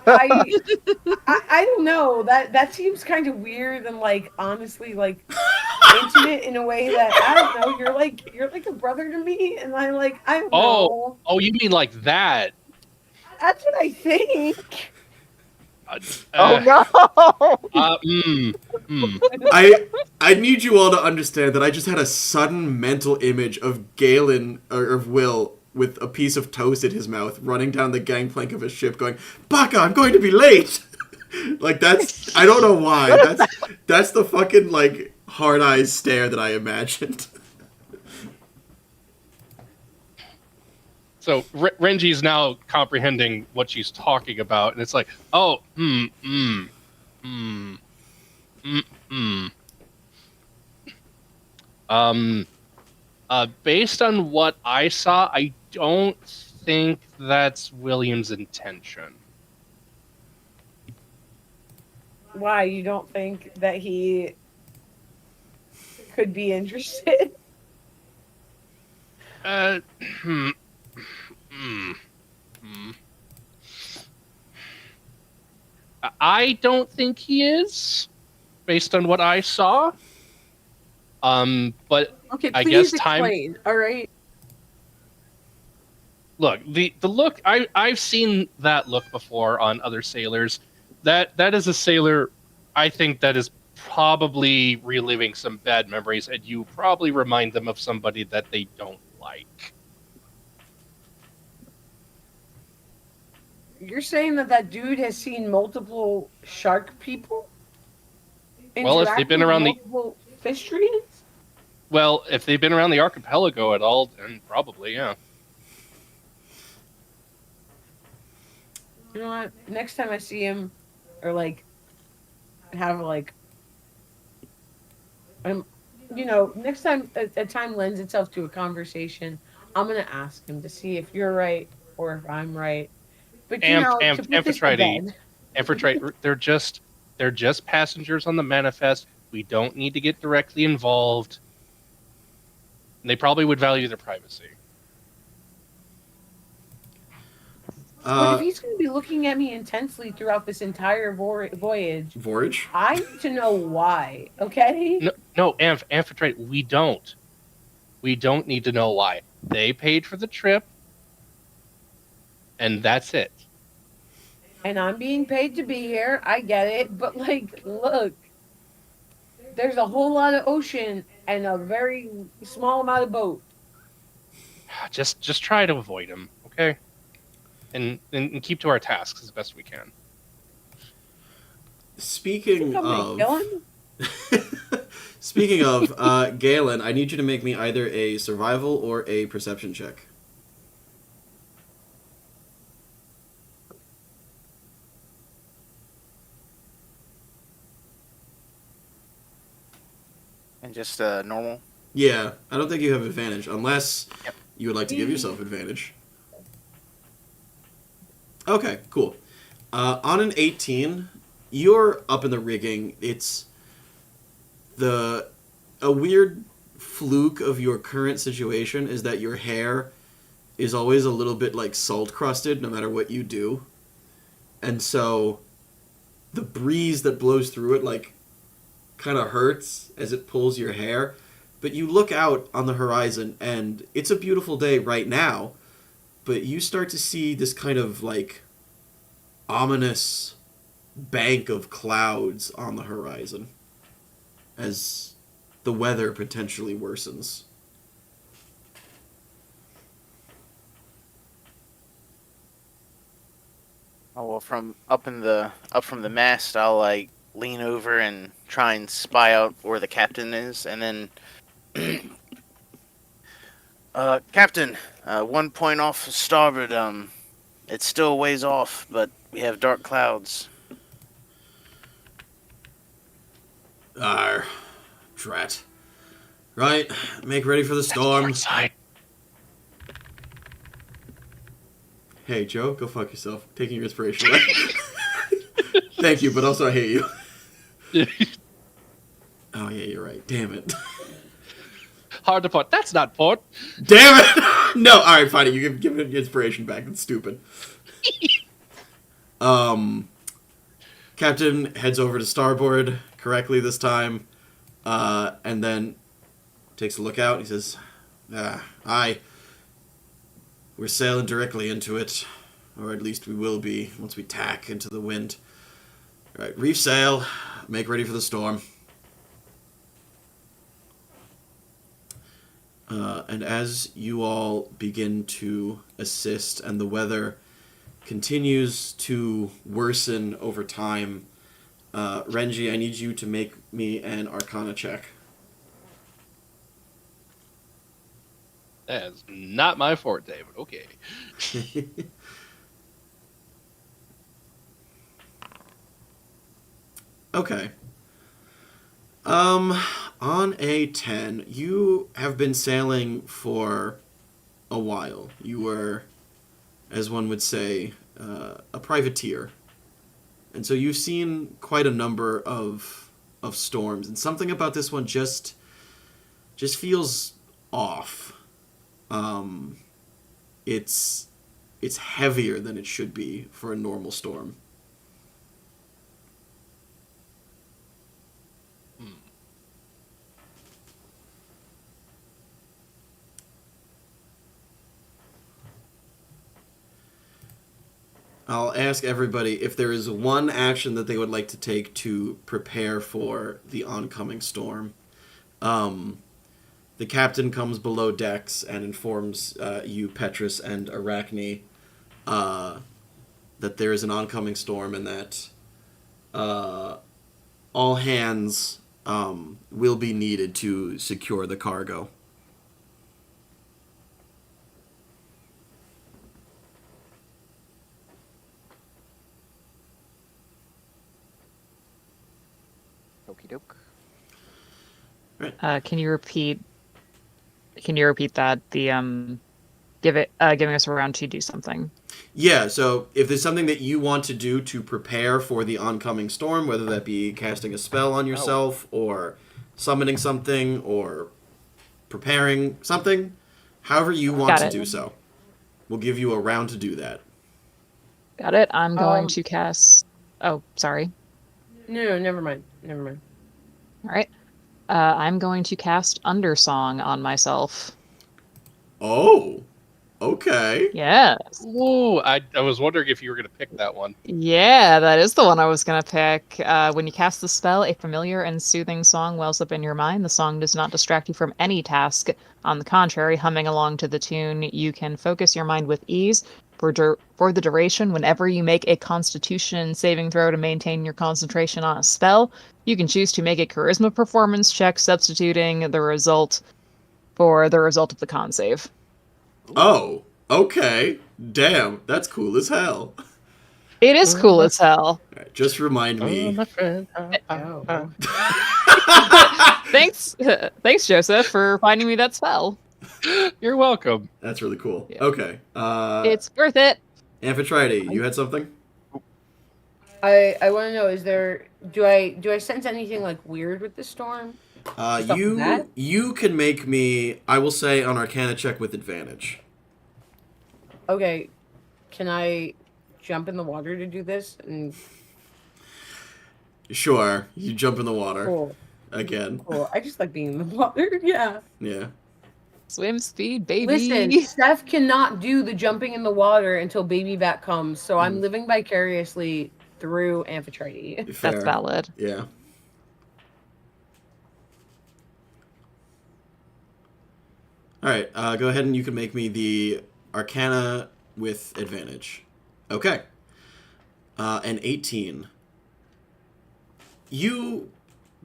I don't know. That seems kind of weird and like honestly like intimate in a way that I don't know. You're like a brother to me, and I don't know. Oh, you mean like that? That's what I think. Oh no! I need you all to understand that I just had a sudden mental image of Galen or of Will with a piece of toast in his mouth, running down the gangplank of a ship, going, "Baka, I'm going to be late." Like that's I don't know why. That's the fucking like hard eyes stare that I imagined. So Renji's now comprehending what she's talking about, and it's like, oh, based on what I saw, I don't think that's William's intention. Why, you don't think that he could be interested? I don't think he is, based on what I saw. But Okay, I please guess time. explain. All right. Look, the look I've seen that look before on other sailors. That is a sailor. I think that is probably reliving some bad memories, and you probably remind them of somebody that they don't like. You're saying that dude has seen multiple shark people? Well, if they've been around multiple pistrians? Well, if they've been around the archipelago at all, then probably, yeah. You know what? Next time I see him, or like, have like, next time a time lends itself to a conversation, I'm gonna ask him to see if you're right or if I'm right. But Amphitrite, they're just passengers on the manifest. We don't need to get directly involved. And they probably would value their privacy. But if he's going to be looking at me intensely throughout this entire voyage, I need to know why. Okay? No, Amphitrite, we don't. We don't need to know why. They paid for the trip, and that's it. And I'm being paid to be here. I get it. But, like, look. There's a whole lot of ocean and a very small amount of boat. Just try to avoid him, okay? And keep to our tasks as best we can. Speaking of, Galen, I need you to make me either a survival or a perception check. And just normal. Yeah, I don't think you have advantage, unless Yep. you would like to give yourself advantage. Okay, cool. On an 18, you're up in the rigging. It's a weird fluke of your current situation is that your hair is always a little bit like salt crusted no matter what you do. And so the breeze that blows through it like kind of hurts as it pulls your hair. But you look out on the horizon and it's a beautiful day right now, but you start to see this kind of like ominous bank of clouds on the horizon as the weather potentially worsens. Oh well, from from the mast, I'll like lean over and try and spy out where the captain is, and then, Captain, 1 point off starboard. It's still a ways off, but we have dark clouds. Drat. Right, make ready for the storm. Outside. Hey, Joe, go fuck yourself. Taking your inspiration away. Thank you, but also I hate you. Oh, yeah, you're right. Damn it. Hard to put. That's not port. Damn it! No, alright, fine. You give it your inspiration back. It's stupid. Captain heads over to starboard correctly this time, and then takes a look out. He says, aye. We're sailing directly into it, or at least we will be once we tack into the wind. All right, reef sail, make ready for the storm. And as you all begin to assist and the weather continues to worsen over time, Renji, I need you to make me an Arcana check. That is not my forte, but okay. Okay. On a 10, you have been sailing for a while. You were, as one would say, a privateer. And so you've seen quite a number of storms, and something about this one just feels off. It's heavier than it should be for a normal storm. I'll ask everybody if there is one action that they would like to take to prepare for the oncoming storm. The captain comes below decks and informs you, Petrus and Arachne, that there is an oncoming storm and that all hands will be needed to secure the cargo. Okie doke. Can you repeat that? The giving us a round to do something. Yeah, so if there's something that you want to do to prepare for the oncoming storm, whether that be casting a spell on yourself or summoning something or preparing something, however you want to do so, we'll give you a round to do that. Got it. I'm going to cast... Oh, sorry. No, never mind. All right. I'm going to cast Undersong on myself. Oh, okay. Yes. Ooh, I was wondering if you were going to pick that one. Yeah, that is the one I was going to pick. When you cast the spell, a familiar and soothing song wells up in your mind. The song does not distract you from any task. On the contrary, humming along to the tune, you can focus your mind with ease. For the duration, whenever you make a Constitution saving throw to maintain your concentration on a spell, you can choose to make a Charisma performance check, substituting the result for the result of the con save. Oh, okay. Damn, that's cool as hell. It is cool as hell. All right, just remind me. Oh, my friend. Thanks, thanks, Joseph, for finding me that spell. You're welcome. That's really cool. Yeah. Okay. It's worth it. Amphitrite, you had something? I want to know, is there do I sense anything like weird with the storm? Stuff like that? You can make me, I will say, an Arcana check with advantage. Okay, can I jump in the water to do this? And Sure, you jump in the water cool, again. cool. I just like being in the water. Yeah. Yeah. Swim speed, baby. Listen, Seth cannot do the jumping in the water until baby back comes, so I'm living vicariously through Amphitrite. Fair. That's valid. Yeah. All right, go ahead and you can make me the Arcana with advantage. Okay. An 18. You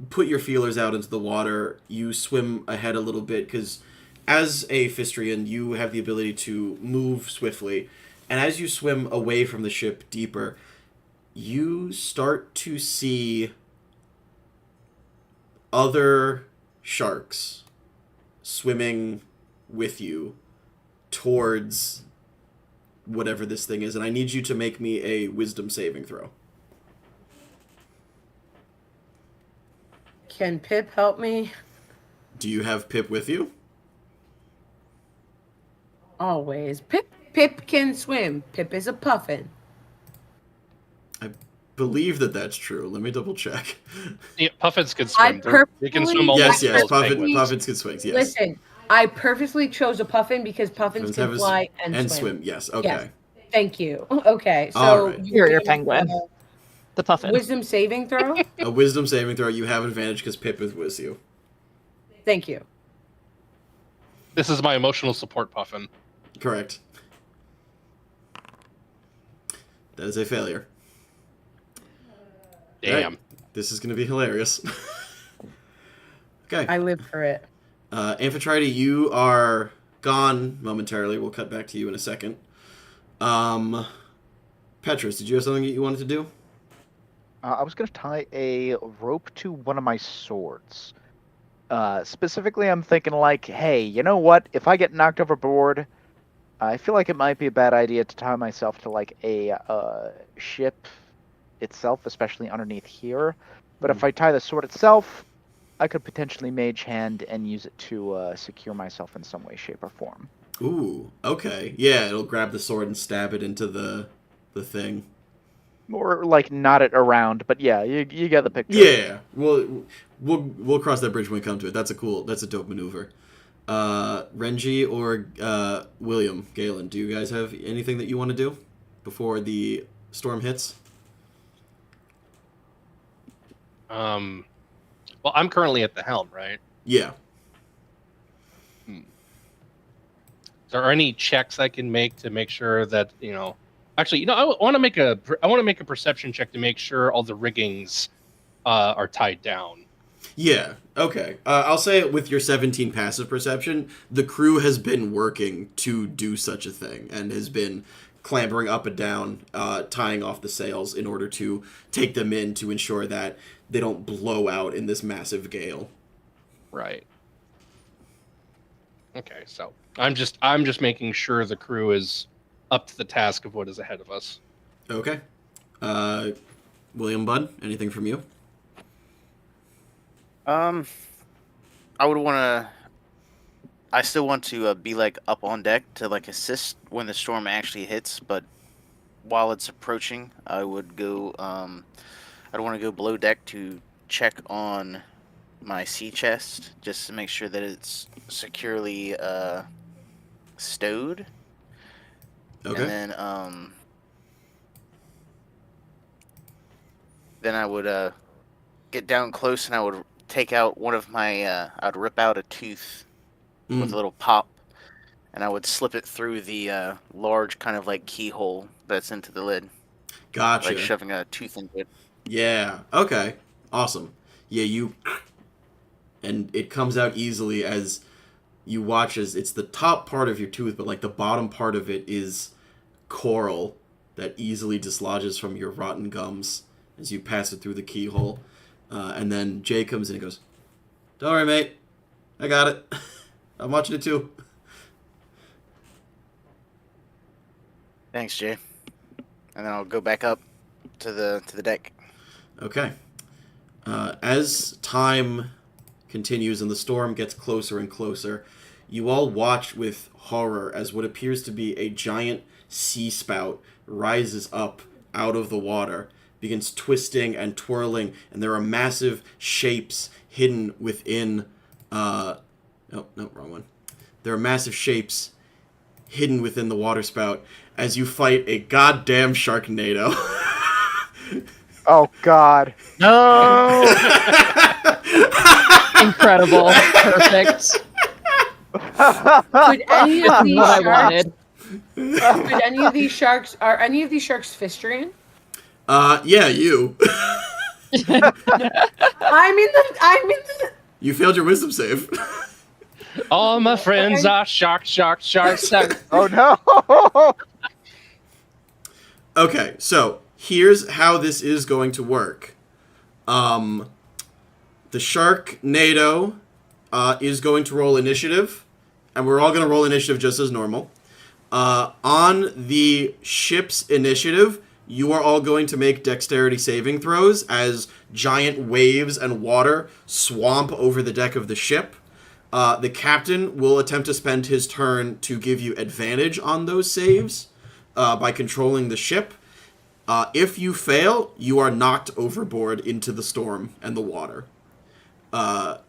put your feelers out into the water. You swim ahead a little bit because as a Fistrian, you have the ability to move swiftly. And as you swim away from the ship deeper, you start to see other sharks swimming with you towards whatever this thing is. And I need you to make me a wisdom saving throw. Can Pip help me? Do you have Pip with you? Always. Pip can swim. Pip is a puffin. I believe that that's true. Let me double check. Yeah, puffins can swim. They can swim Yes, almost yes, as well as penguins. puffins can swing. Yes. Listen, I purposely chose a puffin because puffins can fly and swim. Yes, okay. Yes. Thank you. Okay, so All right. You're your penguin. The puffin. Wisdom saving throw. A wisdom saving throw. You have advantage because Pip is with you. Thank you. This is my emotional support puffin. Correct. That is a failure. Damn. Right. This is going to be hilarious. Okay. I live for it. Amphitrite, you are gone momentarily. We'll cut back to you in a second. Petrus, did you have something that you wanted to do? I was going to tie a rope to one of my swords. Specifically, I'm thinking like, hey, you know what? If I get knocked overboard, I feel like it might be a bad idea to tie myself to like a ship itself, especially underneath here. But if I tie the sword itself, I could potentially mage hand and use it to secure myself in some way, shape, or form. Ooh, okay. Yeah, it'll grab the sword and stab it into the thing. Or like knot it around, but yeah, you get the picture. Yeah, we'll cross that bridge when we come to it. That's a dope maneuver. Renji or William, Galen, do you guys have anything that you want to do before the storm hits? Well, I'm currently at the helm, right? Yeah. Are there any checks I can make to make sure that, actually, I want to make a perception check to make sure all the riggings are tied down. Yeah, okay. I'll say it with your 17 passive perception, the crew has been working to do such a thing and has been clambering up and down, tying off the sails in order to take them in to ensure that they don't blow out in this massive gale. Right. Okay, so I'm just making sure the crew is up to the task of what is ahead of us. Okay. William Budd, anything from you? I would want to. I still want to be like up on deck to like assist when the storm actually hits, but while it's approaching, I would go. I'd want to go below deck to check on my sea chest just to make sure that it's securely stowed. Okay. And then I would get down close and I would take out one of my. I'd rip out a tooth with a little pop, and I would slip it through the large kind of like keyhole that's into the lid. Gotcha. Like shoving a tooth into it. Yeah. Okay. Awesome. Yeah, and it comes out easily as you watch as it's the top part of your tooth, but like the bottom part of it is coral that easily dislodges from your rotten gums as you pass it through the keyhole. And then Jay comes in and goes, Don't worry, mate. I got it. I'm watching it too. Thanks, Jay. And then I'll go back up to the deck. Okay. As time continues and the storm gets closer and closer, you all watch with horror as what appears to be a giant sea spout rises up out of the water, begins twisting and twirling, and there are massive shapes hidden within... no, wrong one. There are massive shapes hidden within the water spout as you fight a goddamn Sharknado. Oh God! No. Incredible. Perfect. Could any of these What I sharks? wanted. Could any of these sharks? Are any of these sharks fistrian? Yeah, you. I'm in the. You failed your wisdom save. All my friends are sharks. Oh no! Okay, so here's how this is going to work. The Sharknado is going to roll initiative, and we're all going to roll initiative just as normal. On the ship's initiative, you are all going to make dexterity saving throws as giant waves and water swamp over the deck of the ship. The captain will attempt to spend his turn to give you advantage on those saves by controlling the ship. If you fail, you are knocked overboard into the storm and the water. The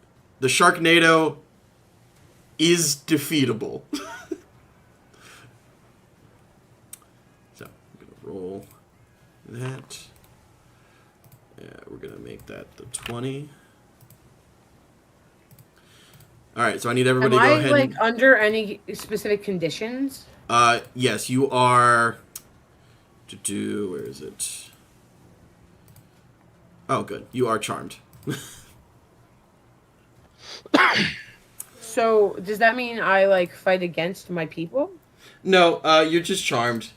Sharknado is defeatable. So, I'm going to roll that. Yeah, we're going to make that the 20. Alright, so I need everybody Am to go I ahead like under any specific conditions? yes, you are... Where is it? Oh, good. You are charmed. So does that mean I like fight against my people? No, you're just charmed.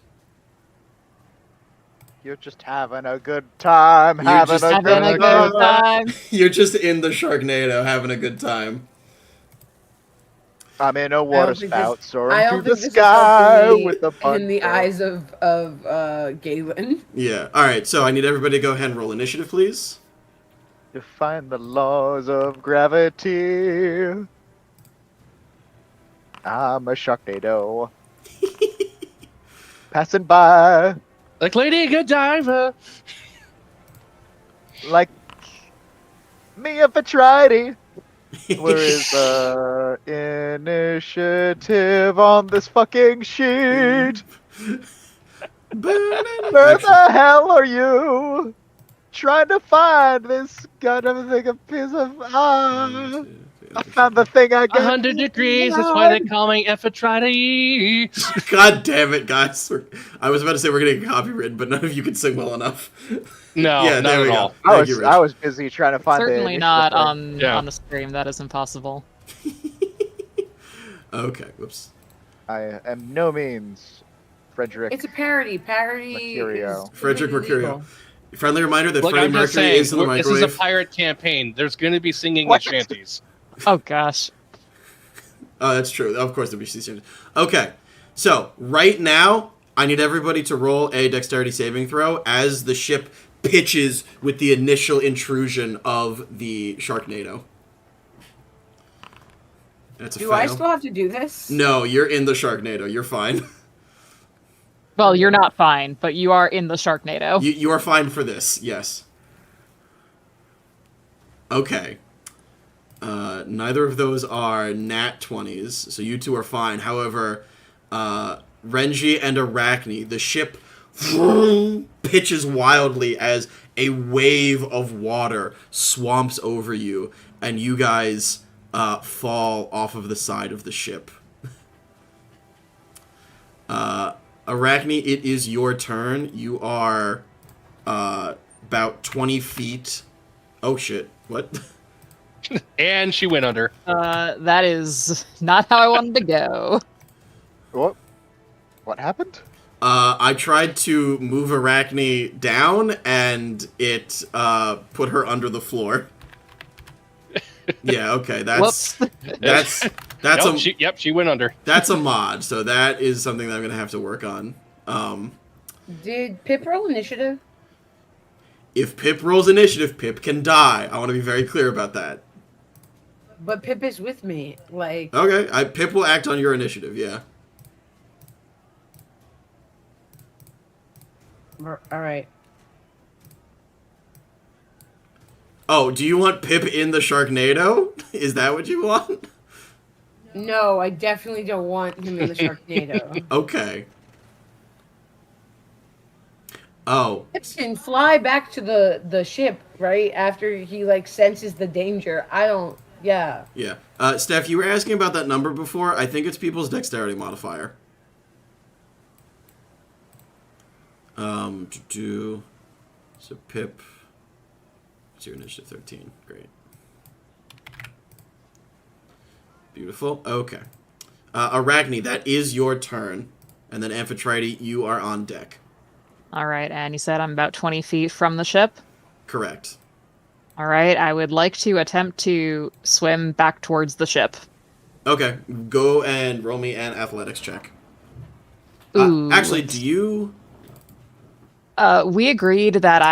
You're just having a good time. You're Having just a Having a good good time. time. You're just in the Sharknado having a good time. I'm in a water think spout I soaring don't through think the this is sky helping me with a bunch in the of... eyes of Galen. Yeah. Alright, so I need everybody to go ahead and roll initiative, please. Define the laws of gravity. I'm a Sharknado. Passing by Like Lady Godiva. like me, Amphitrite. Where is the initiative on this fucking sheet? Where the hell are you? Trying to find this goddamn thing, a piece of I found the thing I got. 100 degrees. That's why they call me Amphitrite. God damn it, guys. I was about to say we're going to get copywritten, but none of you can sing well enough. No, Yeah, not there we at go. all. I Thank you, Rich. was busy trying to find Certainly the not initiative thing. on the stream. That is impossible. Okay, whoops. I am no means Frederick. It's a parody. Parody Mercurio. is Frederick completely Mercurio. legal. Friendly reminder that Look, Freddie I'm just Mercury saying, is in the this microwave. is a pirate campaign. There's going to be singing What? and shanties. Oh gosh. Oh, that's true. Of course, there'll be sea. Okay, so right now, I need everybody to roll a dexterity saving throw as the ship pitches with the initial intrusion of the Sharknado. That's a Do fail. I still have to do this? No, you're in the Sharknado. You're fine. Well, you're not fine, but you are in the Sharknado. You are fine for this. Yes. Okay. Neither of those are nat 20s, so you two are fine. However, Renji and Arachne, the ship pitches wildly as a wave of water swamps over you, and you guys fall off of the side of the ship. Arachne, it is your turn. You are about 20 feet. Oh shit, what? And she went under. That is not how I wanted to go. What happened? I tried to move Arachne down, and it put her under the floor. Yeah, okay, that's Whoops. that's Nope, a she went under. that's a mod, so that is something that I'm gonna have to work on. Did Pip roll initiative? If Pip rolls initiative, Pip can die. I want to be very clear about that. But Pip is with me. Like, Okay, Pip will act on your initiative. Yeah. all right. Oh, do you want Pip in the Sharknado? Is that what you want? No, I definitely don't want him in the Sharknado. Okay. Oh. Pip can fly back to the ship right after he like senses the danger. I don't. Yeah. Yeah. Steph, you were asking about that number before. I think it's people's dexterity modifier. So Pip. What's your initiative? 13. Great. Beautiful. Okay. Arachne, that is your turn. And then Amphitrite, you are on deck. All right, and you said I'm about 20 feet from the ship. Correct. All right, I would like to attempt to swim back towards the ship. Okay. Go and roll me an athletics check. Ooh. Actually, do you... We agreed that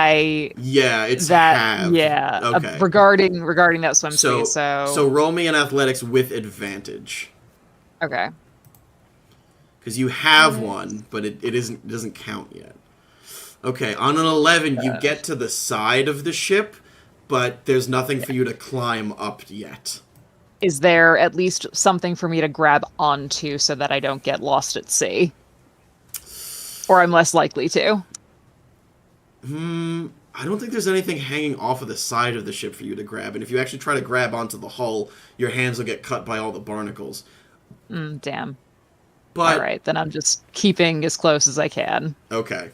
Yeah, it's that halved. yeah. Okay. Regarding that swim speed. So roll me an athletics with advantage. Okay. Because you have one, but it doesn't count yet. Okay, on an 11, you get to the side of the ship, but there's nothing for you to climb up yet. Is there at least something for me to grab onto so that I don't get lost at sea? Or I'm less likely to? I don't think there's anything hanging off of the side of the ship for you to grab, and if you actually try to grab onto the hull, your hands will get cut by all the barnacles. Damn. But Alright, then I'm just keeping as close as I can. okay.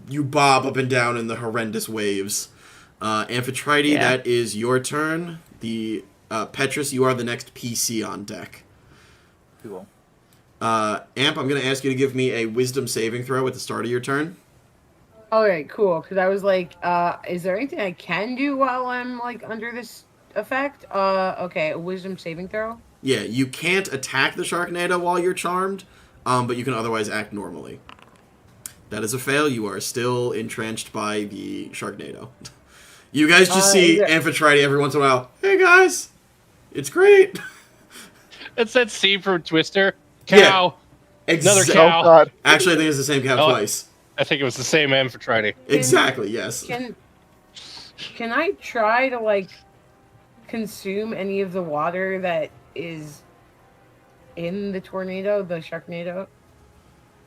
You bob up and down in the horrendous waves. Amphitrite, Yeah. that is your turn. The Petrus, you are the next PC on deck. Cool. Amp, I'm going to ask you to give me a wisdom saving throw at the start of your turn. All right, cool. Because I was like, is there anything I can do while I'm like under this effect? Okay, a wisdom saving throw. Yeah, you can't attack the Sharknado while you're charmed, but you can otherwise act normally. That is a fail. You are still entrenched by the Sharknado. You guys just see Amphitrite every once in a while. Hey guys, it's great. It's that scene from Twister. Cow. Yeah, Another Oh cow. God. Actually, I think it's the same cow twice. I think it was the same Amphitrite. Exactly. Yes. Can I try to like consume any of the water that is in the tornado, the Sharknado?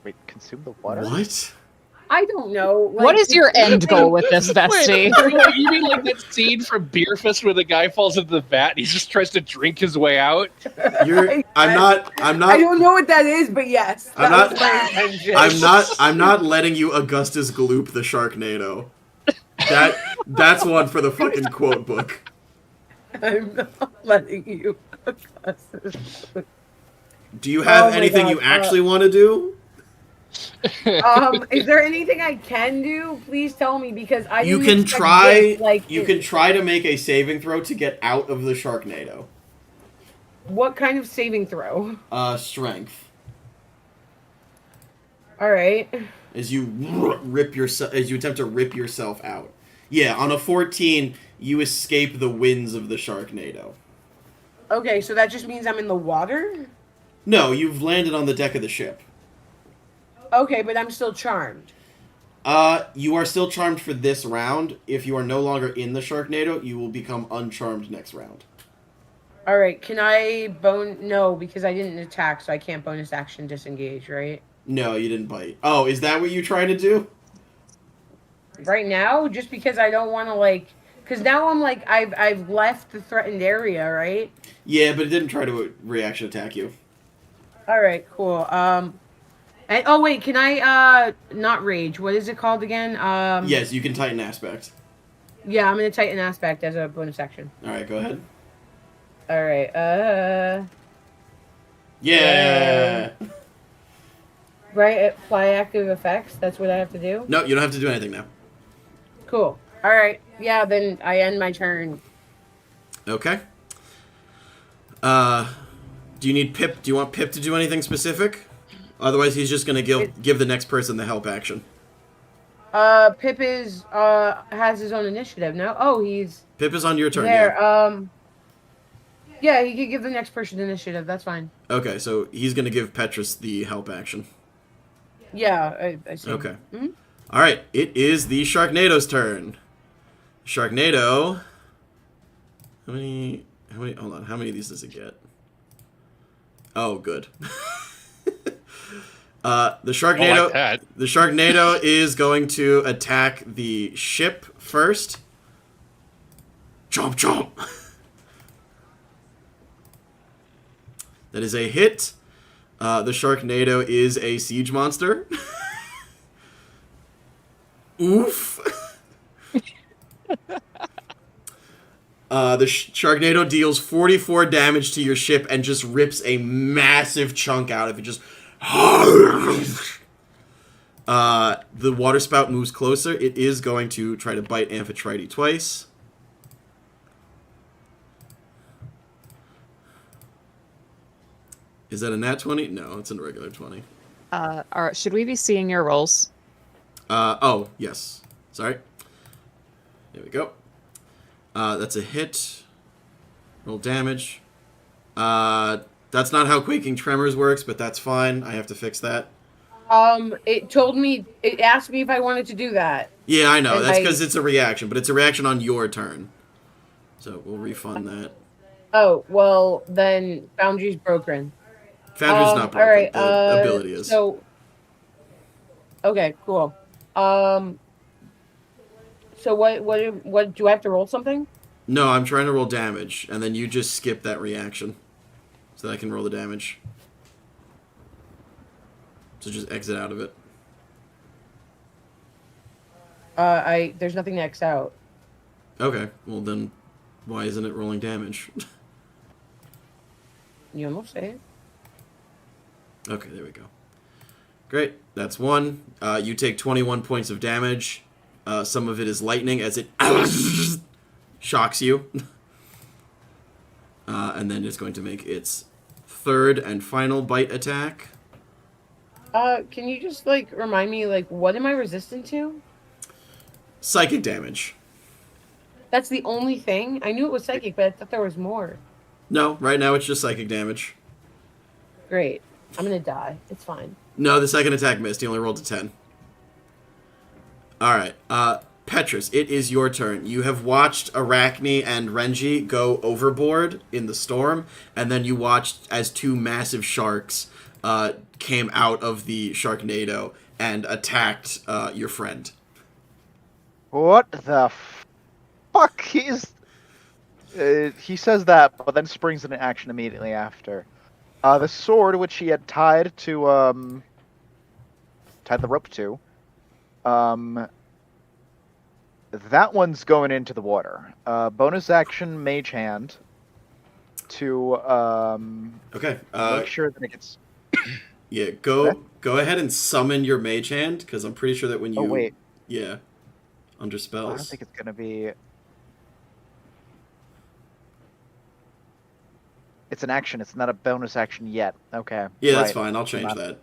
Wait, consume the water? What? I don't know. Like, What is your end goal with this, bestie? Wait, you mean like that scene from Beer Fest where the guy falls into the vat and he just tries to drink his way out? I'm not. I don't know what that is, but yes. I'm that not- was my intention. I'm not letting you Augustus Gloop the Sharknado. That's one for the fucking quote book. I'm not letting you. Do you have Oh my anything God, you actually want to do? Is there anything I can do? Please tell me, because I You didn't can expect try. this, like, You can try to make a saving throw to get out of the Sharknado. What kind of saving throw? Strength. All right. As you attempt to rip yourself out. Yeah, on a 14, you escape the winds of the Sharknado. Okay, so that just means I'm in the water? No, you've landed on the deck of the ship. Okay, but I'm still charmed. You are still charmed for this round. If you are no longer in the Sharknado, you will become uncharmed next round. All right, can I No, because I didn't attack, so I can't bonus action disengage, right? No, you didn't bite. Oh, is that what you try to do? Right now, just because I don't want to like, because now I'm like I've left the threatened area, right? Yeah, but it didn't try to reaction attack you. All right, cool. And oh wait, can I not rage? What is it called again? Yes, you can tighten aspect. Yeah, I'm gonna tighten aspect as a bonus action. All right, go ahead. All right. Yeah. Right, apply active effects. That's what I have to do. No, you don't have to do anything now. Cool. All right. Yeah, then I end my turn. Okay. Do you need Pip? Do you want Pip to do anything specific? Otherwise, he's just gonna give the next person the help action. Pip is has his own initiative. No, oh, he's Pip is on your turn. there. Yeah. Yeah, he could give the next person initiative. That's fine. Okay, so he's gonna give Petrus the help action. Yeah, I see. Okay. Mm-hmm. All right. It is the Sharknado's turn. Sharknado. How many? Hold on. How many of these does it get? Oh, good. The Sharknado. like that. The Sharknado is going to attack the ship first. Chomp chomp. That is a hit. The Sharknado is a siege monster. Oof. The Sharknado deals 44 damage to your ship and just rips a massive chunk out of it. Just. The water spout moves closer. It is going to try to bite Amphitrite twice. Is that a nat 20? No, it's a regular 20. Should we be seeing your rolls? Oh, yes. Sorry. There we go. That's a hit. Roll damage. That's not how Quaking Tremors works, but that's fine. I have to fix that. It asked me if I wanted to do that. Yeah, I know. And That's because it's a reaction, but it's a reaction on your turn. So we'll refund that. Oh, well, then Foundry's broken. Foundry's not broken. All right, the ability is. So, okay, cool. So what do I have to roll something? No, I'm trying to roll damage, and then you just skip that reaction. So that I can roll the damage. So just exit out of it. There's nothing to X out. Okay, well then, why isn't it rolling damage? You almost say it. Okay, there we go. Great, that's one. You take 21 points of damage. Some of it is lightning as it shocks you. And then it's going to make its third and final bite attack. Can you just, remind me, what am I resistant to? Psychic damage. That's the only thing? I knew it was psychic, but I thought there was more. No, right now it's just psychic damage. Great. I'm gonna die. It's fine. No, the second attack missed. He only rolled a 10. Alright, Petrus, it is your turn. You have watched Arachne and Renji go overboard in the storm, and then you watched as two massive sharks came out of the Sharknado and attacked your friend. What the fuck? He says that, but then springs into action immediately after. The sword, which he had tied the rope to, that one's going into the water. Bonus action, Mage Hand, to Okay. make sure that it gets. Yeah, go ahead and summon your Mage Hand, because I'm pretty sure that when you. Oh wait. Yeah. Under I spells. don't think it's gonna be. It's an action. It's not a bonus action yet. Okay. Yeah, that's right. fine. I'll change that.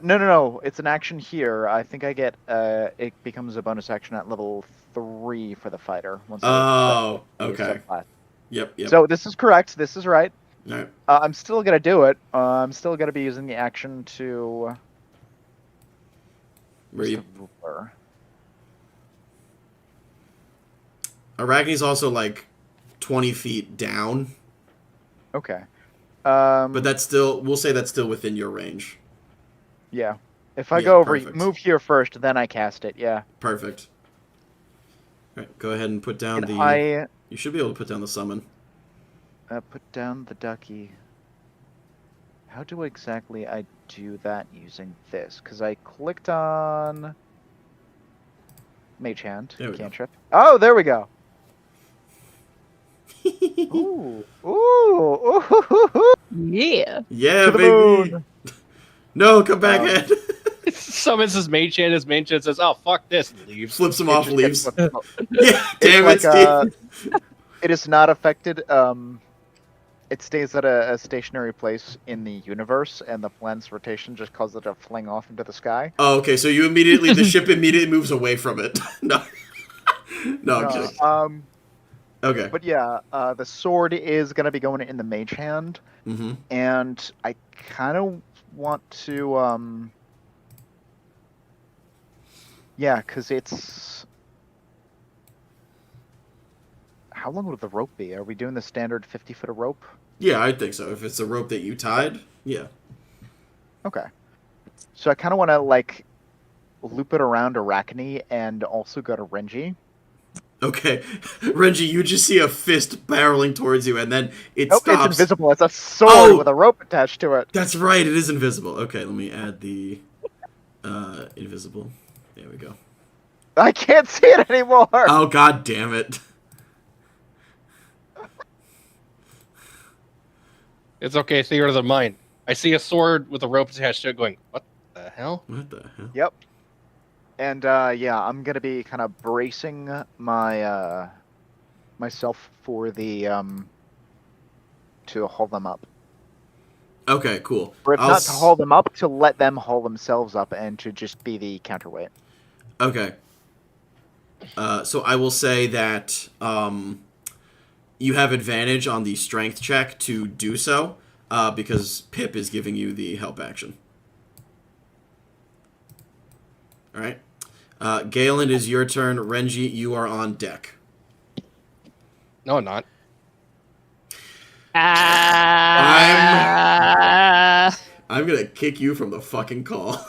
No. It's an action here. I think I get. It becomes a bonus action at level 3 for the fighter. Once Okay. Yep. So this is correct. This is right. All right. I'm still gonna do it. I'm still gonna be using the action to. Where you? Ruler. Arachne's also 20 feet down. Okay. But that's still, we'll say that's still within your range. Yeah. If I Yeah, go over, perfect. move here first, then I cast it. Yeah. Perfect. All right, go ahead and put down Can the. I You should be able to put down the summon. put down the ducky? How do exactly I do that using this? Because I clicked on Mage Hand, There we go. cantrip. Oh, there we go. Ooh. Yeah. Yeah, To the baby. moon. No, come back, Ed. Summons his mage hand. His mage hand says, "Oh fuck this," and leaves. Flips him off, It leaves. just gets- Yeah, damn it, like, Steve. it is not affected. It stays at a stationary place in the universe, and the planet's rotation just causes it to fling off into the sky. Oh, okay. So the ship immediately moves away from it. No, no, I'm kidding. Okay. But yeah, the sword is gonna be going in the mage hand, Mm-hmm. and I kind of want to, yeah, because it's. How long would the rope be? Are we doing the standard 50-foot of rope? Yeah, I think so. If it's a rope that you tied, yeah. Okay. So I kind of want to like loop it around Arachne and also go to Renji. Okay, Renji, you just see a fist barreling towards you, and then it Nope, stops. it's invisible. It's a sword Oh! with a rope attached to it. That's right, it is invisible. Okay, let me add the invisible. There we go. I can't see it anymore. Oh, god damn it. It's okay, theater of the mind. I see a sword with a rope attached to it going, what the hell? What the hell? Yep. And yeah, I'm gonna be kind of bracing my myself for the to haul them up. Okay, cool. Or if not to haul them up, to let them haul themselves up and to just be the counterweight. Okay. So I will say that you have advantage on the strength check to do so, because Pip is giving you the help action. Alright. Galen, is your turn. Renji, you are on deck. No, I'm not. I'm gonna kick you from the fucking call.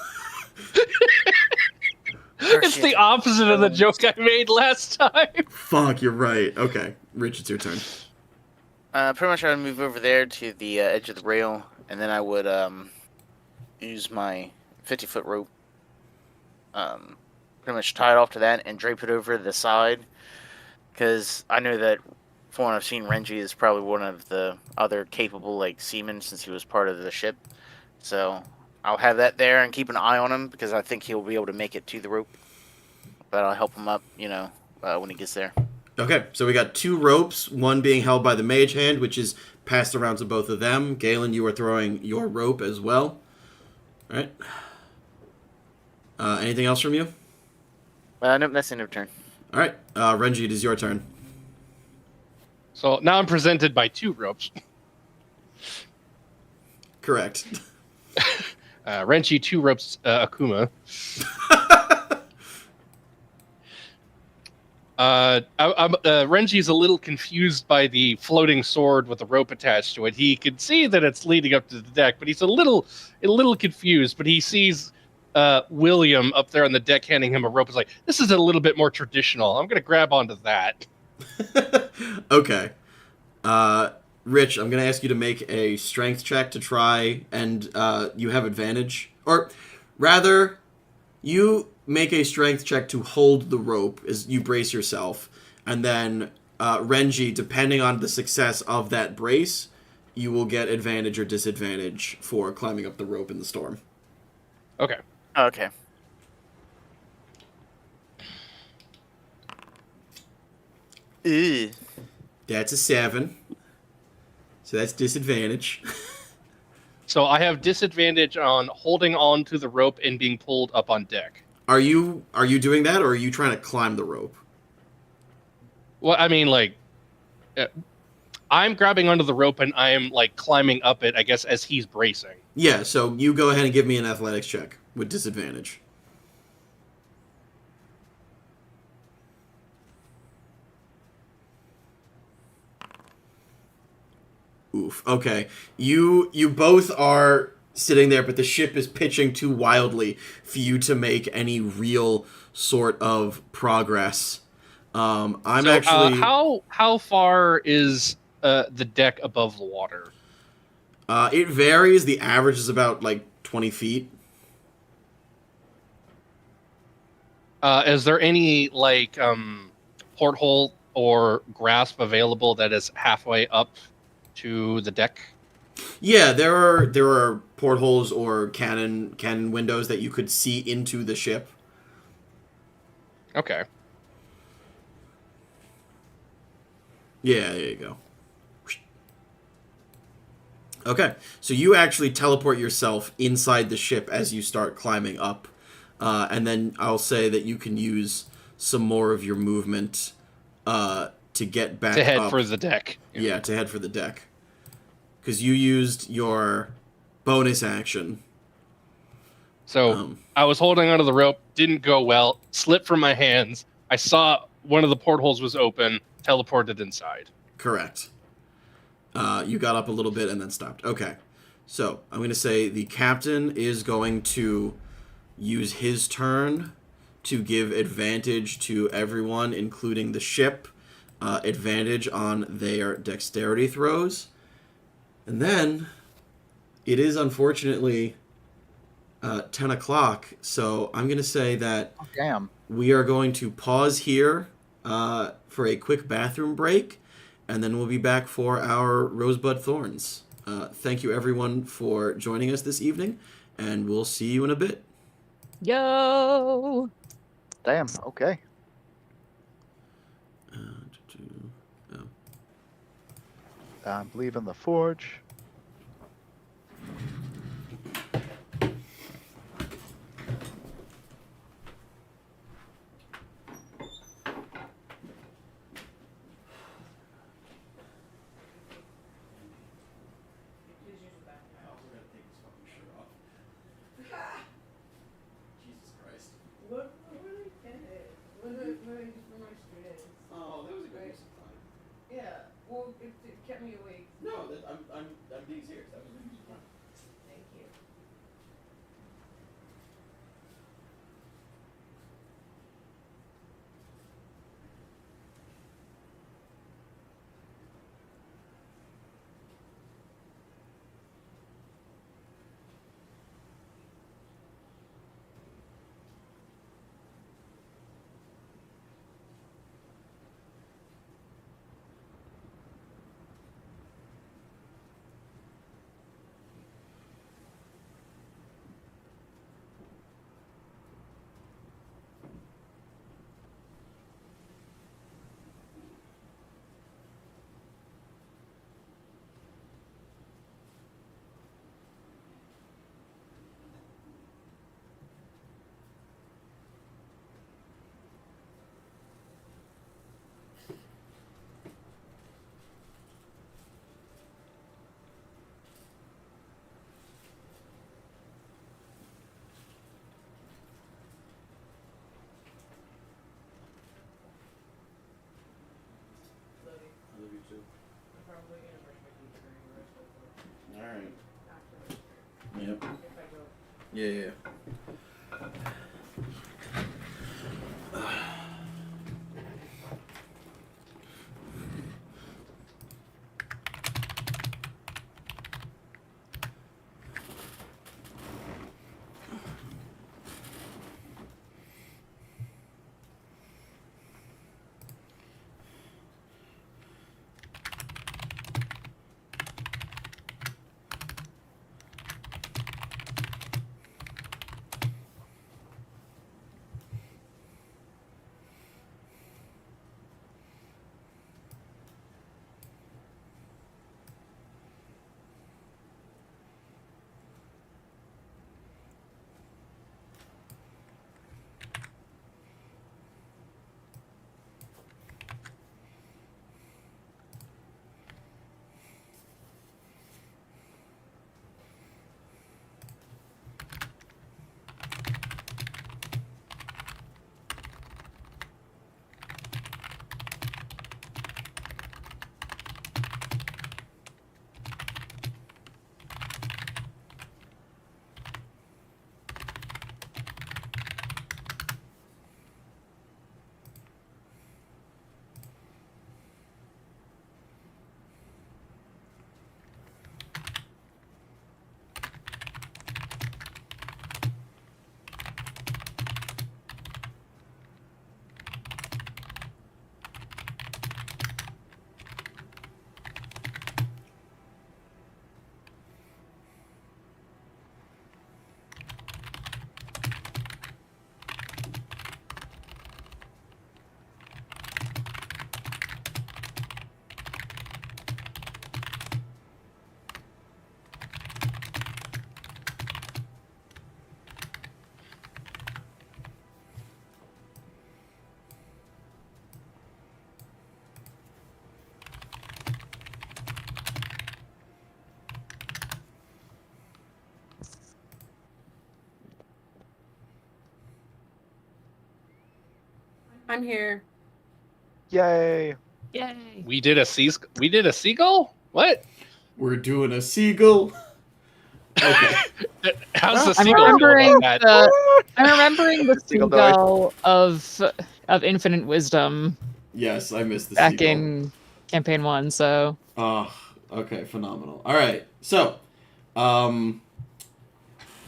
It's the opposite of the joke I made last time. Fuck, you're right. Okay, Rich, it's your turn. Pretty much I would move over there to the edge of the rail, and then I would use my 50-foot rope, pretty much tie it off to that and drape it over the side, because I know that from what I've seen, Renji is probably one of the other capable like seamen since he was part of the ship. So I'll have that there and keep an eye on him because I think he'll be able to make it to the rope. But I'll help him up, when he gets there. Okay, so we got 2 ropes, one being held by the mage hand, which is passed around to both of them. Galen, you are throwing your rope as well. All right. Anything else from you? Nope, that's the end of turn. All right, Renji, it is your turn. So now I'm presented by 2 ropes. Correct. Renji, 2 ropes, Akuma. Renji's a little confused by the floating sword with a rope attached to it. He can see that it's leading up to the deck, but he's a little confused. But he sees William up there on the deck handing him a rope. He's like, this is a little bit more traditional. I'm going to grab onto that. Okay. Rich, I'm going to ask you to make a strength check to try, and you have advantage. Or rather, you make a strength check to hold the rope as you brace yourself, and then Renji, depending on the success of that brace, you will get advantage or disadvantage for climbing up the rope in the storm. Okay. Okay. Ew. That's a 7. So that's disadvantage. So I have disadvantage on holding on to the rope and being pulled up on deck. Are you doing that, or are you trying to climb the rope? Well, I mean, I'm grabbing onto the rope and I am climbing up it, I guess, as he's bracing. Yeah, so you go ahead and give me an athletics check with disadvantage. Oof. Okay. You both are sitting there, but the ship is pitching too wildly for you to make any real sort of progress. Actually. How far is the deck above the water? It varies. The average is about 20 feet. Is there any porthole or grasp available that is halfway up to the deck? Yeah, there are portholes or cannon windows that you could see into the ship. Okay. Yeah, there you go. Okay, so you actually teleport yourself inside the ship as you start climbing up, and then I'll say that you can use some more of your movement to get back To head up. for the deck. Yeah, to head for the deck. Because you used your bonus action. So I was holding onto the rope, didn't go well, slipped from my hands. I saw one of the portholes was open, teleported inside. Correct. You got up a little bit and then stopped. Okay. So I'm going to say the captain is going to use his turn to give advantage to everyone, including the ship, advantage on their dexterity throws. And then it is unfortunately 10 o'clock, so I'm going to say that Oh, damn. we are going to pause here for a quick bathroom break, and then we'll be back for our Rosebud Thorns. Thank you, everyone, for joining us this evening, and we'll see you in a bit. Yo! Damn. Okay. I'm leaving the forge. Jesus Christ. Look where they did it. Look for my students. Oh, that was a good use of time. Yeah, well, it kept me awake. No, I'm being serious. That was a good use of time. Thank you. I love you too. I'm probably gonna brush my teeth during the rest of the Alright. after Yep. if I go. Yeah. I'm here. Yay! Yay! We did a seagull? What? We're doing a seagull. Okay. How's the I'm seagull feel remembering about that? I'm remembering the Seagull noise. seagull of infinite wisdom Yes, I missed the back seagull. in campaign 1. So Oh, okay, phenomenal. All right, so,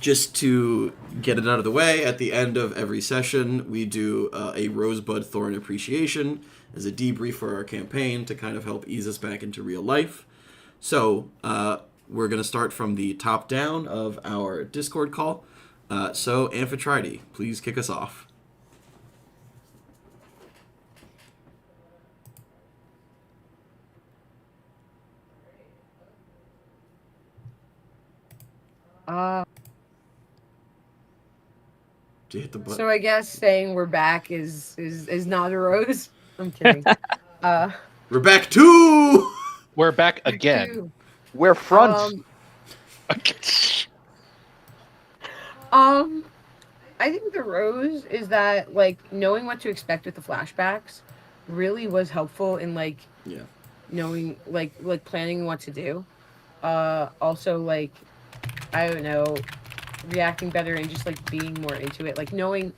just to get it out of the way, at the end of every session, we do a Rosebud Thorn Appreciation as a debrief for our campaign to kind of help ease us back into real life. So, we're going to start from the top down of our Discord call. So, Amphitrite, please kick us off. Did you hit the button? So I guess saying we're back is not a rose. I'm kidding. We're back to... We're back again. Two. We're front. I think the rose is that, like, knowing what to expect with the flashbacks really was helpful in, like, Yeah. knowing, like planning what to do. Also, like, I don't know, reacting better and just, like, being more into it. Like, knowing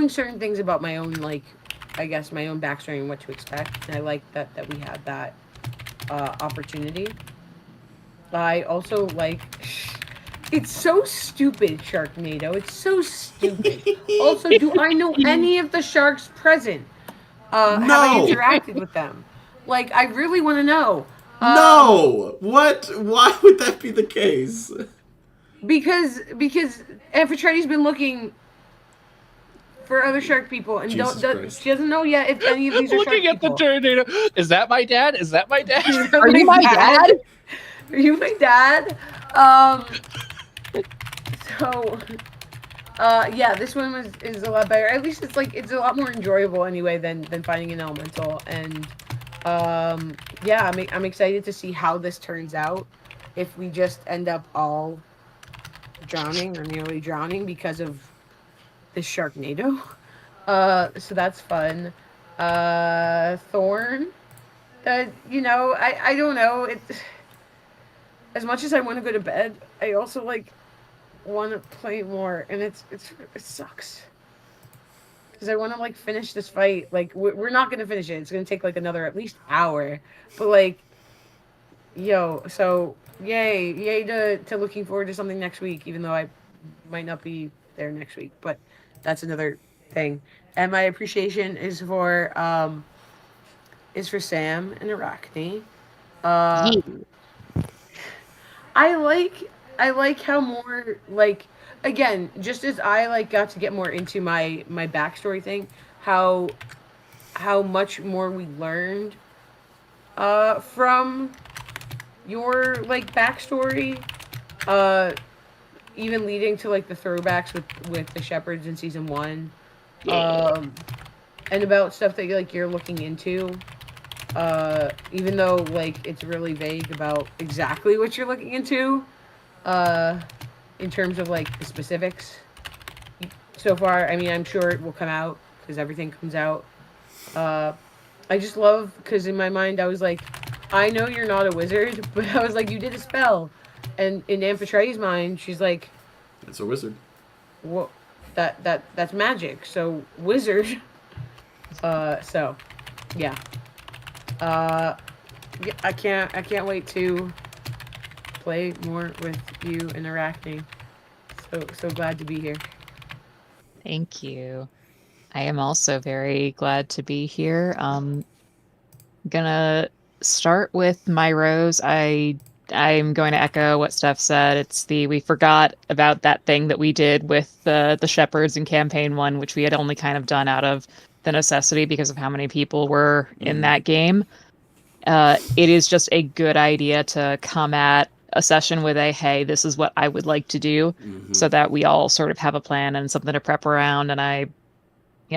certain things about my own, like, I guess my own backstory and what to expect. And I like that we had that opportunity. I also like... It's so stupid, Sharknado. It's so stupid. Also, do I know any of the sharks present? Have I interacted with them? Like, I really want to know. No! What? Why would that be the case? Because Amphitrite's been looking for other shark people and Jesus Christ. she doesn't know yet if any of these are Looking shark at the people. tornado. Is that my dad? Is that my dad? Are you my dad? Are you my dad? So, yeah, this one is a lot better. At least it's like it's a lot more enjoyable anyway than finding an elemental. And yeah, I'm excited to see how this turns out. If we just end up all drowning or nearly drowning because of this Sharknado. So that's fun. Thorn. You know, I don't know. As much as I want to go to bed, I also like want to play more, and it sucks because I want to like finish this fight. Like we're not gonna finish it. It's gonna take like another at least hour. But like, yo, so yay to looking forward to something next week. Even though I might not be there next week, but that's another thing. And my appreciation is for Sam and Arachne. I like how more, like, again, just as I like got to get more into my backstory thing, how much more we learned from your like backstory, even leading to like the throwbacks with the shepherds in season 1, and about stuff that you're looking into. Even though like it's really vague about exactly what you're looking into, in terms of like the specifics. So far, I mean, I'm sure it will come out because everything comes out. I just love because in my mind I was like, I know you're not a wizard, but I was like, you did a spell, and in Amphitrite's mind, she's like, it's a wizard. What? That's magic. So wizard. So, yeah. I can't wait to play more with you and Arachne. So glad to be here. thank you. I am also very glad to be here. Gonna start with my rose. I'm going to echo what Steph said. We forgot about that thing that we did with the shepherds in campaign 1, which we had only kind of done out of the necessity because of how many people were in that game. It is just a good idea to come at a session with hey, this is what I would like to do, so that we all sort of have a plan and something to prep around. And I,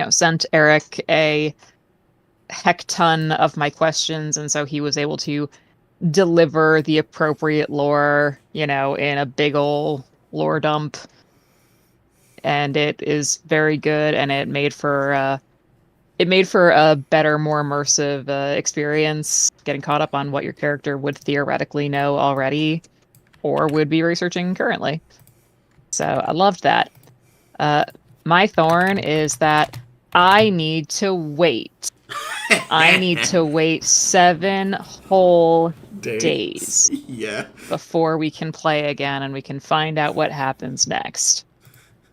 sent Eric a heck ton of my questions, and so he was able to deliver the appropriate lore, in a big ol' lore dump. And it is very good, and it made for it made for a better, more immersive experience, getting caught up on what your character would theoretically know already or would be researching currently. So I loved that. My thorn is that I need to wait. I need to wait 7 whole days Yeah. before we can play again and we can find out what happens next.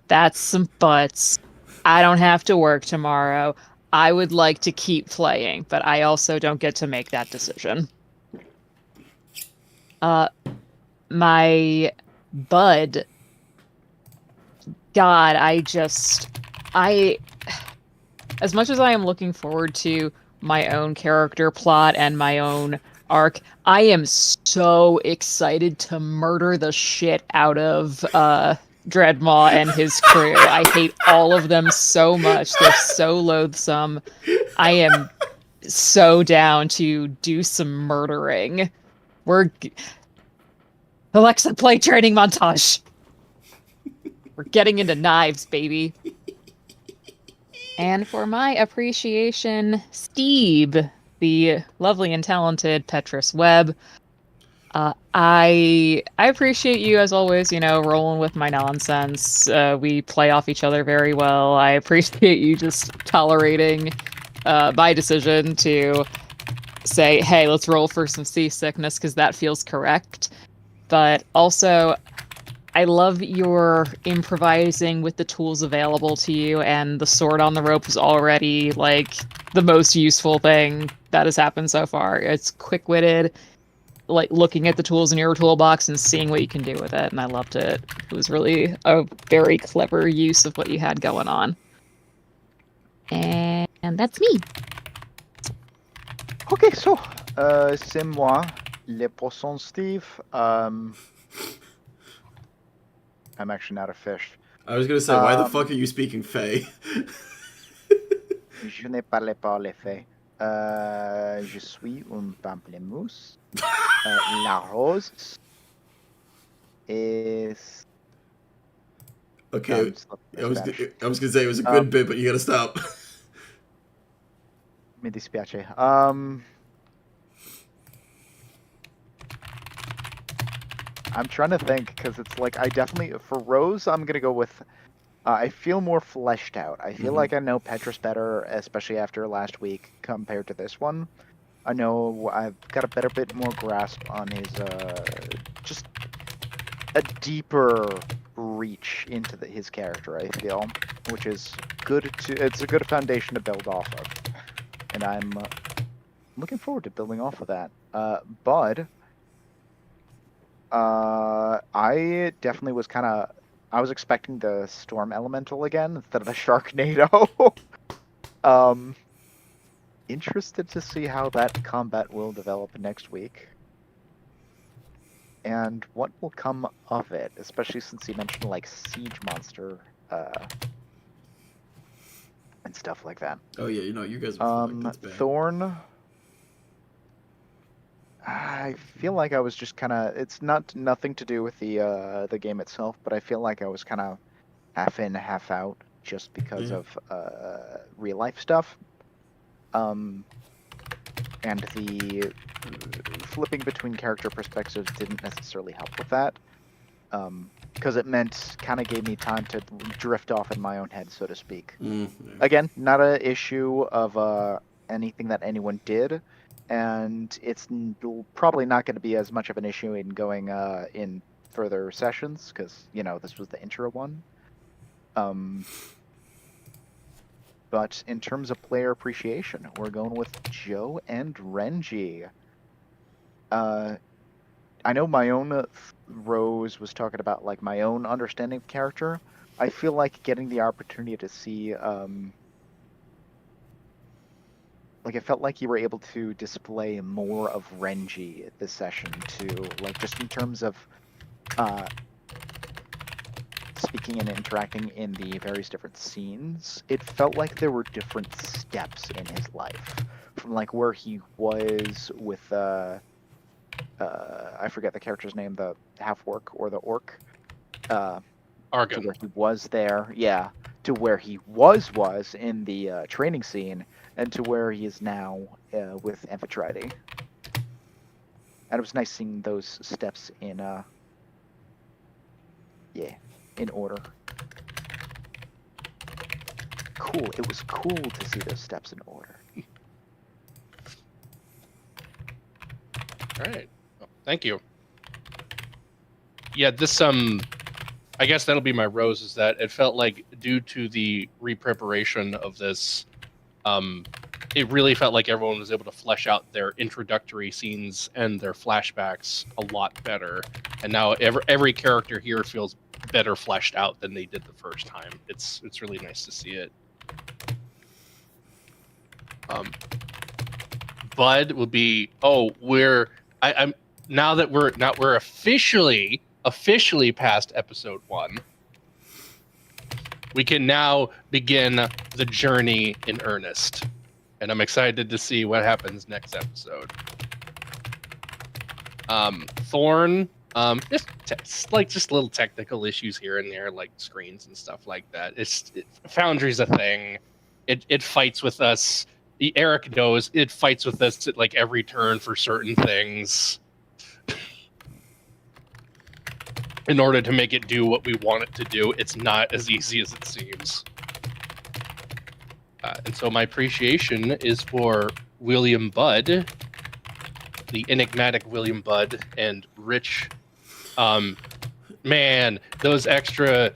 That's some butts. I don't have to work tomorrow. I would like to keep playing, but I also don't get to make that decision. My bud. God, as much as I am looking forward to my own character plot and my own arc, I am so excited to murder the shit out of Dreadmaw and his crew. I hate all of them so much. They're so loathsome. I am so down to do some murdering. Alexa, play training montage. We're getting into knives, baby. And for my appreciation, Steve, the lovely and talented Petrus Webb. I appreciate you as always, rolling with my nonsense. We play off each other very well. I appreciate you just tolerating my decision to say, hey, let's roll for some seasickness because that feels correct. But also, I love your improvising with the tools available to you, and the sword on the rope is already like the most useful thing that has happened so far. It's quick-witted, like looking at the tools in your toolbox and seeing what you can do with it, and I loved it. It was really a very clever use of what you had going on. And that's me. Okay, so c'est moi, le poisson Steve. I'm actually not a fish. I was gonna say, why the fuck are you speaking Fey? Je ne parle pas les faits. Je suis un pamplemousse. La rose is. Okay, I was gonna say it was a good bit, but you gotta stop. Mi dispiace. I'm trying to think because it's like I definitely for Rose I'm gonna go with. I feel more fleshed out. I feel like I know Petrus better, especially after last week compared to this one. I know I've got a better bit more grasp on his just a deeper reach into his character. I feel, which is good it's a good foundation to build off of, and I'm looking forward to building off of that. Bud. I definitely was I was expecting the storm elemental again instead of the Sharknado. Interested to see how that combat will develop next week. And what will come of it, especially since you mentioned like siege monster and stuff like that. Oh yeah, you guys are like, Thorn. I feel like I was just it's nothing to do with the game itself, but I feel like I was kind of half in, half out just because of real life stuff. And the flipping between character perspectives didn't necessarily help with that. Because it gave me time to drift off in my own head, so to speak. Again, not an issue of anything that anyone did. And it's probably not going to be as much of an issue in going in further sessions because this was the intro one. But in terms of player appreciation, we're going with Joe and Renji. I know my own Rose was talking about like my own understanding of character. I feel like getting the opportunity to see. It felt like you were able to display more of Renji this session too, like just in terms of speaking and interacting in the various different scenes. It felt like there were different steps in his life, from like where he was with I forget the character's name, the half-orc or the orc. Argon. To where he was there, yeah, to where he was in the training scene, and to where he is now with Amphitrite. And it was nice seeing those steps in order. Cool. It was cool to see those steps in order. All right. Well, thank you. Yeah, this I guess that'll be my rose, is that it felt like, due to the re-preparation of this, it really felt like everyone was able to flesh out their introductory scenes and their flashbacks a lot better. And now every character here feels better fleshed out than they did the first time. It's really nice to see it. Bud will be, I'm now that we're officially past episode 1. We can now begin the journey in earnest, and I'm excited to see what happens next episode. Thorn, just little technical issues here and there, like screens and stuff like that. Foundry's a thing. It fights with us. Eric knows it fights with us at like every turn for certain things, in order to make it do what we want it to do. It's not as easy as it seems. And so my appreciation is for William Budd, the enigmatic William Budd, and Rich. Man, those extra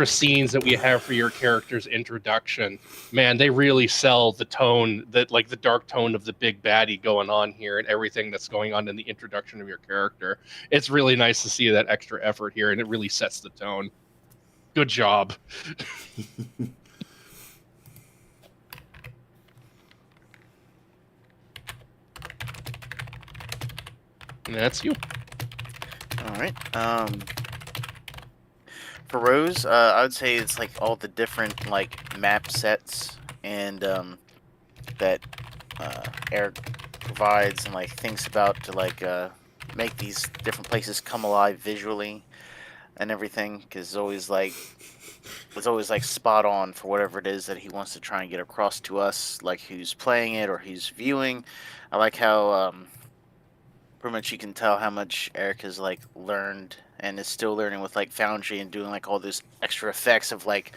scenes that we have for your character's introduction, man, they really sell the tone, the dark tone of the big baddie going on here, and everything that's going on in the introduction of your character. It's really nice to see that extra effort here, and it really sets the tone. Good job. And that's you. All right. For Rose, I would say it's like all the different like map sets and that Eric provides and like thinks about to like make these different places come alive visually and everything, because it's always like spot on for whatever it is that he wants to try and get across to us, like who's playing it or who's viewing. I like how pretty much you can tell how much Eric has like learned and is still learning with like Foundry and doing like all those extra effects of like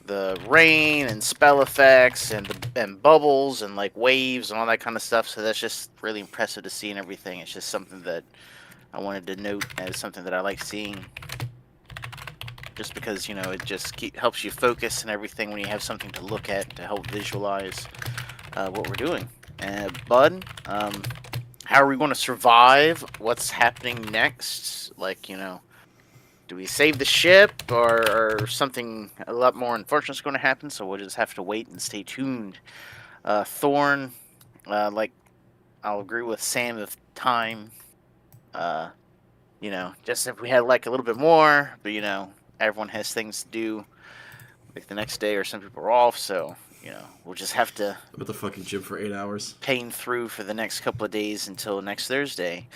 the rain and spell effects and bubbles and like waves and all that kind of stuff. So that's just really impressive to see and everything. It's just something that I wanted to note as something that I like seeing, just because, you know, it just helps you focus and everything when you have something to look at to help visualize what we're doing. Bud, how are we going to survive? What's happening next? Like, you know, do we save the ship, or something a lot more unfortunate is going to happen? So we'll just have to wait and stay tuned. Thorn, like, I'll agree with Sam of time. You know, just if we had like a little bit more, but you know, everyone has things to do like the next day, or some people are off, so you know, we'll just have to I'm at the fucking gym for 8 hours. pain through for the next couple of days until next Thursday.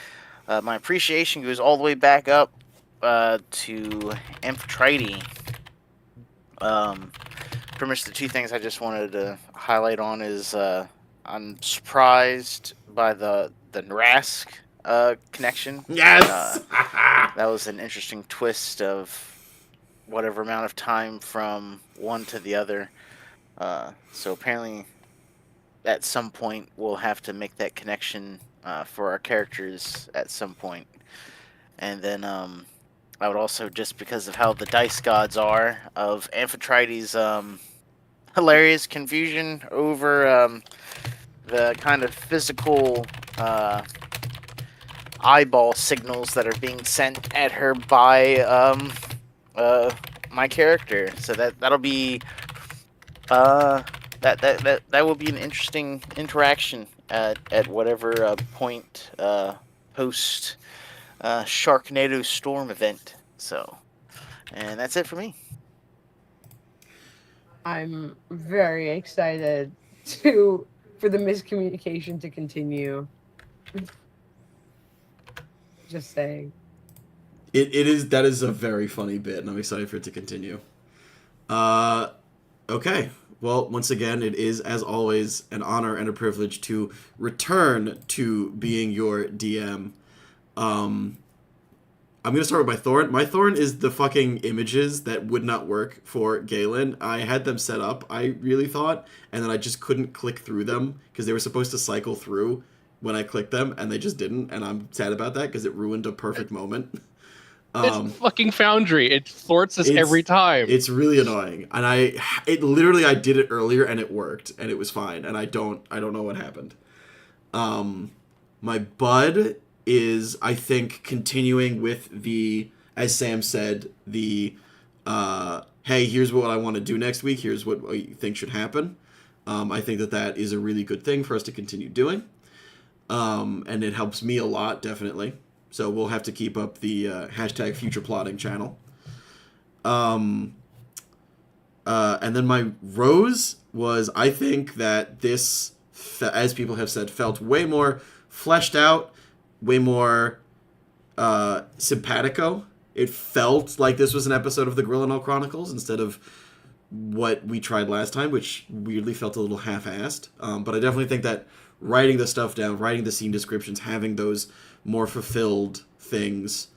My appreciation goes all the way back up to Amphitrite. Pretty much the two things I just wanted to highlight on is I'm surprised by the Nrask connection. Yes! That was an interesting twist of whatever amount of time from one to the other. So apparently at some point we'll have to make that connection for our characters at some point. And then I would also, just because of how the dice gods are, of Amphitrite's hilarious confusion over the kind of physical eyeball signals that are being sent at her by my character. So that'll be that will be an interesting interaction at whatever point post Sharknado Storm event. So, and that's it for me. I'm very excited for the miscommunication to continue. Just saying. That is a very funny bit, and I'm excited for it to continue. Okay. Well, once again, it is, as always, an honor and a privilege to return to being your DM. I'm going to start with my thorn. My thorn is the fucking images that would not work for Galen. I had them set up, I really thought, and then I just couldn't click through them because they were supposed to cycle through when I clicked them, and they just didn't, and I'm sad about that because it ruined a perfect moment. It's fucking Foundry. It thwarts us every time. It's really annoying, and I did it earlier and it worked and it was fine, and I don't know what happened. My bud is, I think, continuing with the, as Sam said, the hey, here's what I want to do next week. Here's what I think should happen. I think that is a really good thing for us to continue doing, and it helps me a lot, definitely. So we'll have to keep up the hashtag future plotting channel. And then my rose was, I think that this, as people have said, felt way more fleshed out, way more simpatico. It felt like this was an episode of the Grillonal Chronicles instead of what we tried last time, which weirdly felt a little half-assed. But I definitely think that writing the stuff down, writing the scene descriptions, having those more fulfilled things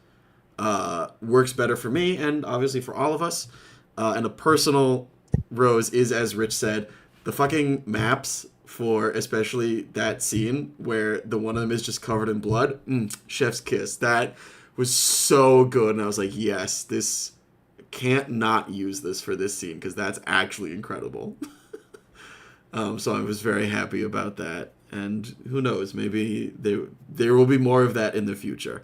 works better for me and obviously for all of us. And a personal rose is, as Rich said, the fucking maps for especially that scene where the one of them is just covered in blood. Chef's kiss. That was so good. And I was like, yes, this can't not use this for this scene because that's actually incredible. So I was very happy about that. And who knows, maybe there will be more of that in the future.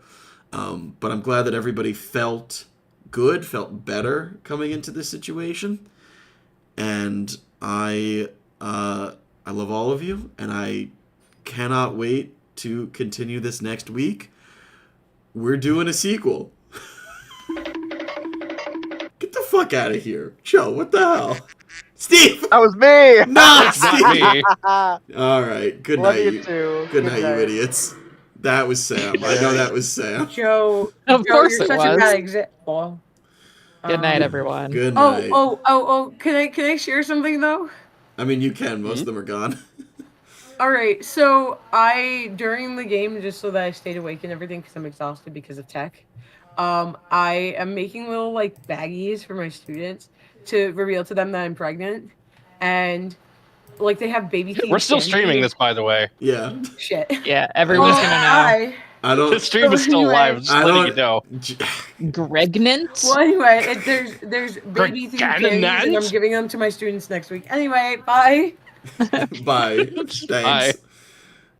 But I'm glad that everybody felt good, felt better coming into this situation. And I love all of you, and I cannot wait to continue this next week. We're doing a sequel. Get the fuck out of here. Joe, what the hell? Steve! That was me! Not Not Steve! me. All right. Good Love night, you too. Good night, you idiots. That was Sam. I know that was Sam. Joe, Of Joe, course you're it such was. a bad example. Good night, everyone. Good night. Oh! Can I share something though? I mean, you can. Most of them are gone. All right. So during the game, just so that I stayed awake and everything, because I'm exhausted because of tech. I am making little like baggies for my students to reveal to them that I'm pregnant, and like they have baby themed We're still candy. streaming this, by the way. Yeah. Shit. Yeah, everyone's gonna know. I The don't. stream is still Anyway. live. Just I letting don't. you know. Gregnant? Well, anyway, there's baby themed candies, and I'm giving them to my students next week. Anyway, bye. Bye. Thanks. Bye.